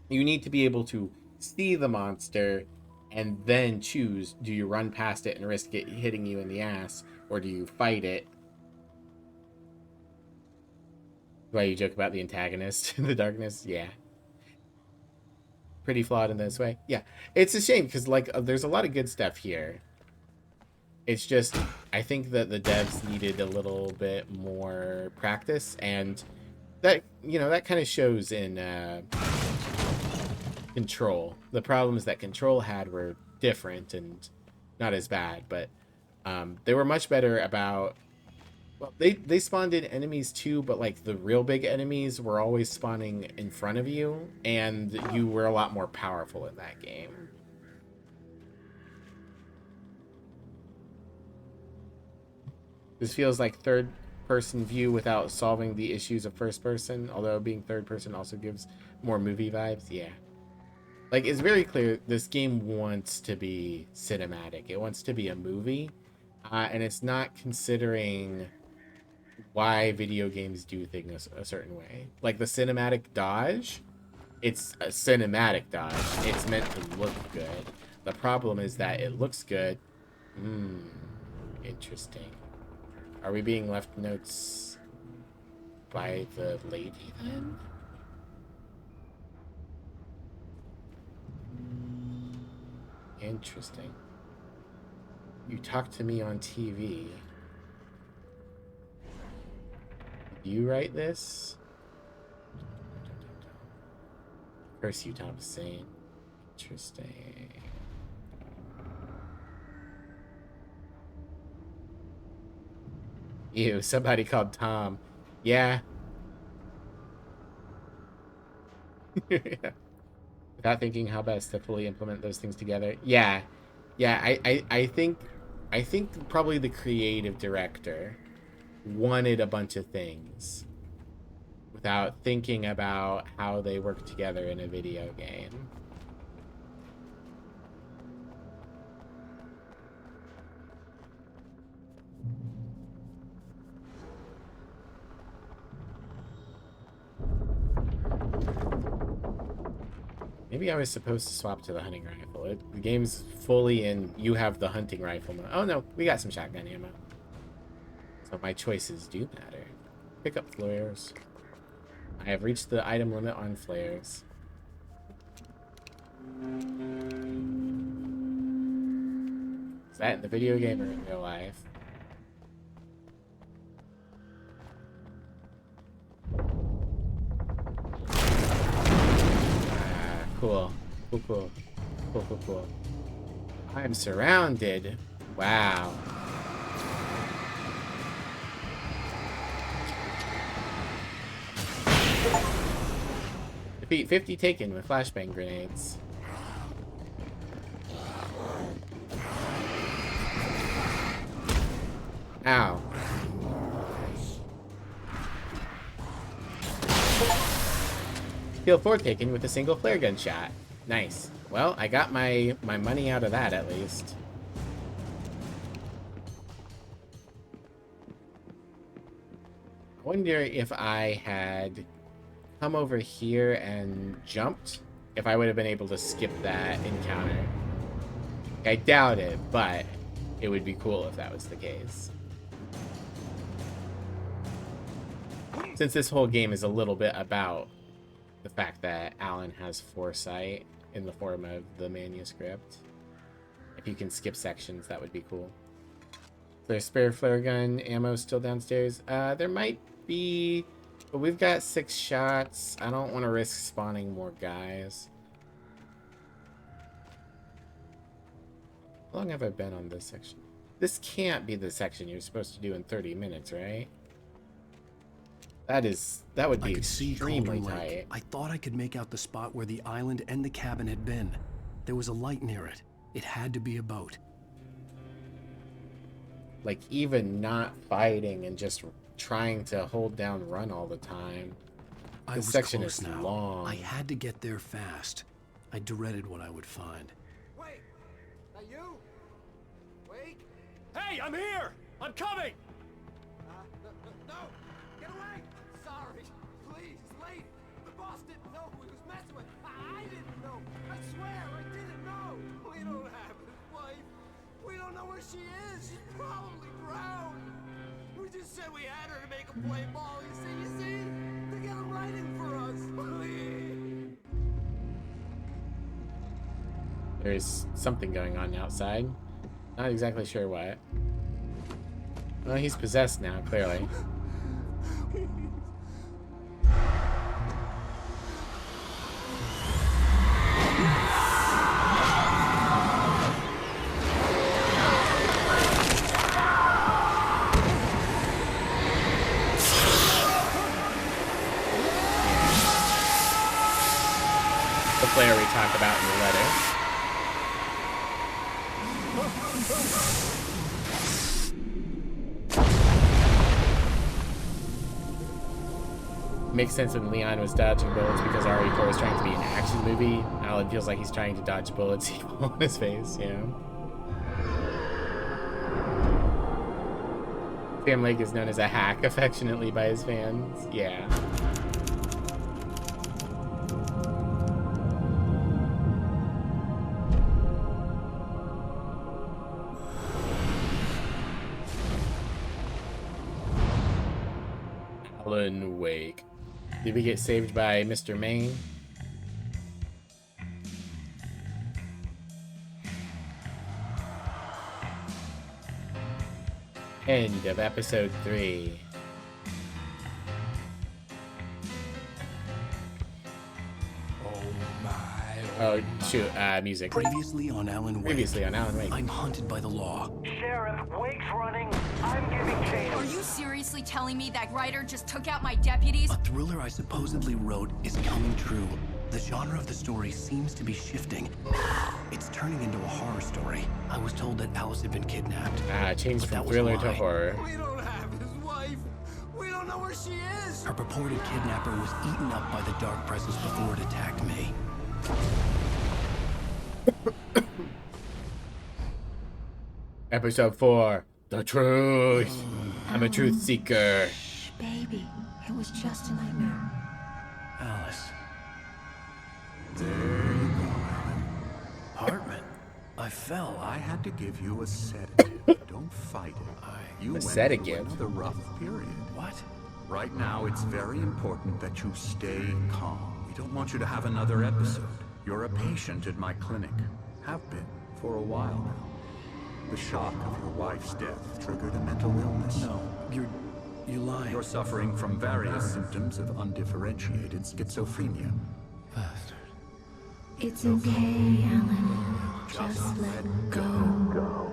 You need to be able to see the monster and then choose, do you run past it and risk it hitting you in the ass, or do you fight it? Why you joke about the antagonist in the darkness? Yeah. Pretty flawed in this way. Yeah. It's a shame because, like, there's a lot of good stuff here. It's just, I think that the devs needed a little bit more practice, and that, you know, that kind of shows in Control. The problems that Control had were different and not as bad, but they were much better about, well, they spawned in enemies too, but like the real big enemies were always spawning in front of you, and you were a lot more powerful in that game. This feels like third person view without solving the issues of first person, although being third person also gives more movie vibes. Yeah. Like, it's very clear this game wants to be cinematic. It wants to be a movie, and it's not considering why video games do things a certain way. Like the cinematic dodge, it's a cinematic dodge. It's meant to look good. The problem is that it looks good. Interesting. Are we being left notes by the lady then? Interesting. You talk to me on TV. Did you write this? Curse you, Tom Sane. Interesting. Ew, somebody called Tom. Yeah. Without thinking how best to fully implement those things together. Yeah. I think probably the creative director wanted a bunch of things without thinking about how they work together in a video game. Maybe I was supposed to swap to the hunting rifle. The game's fully in, you have the hunting rifle mode. Oh no, we got some shotgun ammo. So my choices do matter. Pick up flares. I have reached the item limit on flares. Is that in the video game or in real life? Cool. Cool. I'm surrounded. Wow. Defeat 50 taken with flashbang grenades. Ow. Kill 4 taken with a single flare gun shot. Nice. Well, I got my money out of that at least. I wonder if I had come over here and jumped, if I would have been able to skip that encounter. I doubt it, but it would be cool if that was the case. Since this whole game is a little bit about the fact that Alan has foresight in the form of the manuscript. If you can skip sections, that would be cool. There's spare flare gun ammo still downstairs. There might be, but we've got 6 shots. I don't want to risk spawning more guys. How long have I been on this section? This can't be the section you're supposed to do in 30 minutes, right? That would be I could see extremely Cauldron Lake. tight. I thought I could make out the spot where the island and the cabin had been. There was a light near it. It had to be a boat. Like, even not fighting and just trying to hold down run all the time. I This was section close is now. long. I had to get there fast. I dreaded what I would find. Wait! That you? Wait! Hey, I'm here! I'm coming! No! Get away! Sorry. Please, late. The boss didn't know who he was messing with. I didn't know. I swear, I didn't know. We don't have his wife. We don't know where she is. She's probably drowned. We just said we had her to make a play ball. You see? To get a writing for us. Please. There's something going on outside. Not exactly sure what. Well, he's possessed now, clearly. The flare we talked about in the letter. Makes sense when Leon was dodging bullets because RE4 was trying to be an action movie. Alan feels like he's trying to dodge bullets he fall on his face, you know? Sam Lake is known as a hack affectionately by his fans. Yeah. Alan Wake. Did we get saved by Mr. Main? End of episode 3. Oh, shoot, music. Previously on Alan Wake. Previously on Alan Wake. I'm hunted by the law. Sheriff, Wake's running. I'm giving chase. Are you seriously telling me that writer just took out my deputies? A thriller I supposedly wrote is coming true. The genre of the story seems to be shifting. It's turning into a horror story. I was told that Alice had been kidnapped. Changed but from that was thriller a to lie. horror. We don't have his wife. We don't know where she is. Her purported kidnapper was eaten up by the dark presence before it attacked me. Episode 4. The truth. I'm a truth seeker. Baby, it was just a nightmare. Alice. There you go, Alan. Hartman, I fell. I had to give you a sedative. Don't fight it. You went sedative? through another rough period. What? Right now, it's very important that you stay calm. We don't want you to have another episode. You're a patient at my clinic. Have been for a while now. The shock of your wife's death triggered a mental illness. No, you're lying. You're suffering from various symptoms of undifferentiated schizophrenia. Bastard. It's okay, Alan. Just let go.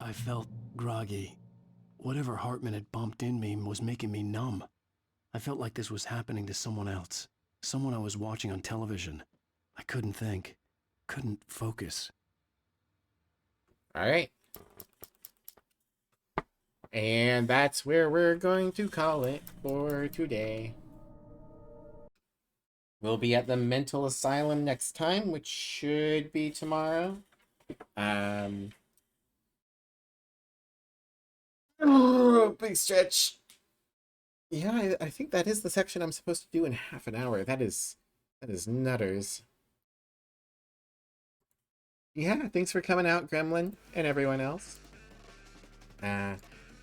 I felt groggy. Whatever Hartman had bumped in me was making me numb. I felt like this was happening to someone else. Someone I was watching on television. I couldn't think. Couldn't focus. Alright. And that's where we're going to call it for today. We'll be at the mental asylum next time, which should be tomorrow. Big stretch. Yeah, I think that is the section I'm supposed to do in half an hour. That is nutters. Yeah, thanks for coming out, Gremlin, and everyone else.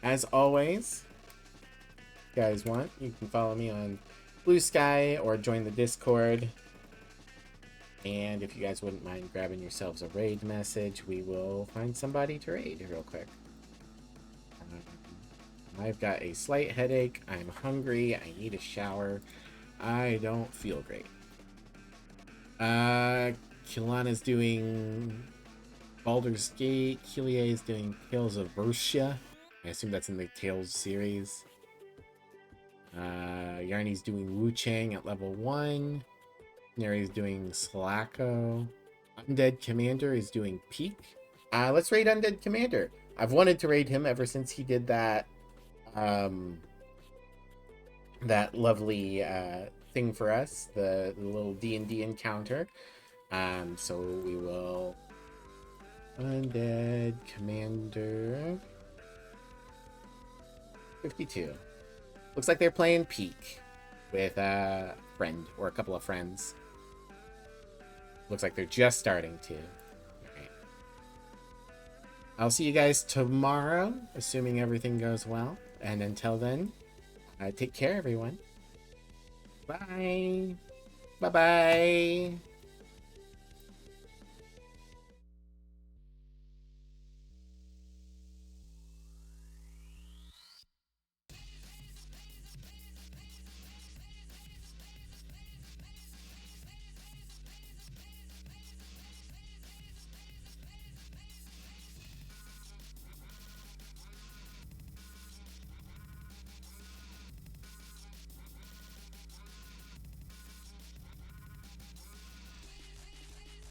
As always, if you guys want, you can follow me on Blue Sky or join the Discord. And if you guys wouldn't mind grabbing yourselves a raid message, we will find somebody to raid real quick. I've got a slight headache. I'm hungry. I need a shower. I don't feel great. Kilana's doing Baldur's Gate. Kilie is doing Tales of Berseria. I assume that's in the Tales series. Yarny's doing Wu Chang at level 1. Neri's doing Slacko. Undead Commander is doing Peak. Let's raid Undead Commander. I've wanted to raid him ever since he did that that lovely thing for us, the little D&D encounter. So we will Undead Commander 52. Looks like they're playing Peak with a friend or a couple of friends. Looks like they're just starting to. Right. I'll see you guys tomorrow, assuming everything goes well. And until then, take care, everyone. Bye. Bye-bye.